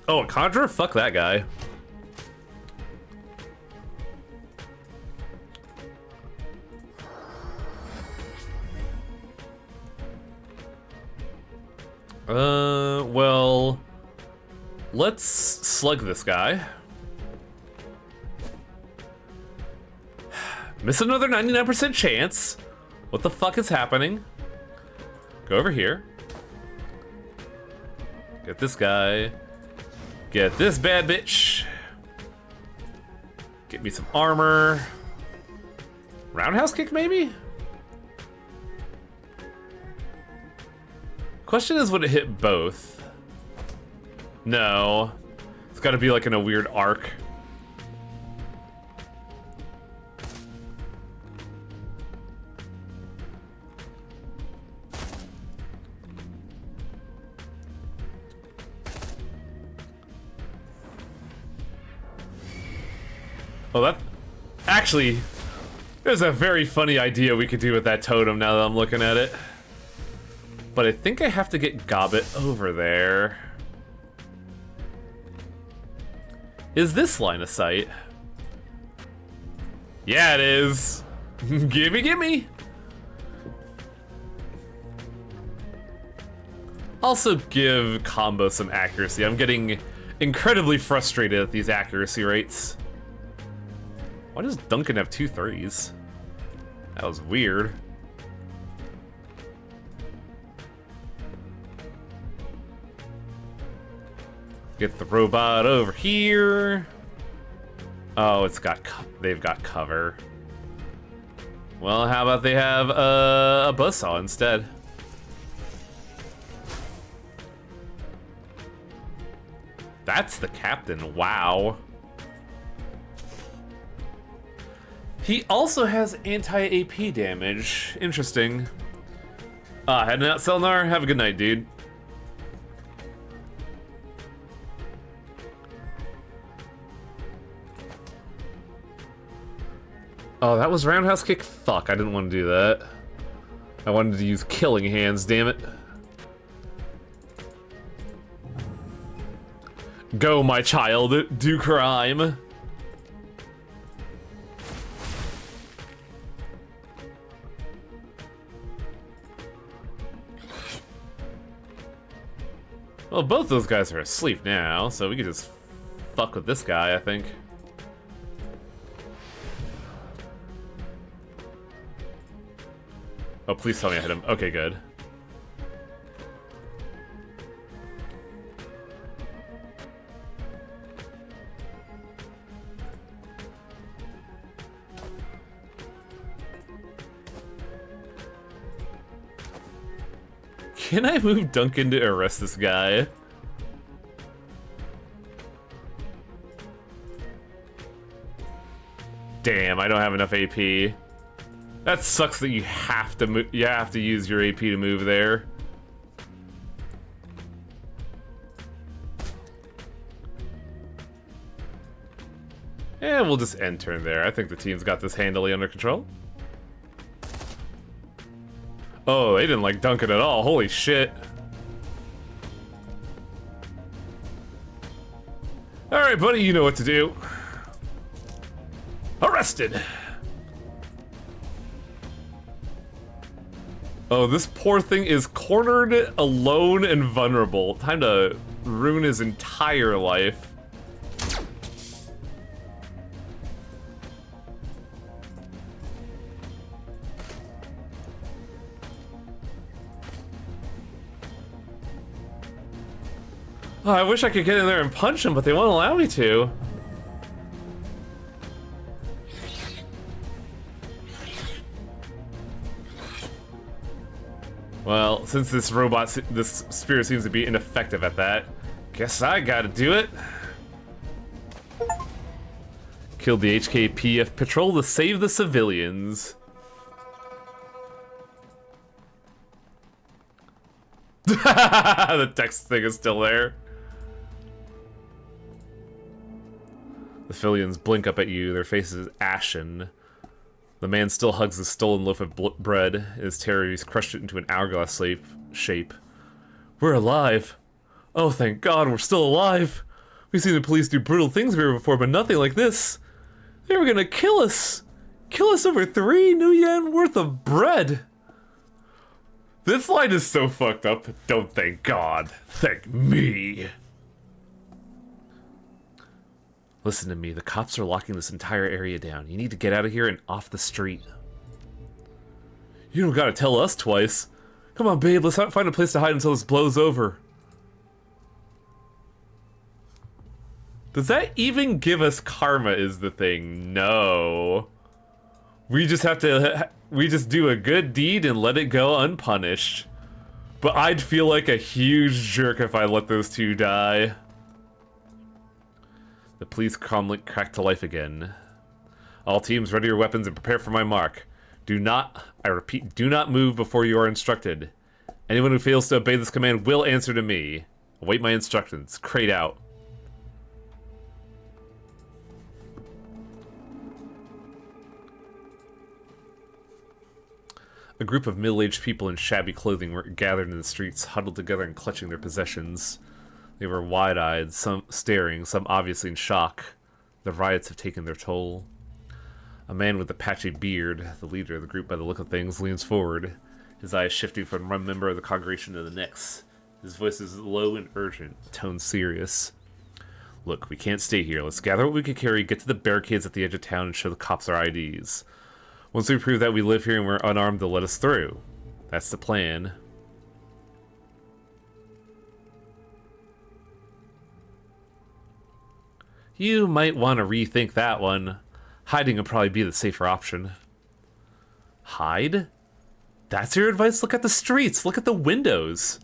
Oh, a conjurer? Fuck that guy. Well... Let's slug this guy. Miss another 99% chance. What the fuck is happening? Go over here. Get this guy. Get this bad bitch. Get me some armor. Roundhouse kick, maybe? Question is, would it hit both? No. It's gotta be like in a weird arc. Oh, that... Actually, there's a very funny idea we could do with that totem now that I'm looking at it. But I think I have to get Gobbet over there. Is this line of sight? Yeah, it is. Gimme, gimme. Also give Combo some accuracy. I'm getting incredibly frustrated at these accuracy rates. Why does Duncan have 2 threes? That was weird. Get the robot over here. Oh, they've got cover. Well, how about they have a buzzsaw instead? That's the captain. Wow. He also has anti-AP damage. Interesting. Heading out, Selnar. Have a good night, dude. Oh, that was roundhouse kick? Fuck, I didn't want to do that. I wanted to use killing hands, damn it. Go, my child, do crime. Well, both those guys are asleep now, so we can just fuck with this guy, I think. Oh, please tell me I hit him. Okay, good. Can I move Duncan to arrest this guy? Damn, I don't have enough AP. That sucks that you have to use your AP to move there. And we'll just end turn there. I think the team's got this handily under control. Oh, they didn't like Duncan at all. Holy shit. Alright, buddy, you know what to do. Arrested! Oh, this poor thing is cornered, alone, and vulnerable. Time to ruin his entire life. Oh, I wish I could get in there and punch him, but they won't allow me to. Well, since this spirit seems to be ineffective at that, guess I gotta do it. Killed the HKPF patrol to save the civilians. The text thing is still there. The civilians blink up at you, their faces ashen. The man still hugs the stolen loaf of bread. His terror, he's crushed it into an hourglass shape. We're alive. Oh, thank God, we're still alive. We've seen the police do brutal things here before, but nothing like this. They were gonna kill us. Kill us over 3 new yen worth of bread. This line is so fucked up. Don't thank God. Thank me. Listen to me, the cops are locking this entire area down. You need to get out of here and off the street. You don't gotta tell us twice. Come on, babe, let's find a place to hide until this blows over. Does that even give us karma is the thing? No. We just have to, we just do a good deed and let it go unpunished. But I'd feel like a huge jerk if I let those 2 die. The police calmly crack to life again. All teams, ready your weapons and prepare for my mark. Do not, I repeat, do not move before you are instructed. Anyone who fails to obey this command will answer to me. Await my instructions. Crate out. A group of middle-aged people in shabby clothing were gathered in the streets, huddled together and clutching their possessions. They were wide-eyed, some staring, some obviously in shock. The riots have taken their toll. A man with a patchy beard, the leader of the group by the look of things, leans forward, his eyes shifting from one member of the congregation to the next. His voice is low and urgent, tone serious. Look, we can't stay here. Let's gather what we can carry, get to the barricades at the edge of town, and show the cops our IDs. Once we prove that we live here and we're unarmed, they'll let us through. That's the plan. You might want to rethink that one. Hiding would probably be the safer option. Hide? That's your advice? Look at the streets. Look at the windows.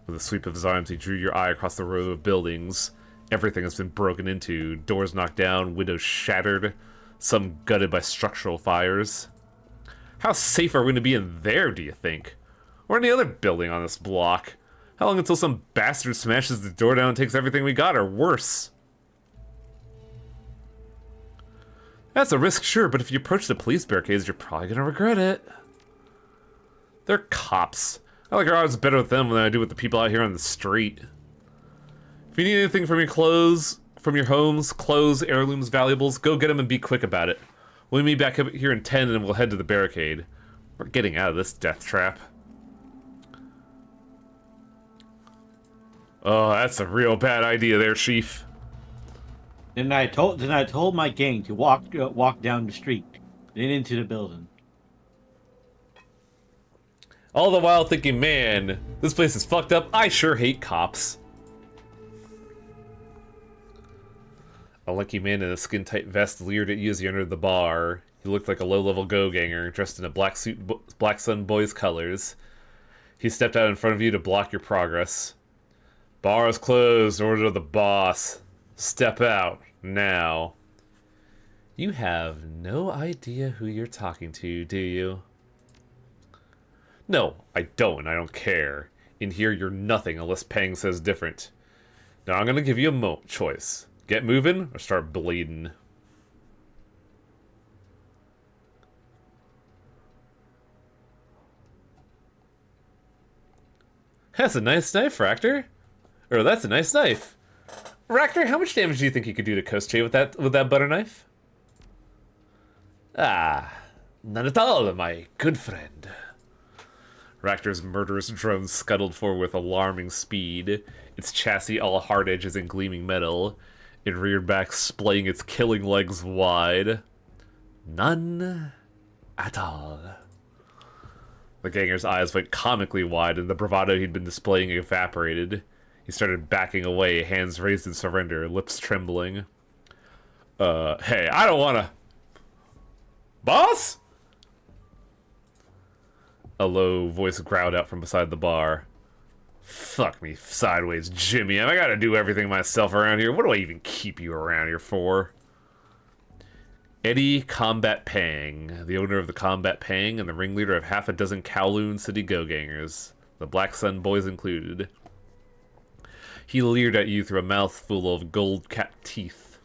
With a sweep of his arms, he drew your eye across the row of buildings. Everything has been broken into. Doors knocked down, windows shattered, some gutted by structural fires. How safe are we going to be in there, do you think? Or any other building on this block? How long until some bastard smashes the door down and takes everything we got, or worse? That's a risk, sure, but if you approach the police barricades, you're probably going to regret it. They're cops. I like our odds better with them than I do with the people out here on the street. If you need anything from your clothes, from your homes, clothes, heirlooms, valuables, go get them and be quick about it. We'll meet back up here in 10 and we'll head to the barricade. We're getting out of this death trap. Oh, that's a real bad idea there, Chief.
Then I told my gang to walk down the street, then into the building.
All the while thinking, man, this place is fucked up. I sure hate cops. A lanky man in a skin-tight vest leered at you as you entered the bar. He looked like a low-level go-ganger, dressed in a black suit, Black Sun Boys colors. He stepped out in front of you to block your progress. Bar is closed. Order of the boss. Step out, now. You have no idea who you're talking to, do you? No, I don't, and I don't care. In here, you're nothing unless Pang says different. Now I'm gonna give you a choice. Get moving, or start bleeding. That's a nice knife, Ractor. Or that's a nice knife. Ractor, how much damage do you think you could do to Kostche with that butter knife? Ah, none at all, my good friend. Ractor's murderous drone scuttled forward with alarming speed, its chassis all hard edges and gleaming metal. It reared back, splaying its killing legs wide. None at all. The ganger's eyes went comically wide, and the bravado he'd been displaying evaporated. He started backing away, hands raised in surrender, lips trembling. Hey, I don't wanna... Boss? A low voice growled out from beside the bar. Fuck me sideways, Jimmy. I gotta do everything myself around here. What do I even keep you around here for? Eddie Combat Pang, the owner of the Combat Pang and the ringleader of half a dozen Kowloon City go-gangers, the Black Sun Boys included. He leered at you through a mouthful of gold-capped teeth.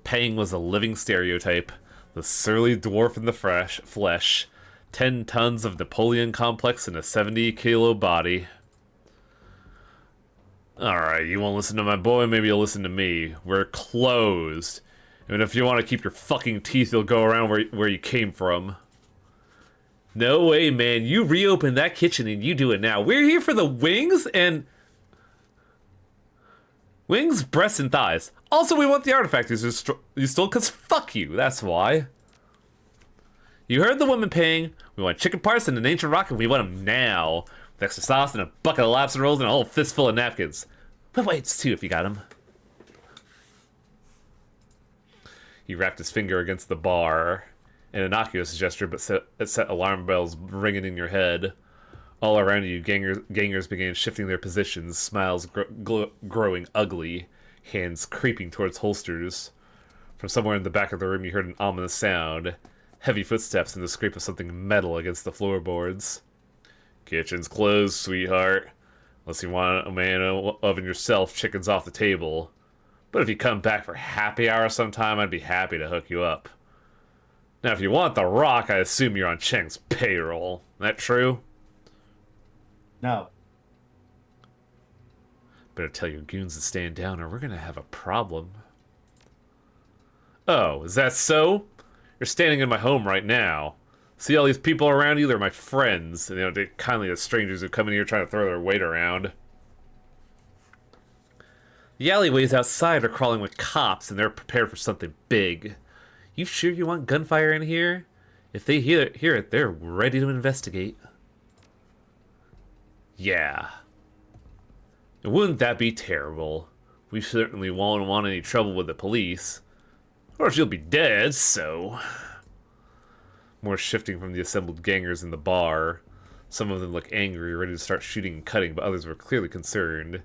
Pang was a living stereotype, the surly dwarf in the flesh, 10 tons of Napoleon complex in a 70-kilo body. Alright, you won't listen to my boy, maybe you'll listen to me. We're closed. And if you want to keep your fucking teeth, you'll go around where you came from. No way, man. You reopen that kitchen and you do it now. We're here for the wings and... Wings, breasts, and thighs. Also, we want the artifact you stole, because fuck you, that's why. You heard the woman paying. We want chicken parts and an ancient rock, and we want them now. With extra sauce and a bucket of lobster rolls and a whole fistful of napkins. But weights, too, if you got them. He wrapped his finger against the bar. An innocuous gesture, but it set alarm bells ringing in your head. All around you, gangers began shifting their positions, smiles growing ugly, hands creeping towards holsters. From somewhere in the back of the room, you heard an ominous sound. Heavy footsteps and the scrape of something metal against the floorboards. Kitchen's closed, sweetheart. Unless you want a man oven yourself, chicken's off the table. But if you come back for happy hour sometime, I'd be happy to hook you up. Now, if you want the rock, I assume you're on Cheng's payroll. That true?
No.
Better tell your goons to stand down or we're gonna have a problem. Oh, is that so? You're standing in my home right now. See all these people around you? They're my friends. And, they're kindly as strangers who come in here trying to throw their weight around. The alleyways outside are crawling with cops, and they're prepared for something big. You sure you want gunfire in here? If they hear it, they're ready to investigate. Yeah. And wouldn't that be terrible? We certainly won't want any trouble with the police. Or she'll be dead, so... More shifting from the assembled gangers in the bar. Some of them look angry, ready to start shooting and cutting, but others were clearly concerned.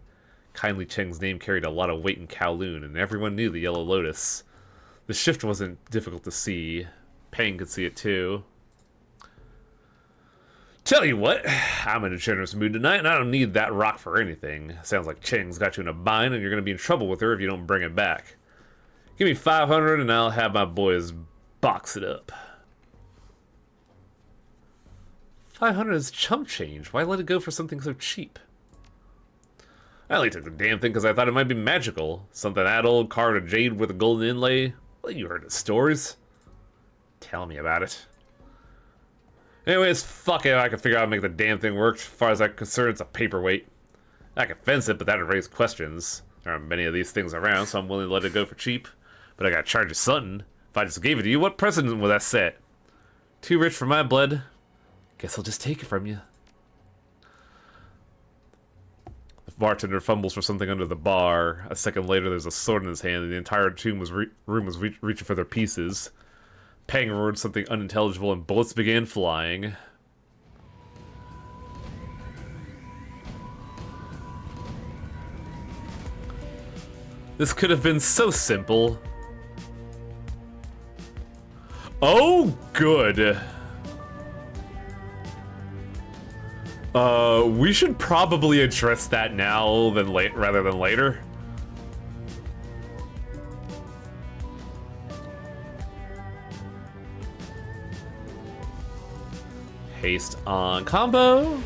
Kindly Cheng's name carried a lot of weight in Kowloon, and everyone knew the Yellow Lotus. The shift wasn't difficult to see. Pang could see it too. Tell you what, I'm in a generous mood tonight, and I don't need that rock for anything. Sounds like Cheng's got you in a bind, and you're gonna be in trouble with her if you don't bring it back. Give me 500, and I'll have my boys box it up. 500 is chump change. Why let it go for something so cheap? I only took the damn thing because I thought it might be magical. Something that old, carved of jade with a golden inlay. Well, you heard the stories. Tell me about it. Anyways, fuck it. I can figure out how to make the damn thing work. As far as I'm concerned, it's a paperweight. I can fence it, but that'd raise questions. There aren't many of these things around, so I'm willing to let it go for cheap. But I gotta charge you something. If I just gave it to you, what precedent would that set? Too rich for my blood. Guess I'll just take it from you. The bartender fumbles for something under the bar. A second later, there's a sword in his hand, and the entire room was reaching for their pieces. Pang roared something unintelligible, and bullets began flying. This could have been so simple. Oh, good. We should probably address that now rather than later. Haste on combo.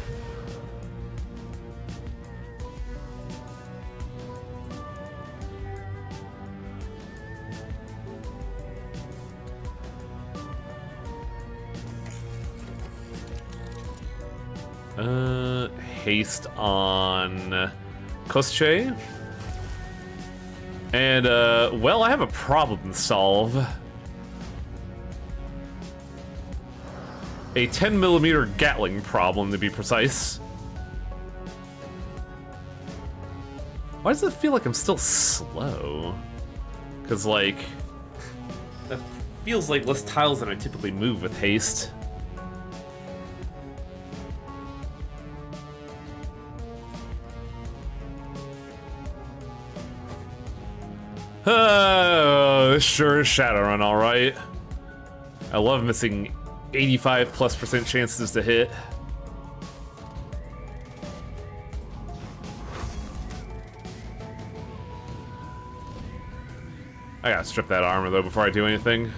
Haste on Kosche. And, well, I have a problem to solve. A 10mm Gatling problem, to be precise. Why does it feel like I'm still slow? Because, like, that feels like less tiles than I typically move with haste. This sure is Shadowrun, alright. I love missing 85+% chances to hit. I gotta strip that armor though before I do anything.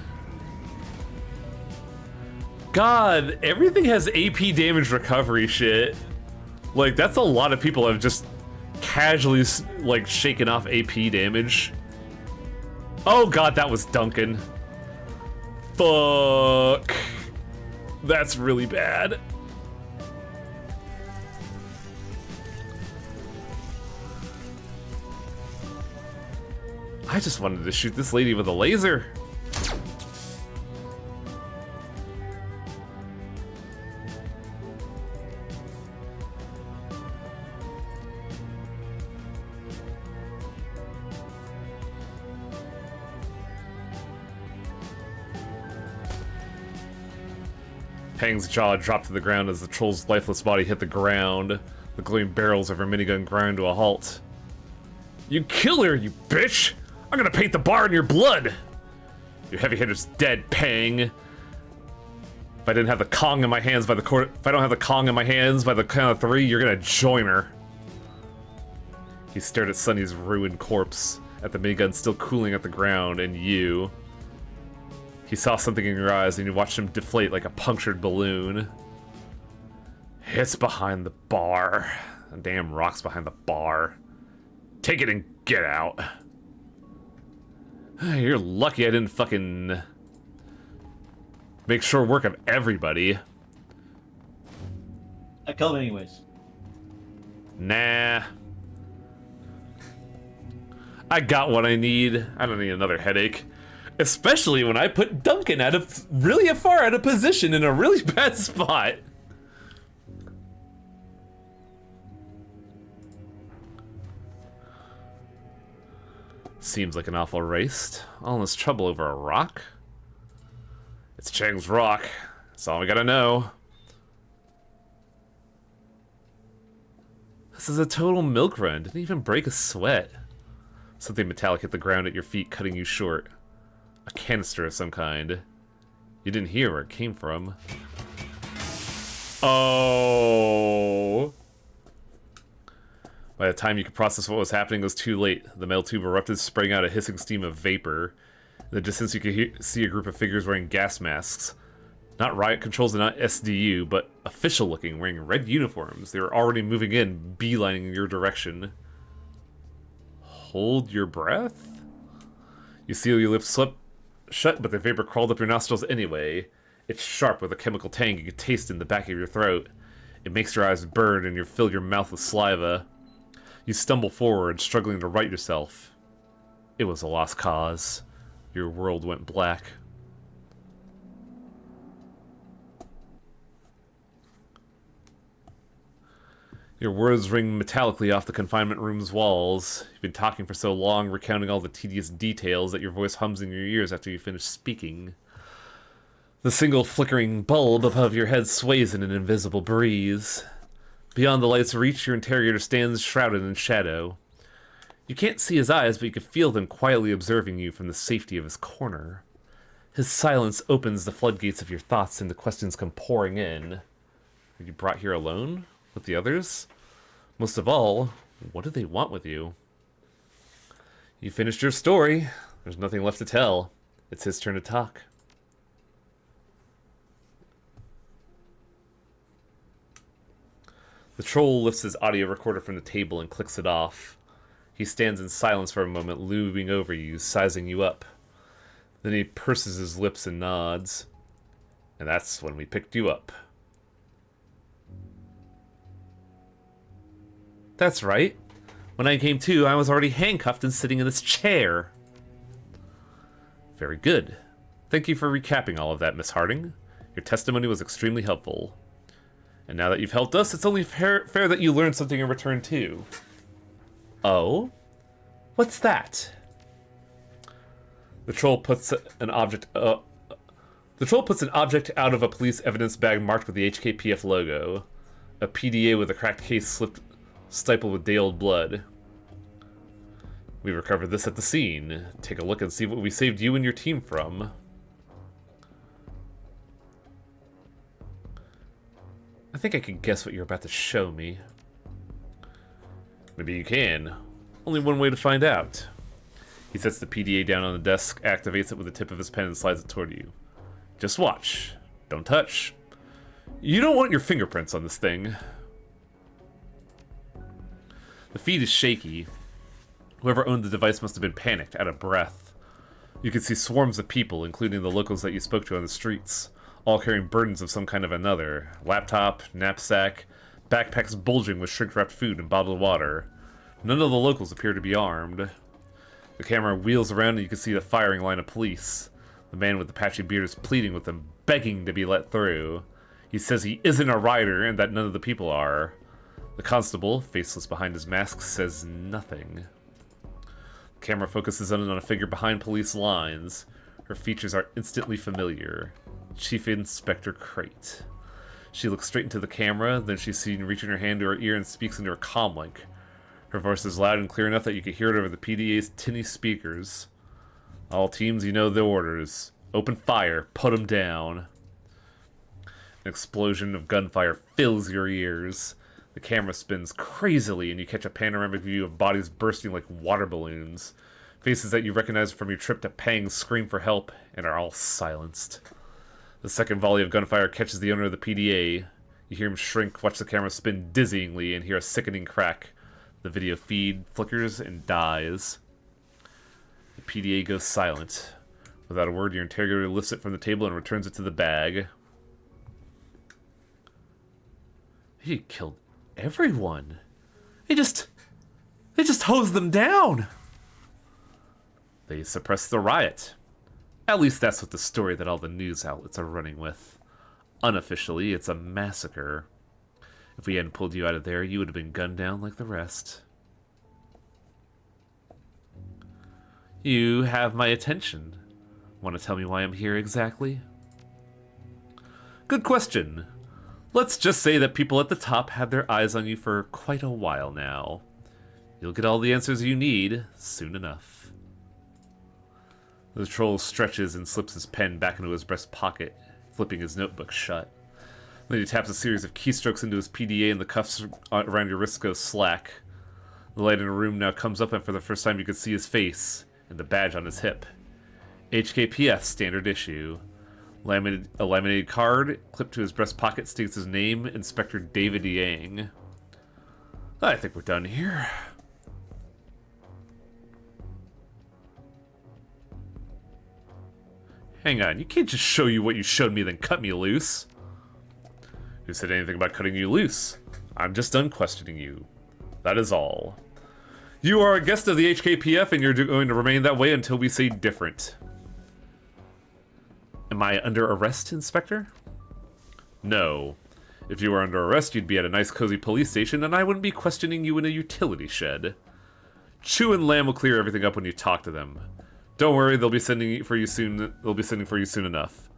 God, everything has AP damage recovery shit. Like, that's a lot of people have just casually, like, shaken off AP damage. Oh god, that was Duncan. Fuck. That's really bad. I just wanted to shoot this lady with a laser. Pang's jaw dropped to the ground as the troll's lifeless body hit the ground. The glowing barrels of her minigun grind to a halt. You kill her, you bitch! I'm gonna paint the bar in your blood! Your heavy hitter's dead, Pang. If I didn't have the Kong in my hands by the if I don't have the Kong in my hands by the count of 3, you're gonna join her. He stared at Sunny's ruined corpse, at the minigun still cooling at the ground, and you. He saw something in your eyes, and you watched him deflate like a punctured balloon. It's behind the bar. The damn rock's behind the bar. Take it and get out. You're lucky I didn't fucking make short work of everybody.
I killed him anyways.
Nah. I got what I need. I don't need another headache. Especially when I put Duncan really far out of position in a really bad spot. Seems like an awful race. All this trouble over a rock? It's Chang's rock. That's all we gotta know. This is a total milk run. Didn't even break a sweat. Something metallic hit the ground at your feet, cutting you short. A canister of some kind. You didn't hear where it came from. Oh. By the time you could process what was happening, it was too late. The metal tube erupted, spraying out a hissing steam of vapor. In the distance, you could see a group of figures wearing gas masks. Not riot controls and not SDU, but official-looking, wearing red uniforms. They were already moving in, beelining your direction. Hold your breath? You feel your lips slip shut, but the vapor crawled up your nostrils anyway. It's sharp with a chemical tang you can taste in the back of your throat. It makes your eyes burn and you fill your mouth with saliva. You stumble forward, struggling to right yourself. It was a lost cause. Your world went black. Your words ring metallically off the confinement room's walls. You've been talking for so long, recounting all the tedious details, that your voice hums in your ears after you finish speaking. The single flickering bulb above your head sways in an invisible breeze. Beyond the light's reach, your interrogator stands shrouded in shadow. You can't see his eyes, but you can feel them quietly observing you from the safety of his corner. His silence opens the floodgates of your thoughts, and the questions come pouring in. Are you brought here alone? With the others? Most of all, what do they want with you? You finished your story. There's nothing left to tell. It's his turn to talk. The troll lifts his audio recorder from the table and clicks it off. He stands in silence for a moment, looming over you, sizing you up. Then he purses his lips and nods. And that's when we picked you up. That's right. When I came to, I was already handcuffed and sitting in this chair. Very good. Thank you for recapping all of that, Miss Harding. Your testimony was extremely helpful. And now that you've helped us, it's only fair that you learn something in return, too. Oh? What's that? The troll puts an object out of a police evidence bag marked with the HKPF logo. A PDA with a cracked case stippled with day-old blood. We recovered this at the scene. Take a look and see what we saved you and your team from. I think I can guess what you're about to show me. Maybe you can. Only one way to find out. He sets the PDA down on the desk, activates it with the tip of his pen, and slides it toward you. Just watch. Don't touch. You don't want your fingerprints on this thing. The feed is shaky. Whoever owned the device must have been panicked, out of breath. You can see swarms of people, including the locals that you spoke to on the streets, all carrying burdens of some kind of another. Laptop, knapsack, backpacks bulging with shrink-wrapped food and bottled water. None of the locals appear to be armed. The camera wheels around and you can see the firing line of police. The man with the patchy beard is pleading with them, begging to be let through. He says he isn't a rider and that none of the people are. The constable, faceless behind his mask, says nothing. The camera focuses in on a figure behind police lines. Her features are instantly familiar. Chief Inspector Crate. She looks straight into the camera, then she's seen reaching her hand to her ear and speaks into her comlink. Her voice is loud and clear enough that you can hear it over the PDA's tinny speakers. All teams, you know the orders. Open fire, put them down. An explosion of gunfire fills your ears. The camera spins crazily and you catch a panoramic view of bodies bursting like water balloons. Faces that you recognize from your trip to Pang scream for help and are all silenced. The second volley of gunfire catches the owner of the PDA. You hear him shrink, watch the camera spin dizzyingly, and hear a sickening crack. The video feed flickers and dies. The PDA goes silent. Without a word, your interrogator lifts it from the table and returns it to the bag. He killed everyone. They just hosed them down. They suppressed the riot. At least that's what the story that all the news outlets are running with. Unofficially, it's a massacre. If we hadn't pulled you out of there, you would have been gunned down like the rest. You have my attention. Want to tell me why I'm here exactly? Good question. Let's just say that people at the top have their eyes on you for quite a while now. You'll get all the answers you need soon enough. The troll stretches and slips his pen back into his breast pocket, flipping his notebook shut. Then he taps a series of keystrokes into his PDA and the cuffs around your wrist go slack. The light in the room now comes up and for the first time you can see his face and the badge on his hip. HKPF standard issue. A laminated card clipped to his breast pocket states his name, Inspector David Yang. I think we're done here. Hang on, you can't just show you what you showed me then cut me loose. Who said anything about cutting you loose? I'm just done questioning you. That is all. You are a guest of the HKPF and you're going to remain that way until we say different. Am I under arrest, Inspector? No. If you were under arrest, you'd be at a nice cozy police station and I wouldn't be questioning you in a utility shed. Chew and Lamb will clear everything up when you talk to them. Don't worry, they'll be sending for you soon. They'll be sending for you soon enough.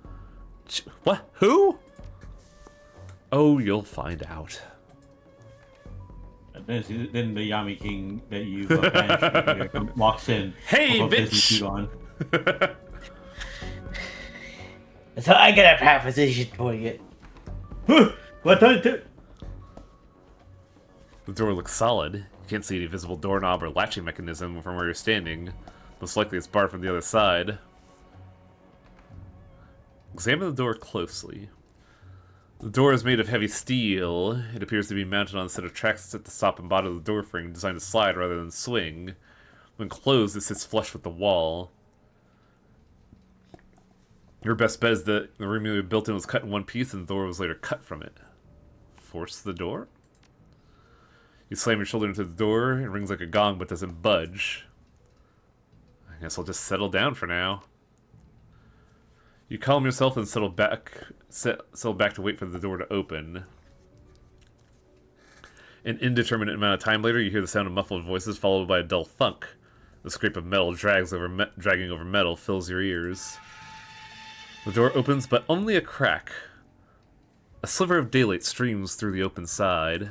What? Who? Oh, you'll find out.
Then the Yami King that you banished walks in.
Hey, bitch!
On.
So I got a proposition for you.
What the?
The door looks solid. You can't see any visible doorknob or latching mechanism from where you're standing. Most likely it's barred from the other side. Examine the door closely. The door is made of heavy steel. It appears to be mounted on a set of tracks at the top and bottom of the door frame, designed to slide rather than swing. When closed, it sits flush with the wall. Your best bet is that the room you built in was cut in one piece and the door was later cut from it. Force the door? You slam your shoulder into the door, it rings like a gong but doesn't budge. I guess I'll just settle down for now. You calm yourself and settle back to wait for the door to open. An indeterminate amount of time later, you hear the sound of muffled voices followed by a dull thunk. The scrape of metal dragging over metal fills your ears. The door opens, but only a crack. A sliver of daylight streams through the open side.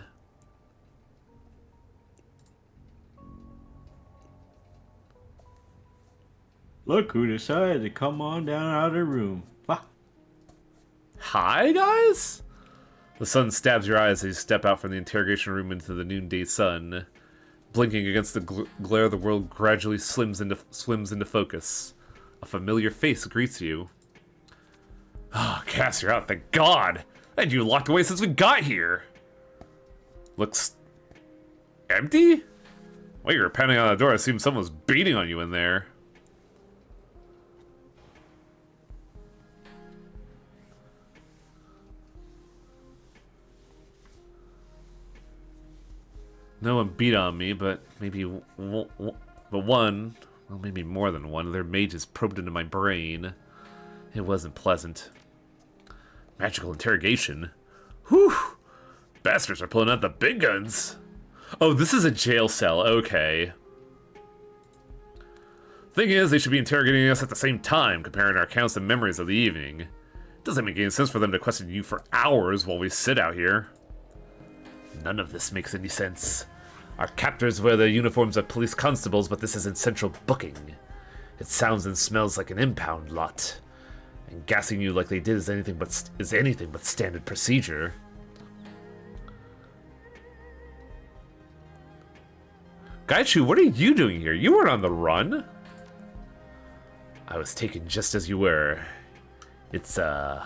Look who decided to come on down out of the room. Fuck.
Hi, guys? The sun stabs your eyes as you step out from the interrogation room into the noonday sun. Blinking against the glare, the world gradually swims into focus. A familiar face greets you. Ah, oh, Cass, you're out, thank God! I had you locked away since we got here! Looks... empty? Well, you were pounding on the door, I assume someone was beating on you in there. No one beat on me, but maybe one, well, maybe more than one, of their mages probed into my brain. It wasn't pleasant. Magical interrogation? Whew! Bastards are pulling out the big guns! Oh, this is a jail cell, okay. Thing is, they should be interrogating us at the same time, comparing our accounts and memories of the evening. It doesn't make any sense for them to question you for hours while we sit out here. None of this makes any sense. Our captors wear the uniforms of police constables, but this isn't central booking. It sounds and smells like an impound lot. And gassing you like they did is anything but standard procedure. Gaichu, what are you doing here? You weren't on the run. I was taken just as you were. It's a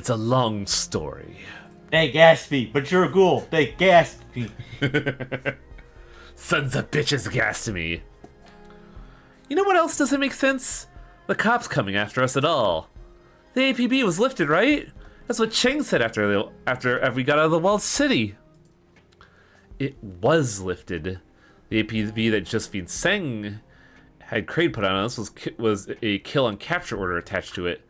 long story.
They gassed me, but you're a ghoul. They gassed me.
Sons of bitches gassed me. You know what else doesn't make sense? The cops coming after us at all. The APB was lifted, right? That's what Cheng said after we got out of the walled city. It was lifted. The APB that Josephine Seng had Kraid put on us was a kill on capture order attached to it,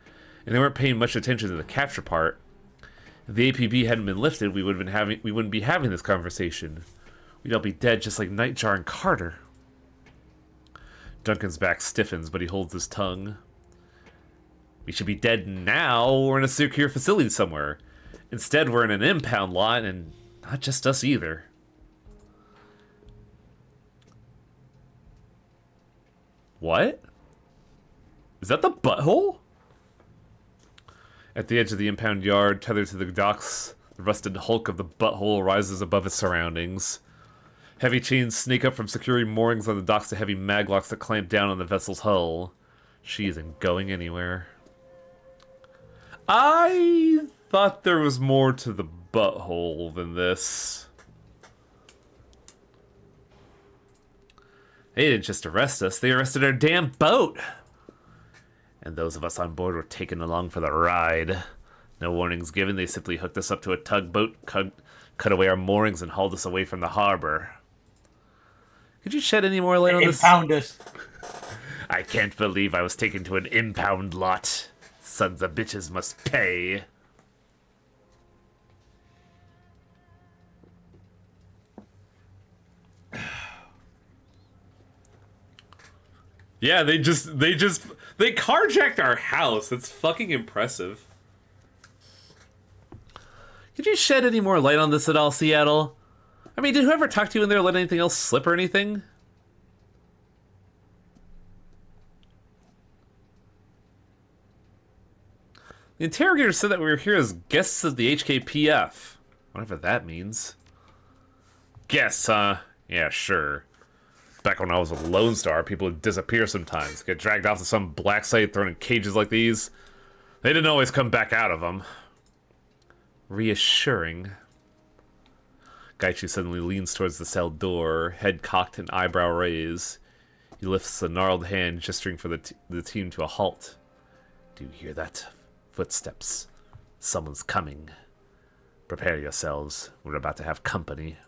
and they weren't paying much attention to the capture part. If the APB hadn't been lifted, we wouldn't be having this conversation. We'd all be dead just like Nightjar and Carter. Duncan's back stiffens, but he holds his tongue. We should be dead now, or in a secure facility somewhere. Instead, we're in an impound lot, and not just us either. What? Is that the butthole? At the edge of the impound yard, tethered to the docks, the rusted hulk of the butthole rises above its surroundings. Heavy chains snake up from security moorings on the docks to heavy maglocks that clamp down on the vessel's hull. She isn't going anywhere. I thought there was more to the butthole than this. They didn't just arrest us, they arrested our damn boat! And those of us on board were taken along for the ride. No warnings given, they simply hooked us up to a tugboat, cut away our moorings, and hauled us away from the harbor. Could you shed any more light on this?
Impound us.
I can't believe I was taken to an impound lot. Sons of bitches must pay. Yeah, they carjacked our house. It's fucking impressive. Could you shed any more light on this at all, Seattle? I mean, did whoever talked to you in there let anything else slip or anything? The interrogator said that we were here as guests of the HKPF. Whatever that means. Guests, huh? Yeah, sure. Back when I was with Lone Star, people would disappear sometimes. Get dragged off to some black site, thrown in cages like these. They didn't always come back out of them. Reassuring. Gaichu suddenly leans towards the cell door, head cocked and eyebrow raised. He lifts a gnarled hand, gesturing for the team to a halt. Do you hear that? Footsteps. Someone's coming. Prepare yourselves. We're about to have company.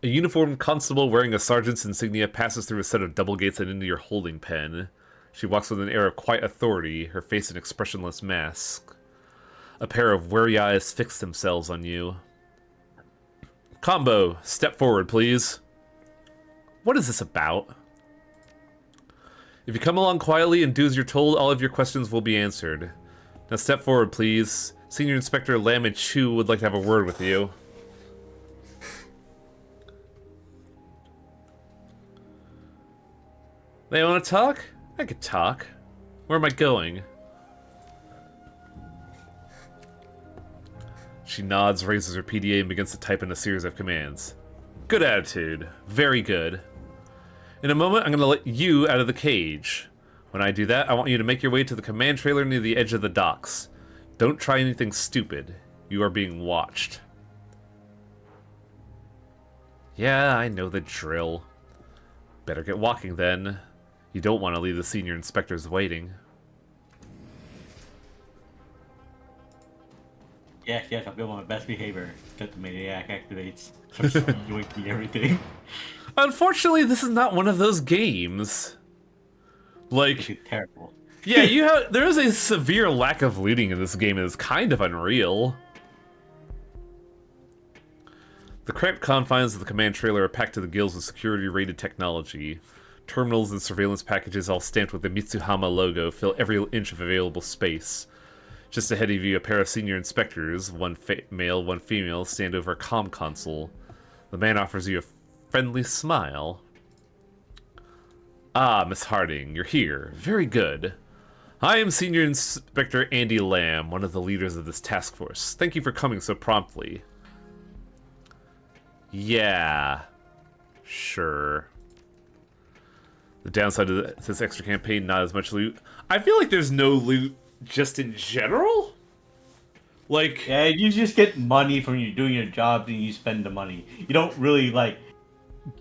A uniformed constable wearing a sergeant's insignia passes through a set of double gates and into your holding pen. She walks with an air of quiet authority, her face an expressionless mask. A pair of wary eyes fix themselves on you. Combo, step forward, please. What is this about? If you come along quietly and do as you're told, all of your questions will be answered. Now step forward, please. Senior Inspector Lam and Chu would like to have a word with you. They want to talk? I could talk. Where am I going? She nods, raises her PDA, and begins to type in a series of commands. Good attitude. Very good. In a moment, I'm going to let you out of the cage. When I do that, I want you to make your way to the command trailer near the edge of the docks. Don't try anything stupid. You are being watched. Yeah, I know the drill. Better get walking then. You don't want to leave the senior inspectors waiting.
Yes, I'll be on my best behavior. Until the maniac activates. Starts yoinking everything.
Unfortunately, this is not one of those games. Like,
It's terrible.
yeah, there is a severe lack of looting in this game, and it's kind of unreal. The cramped confines of the command trailer are packed to the gills with security-rated technology. Terminals and surveillance packages, all stamped with the Mitsuhama logo, fill every inch of available space. Just ahead of you, a pair of senior inspectors, one male, one female, stand over a comm console. The man offers you a friendly smile. Ah, Miss Harding, you're here. Very good. I am Senior Inspector Andy Lamb, one of the leaders of this task force. Thank you for coming so promptly. Yeah. Sure. The downside of this extra campaign, not as much loot. I feel like there's no loot just in general. Like,
Yeah, you just get money from you doing your job and you spend the money. You don't really, like,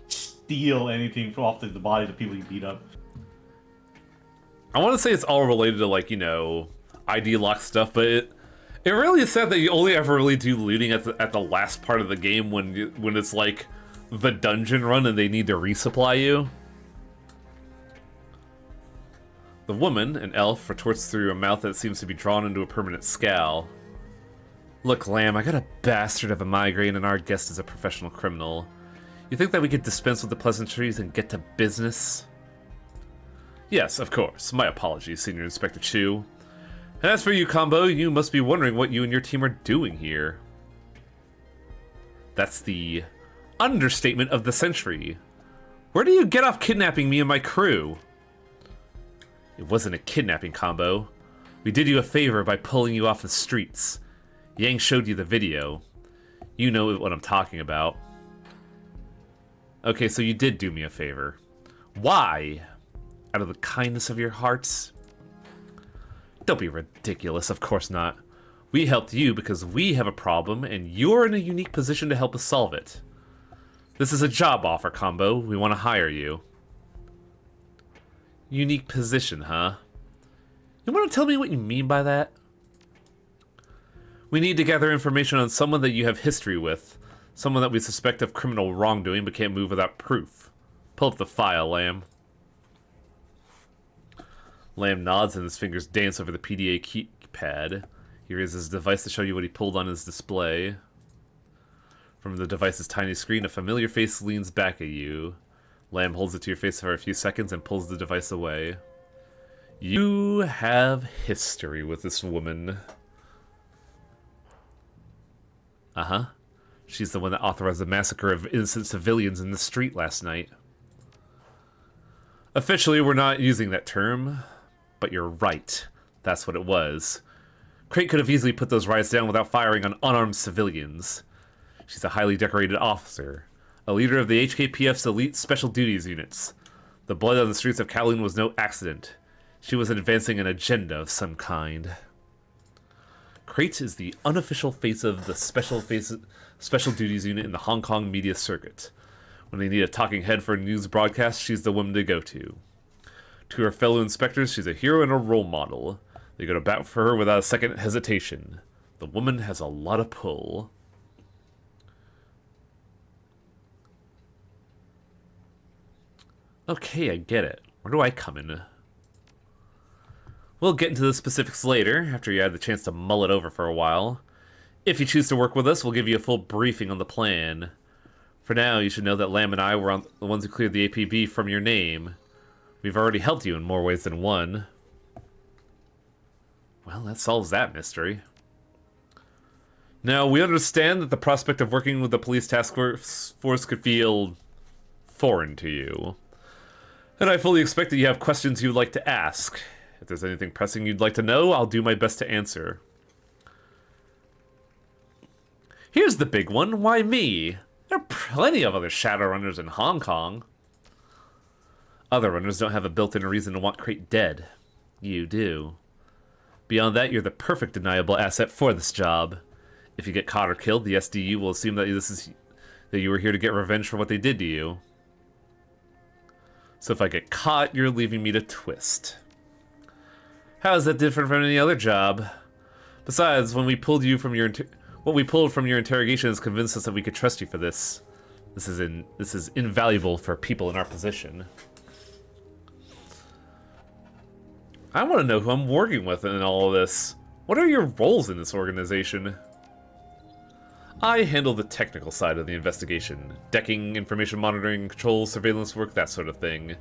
steal anything from off the bodies of people you beat up.
I want to say it's all related to, like, you know, ID lock stuff, but It really is sad that you only ever really do looting at the last part of the game when it's like the dungeon run and they need to resupply you. The woman, an elf, retorts through a mouth that seems to be drawn into a permanent scowl. Look, Lamb, I got a bastard of a migraine and our guest is a professional criminal. You think that we could dispense with the pleasantries and get to business? Yes, of course. My apologies, Senior Inspector Chu. And as for you, Combo, you must be wondering what you and your team are doing here. That's the understatement of the century. Where do you get off kidnapping me and my crew? It wasn't a kidnapping, Combo. We did you a favor by pulling you off the streets. Yang showed you the video. You know what I'm talking about. Okay, so you did do me a favor. Why? Out of the kindness of your hearts? Don't be ridiculous, of course not. We helped you because we have a problem, and you're in a unique position to help us solve it. This is a job offer, Combo. We want to hire you. Unique position, huh? You want to tell me what you mean by that? We need to gather information on someone that you have history with. Someone that we suspect of criminal wrongdoing but can't move without proof. Pull up the file, Lamb. Lamb nods and his fingers dance over the PDA keypad. He raises his device to show you what he pulled on his display. From the device's tiny screen, a familiar face leans back at you. Lamb holds it to your face for a few seconds and pulls the device away. You have history with this woman. Uh-huh. She's the one that authorized the massacre of innocent civilians in the street last night. Officially, we're not using that term. But you're right. That's what it was. Crate could have easily put those riots down without firing on unarmed civilians. She's a highly decorated officer, a leader of the HKPF's elite special duties units. The blood on the streets of Kowloon was no accident. She was advancing an agenda of some kind. Crate is the unofficial face of the special duties unit in the Hong Kong media circuit. When they need a talking head for a news broadcast, she's the woman to go to. To her fellow inspectors, she's a hero and a role model. They go to bat for her without a second hesitation. The woman has a lot of pull. Okay, I get it. Where do I come in? We'll get into the specifics later, after you had the chance to mull it over for a while. If you choose to work with us, we'll give you a full briefing on the plan. For now, you should know that Lamb and I were the ones who cleared the APB from your name. We've already helped you in more ways than one. Well, that solves that mystery. Now, we understand that the prospect of working with the police task force could feel foreign to you. And I fully expect that you have questions you'd like to ask. If there's anything pressing you'd like to know, I'll do my best to answer. Here's the big one. Why me? There are plenty of other Shadowrunners in Hong Kong. Other runners don't have a built-in reason to want Crate dead. You do. Beyond that, you're the perfect deniable asset for this job. If you get caught or killed, the SDU will assume that you were here to get revenge for what they did to you. So if I get caught, you're leaving me to twist. How is that different from any other job? Besides, what we pulled from your interrogation has convinced us that we could trust you for this. This is invaluable for people in our position. I want to know who I'm working with in all of this. What are your roles in this organization? I handle the technical side of the investigation. Decking, information monitoring, control, surveillance work, that sort of thing.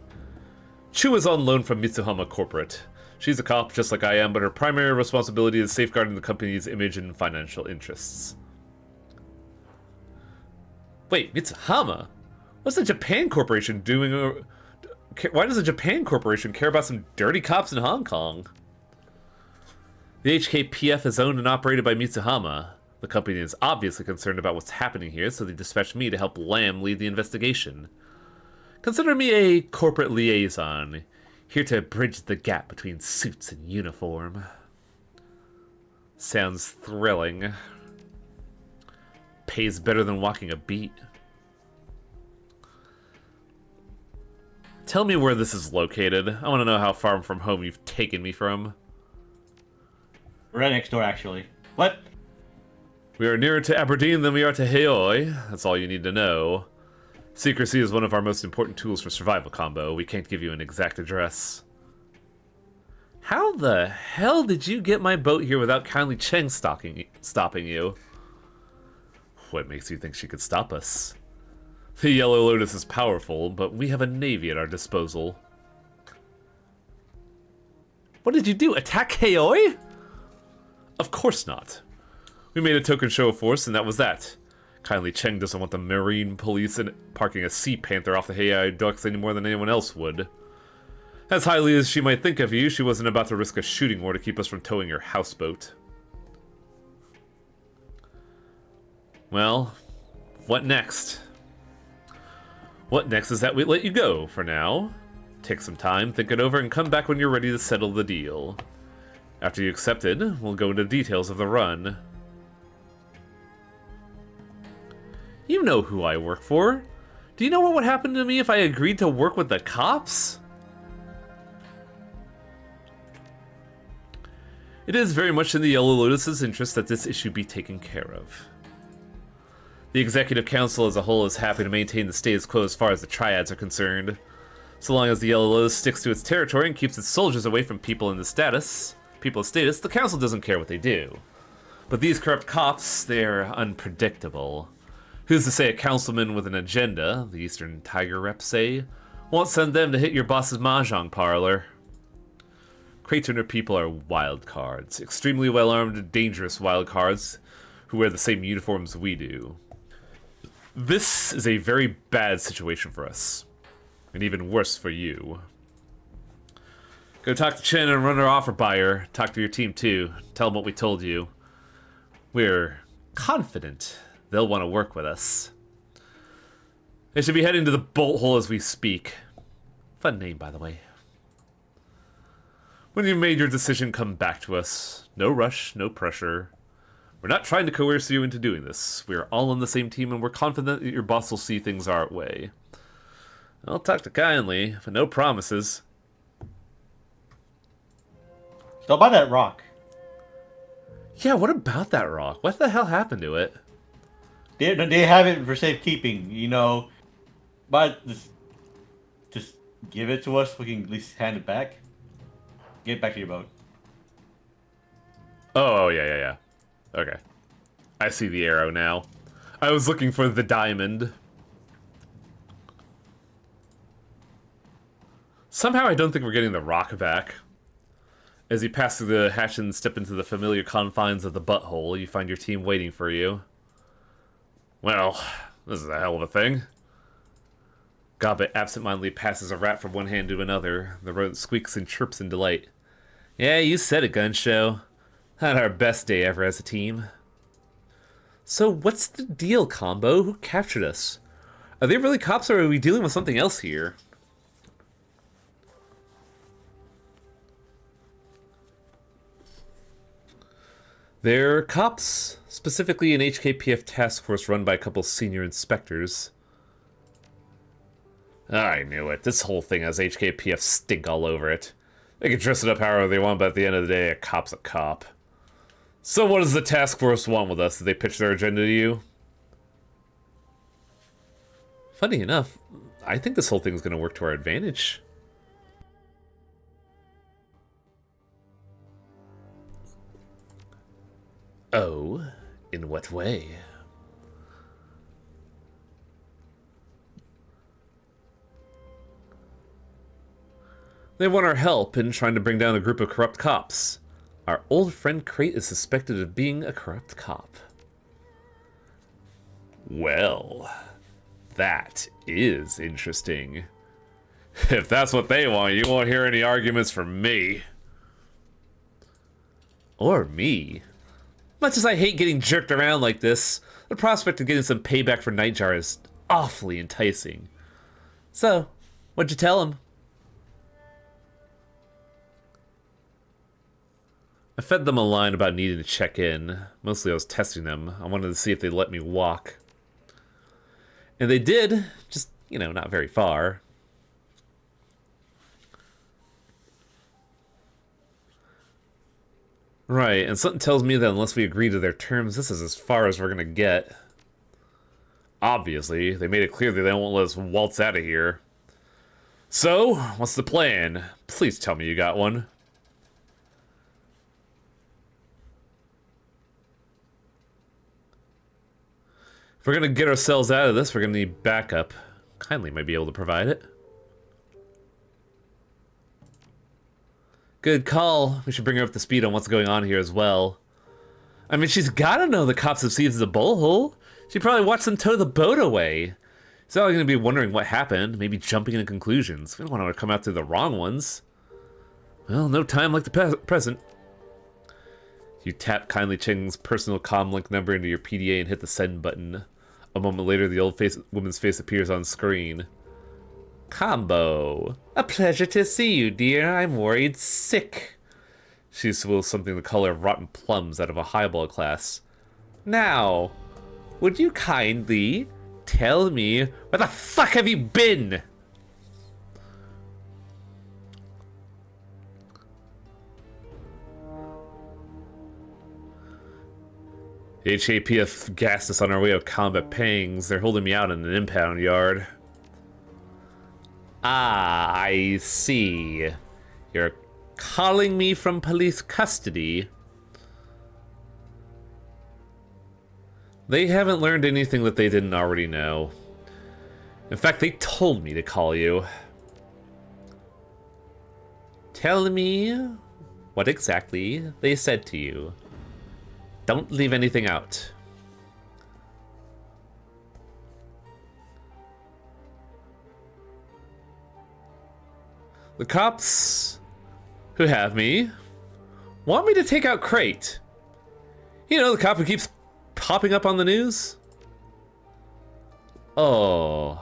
Chu is on loan from Mitsuhama Corporate. She's a cop just like I am, but her primary responsibility is safeguarding the company's image and financial interests. Wait, Mitsuhama? What's the Japan Corporation doing? Why does the Japan Corporation care about some dirty cops in Hong Kong? The HKPF is owned and operated by Mitsuhama. The company is obviously concerned about what's happening here, so they dispatched me to help Lamb lead the investigation. Consider me a corporate liaison, here to bridge the gap between suits and uniform. Sounds thrilling. Pays better than walking a beat. Tell me where this is located. I want to know how far from home you've taken me from.
Right next door, actually. What?
We are nearer to Aberdeen than we are to Heoi. That's all you need to know. Secrecy is one of our most important tools for survival, Combo. We can't give you an exact address. How the hell did you get my boat here without kindly Cheng stopping you? What makes you think she could stop us? The Yellow Lotus is powerful, but we have a navy at our disposal. What did you do? Attack Heoi? Of course not. We made a token show of force, and that was that. Kindly Cheng doesn't want the Marine Police parking a Sea Panther off the Heoi docks any more than anyone else would. As highly as she might think of you, she wasn't about to risk a shooting war to keep us from towing your houseboat. Well, what next? What next is that we let you go for now. Take some time, think it over, and come back when you're ready to settle the deal. After you accepted, we'll go into details of the run. You know who I work for. Do you know what would happen to me if I agreed to work with the cops? It is very much in the Yellow Lotus's interest that this issue be taken care of. The Executive Council as a whole is happy to maintain the status quo as far as the Triads are concerned. So long as the Yellow Lotus sticks to its territory and keeps its soldiers away from people of status, the Council doesn't care what they do. But these corrupt cops, they're unpredictable. Who's to say a councilman with an agenda, the Eastern Tiger reps say, won't send them to hit your boss's mahjong parlor? Kratos and her people are wild cards, extremely well-armed, dangerous wild cards who wear the same uniforms we do. This is a very bad situation for us, and even worse for you. Go talk to Chen and run her offer by her. Talk to your team too. Tell them what we told you. We're confident they'll want to work with us. They should be heading to the bolt hole as we speak. Fun name, by the way. When you've made your decision, come back to us. No rush, no pressure. We're not trying to coerce you into doing this. We're all on the same team, and we're confident that your boss will see things our way. I'll talk to kindly, but no promises.
So about that rock.
Yeah, what about that rock? What the hell happened to it?
They have it for safekeeping, you know. But just give it to us. We can at least hand it back. Get it back to your boat.
Oh, yeah. Okay. I see the arrow now. I was looking for the diamond. Somehow I don't think we're getting the rock back. As you pass through the hatch and step into the familiar confines of the butthole, you find your team waiting for you. Well, this is a hell of a thing. Gobbet absentmindedly passes a rat from one hand to another. The rodent squeaks and chirps in delight. Yeah, you said it, Gunshow. Had our best day ever as a team. So what's the deal, Combo? Who captured us? Are they really cops or are we dealing with something else here? They're cops, specifically an HKPF task force run by a couple senior inspectors. I knew it. This whole thing has HKPF stink all over it. They can dress it up however they want, but at the end of the day, a cop's a cop. So what does the task force want with us? Did they pitch their agenda to you? Funny enough, I think this whole thing is going to work to our advantage. Oh, in what way? They want our help in trying to bring down a group of corrupt cops. Our old friend Crate is suspected of being a corrupt cop. Well, that is interesting. If that's what they want, you won't hear any arguments from me. Or me. Much as I hate getting jerked around like this, the prospect of getting some payback for Nightjar is awfully enticing. So, what'd you tell him? I fed them a line about needing to check in. Mostly I was testing them. I wanted to see if they'd let me walk. And they did, just, you know, not very far. Right, and something tells me that unless we agree to their terms, this is as far as we're gonna get. Obviously, they made it clear that they won't let us waltz out of here. So, what's the plan? Please tell me you got one. If we're gonna get ourselves out of this, we're gonna need backup. Kindly might be able to provide it. Good call. We should bring her up to speed on what's going on here as well. I mean, she's gotta know the cops have seized the bullhole. She probably watched them tow the boat away. She's probably gonna be wondering what happened, maybe jumping into conclusions. We don't want her to come out through the wrong ones. Well, no time like the present. You tap Kindly Cheng's personal comlink number into your PDA and hit the send button. A moment later, the old woman's face appears on screen. Combo. A pleasure to see you, dear. I'm worried sick. She swills something the color of rotten plums out of a highball glass. Now, would you kindly tell me where the fuck have you been? The HAPF gassed us on our way of combat pangs. They're holding me out in an impound yard. Ah, I see. You're calling me from police custody. They haven't learned anything that they didn't already know. In fact, they told me to call you. Tell me what exactly they said to you. Don't leave anything out. The cops who have me want me to take out Crate. You know, the cop who keeps popping up on the news? Oh,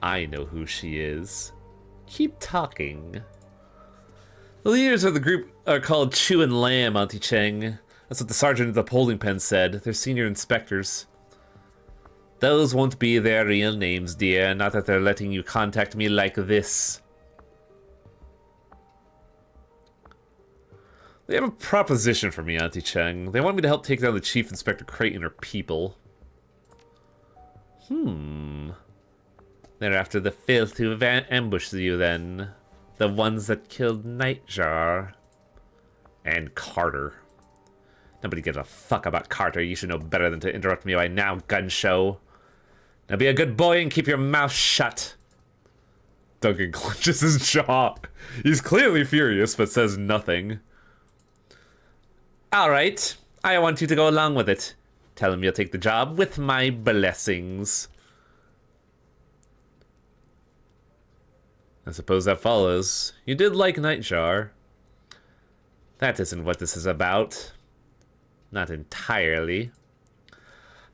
I know who she is. Keep talking. The leaders of the group are called Chu and Lamb, Auntie Cheng. That's what the sergeant at the holding pen said. They're senior inspectors. Those won't be their real names, dear. Not that they're letting you contact me like this. They have a proposition for me, Auntie Cheng. They want me to help take down the Chief Inspector Crate and her people. They're after the filth who have ambushed you, then. The ones that killed Nightjar. And Carter. Nobody gives a fuck about Carter. You should know better than to interrupt me right now, gun show. Now be a good boy and keep your mouth shut. Duncan clenches his jaw. He's clearly furious, but says nothing. Alright, I want you to go along with it. Tell him you'll take the job with my blessings. I suppose that follows. You did like Nightjar. That isn't what this is about. Not entirely.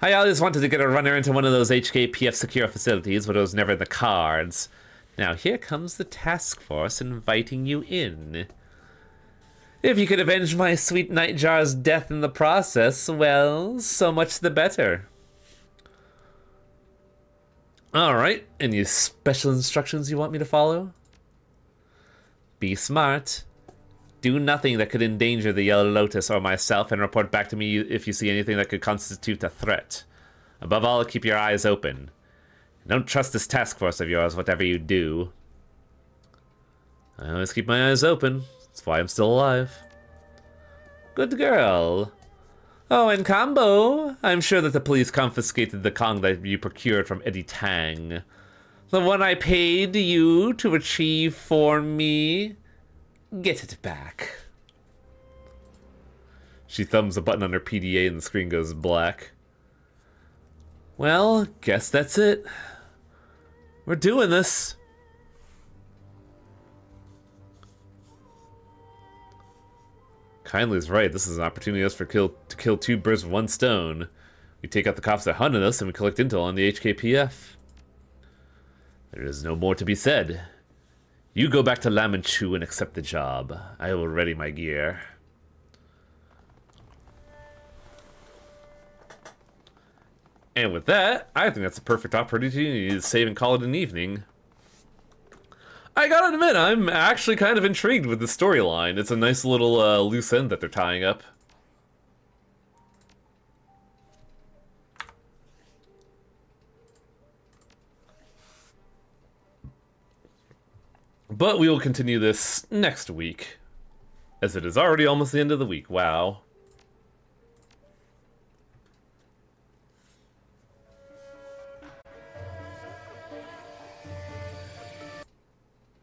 I always wanted to get a runner into one of those HKPF secure facilities, but it was never in the cards. Now here comes the task force inviting you in. If you could avenge my sweet Nightjar's death in the process, well, so much the better. Alright, any special instructions you want me to follow? Be smart. Do nothing that could endanger the Yellow Lotus or myself, and report back to me if you see anything that could constitute a threat. Above all, keep your eyes open. Don't trust this task force of yours, whatever you do. I always keep my eyes open. That's why I'm still alive. Good girl. Oh, and Combo, I'm sure that the police confiscated the Kong that you procured from Eddie Tang. The one I paid you to retrieve for me. Get it back. She thumbs a button on her PDA and the screen goes black. Well, guess that's it. We're doing this. Kindly's right. This is an opportunity for us to kill two birds with one stone. We take out the cops that hunted us and we collect intel on the HKPF. There is no more to be said. You go back to Lam and Chu and accept the job. I will ready my gear. And with that, I think that's a perfect opportunity to save and call it an evening. I gotta admit, I'm actually kind of intrigued with the storyline. It's a nice little loose end that they're tying up. But we will continue this next week, as it is already almost the end of the week. Wow.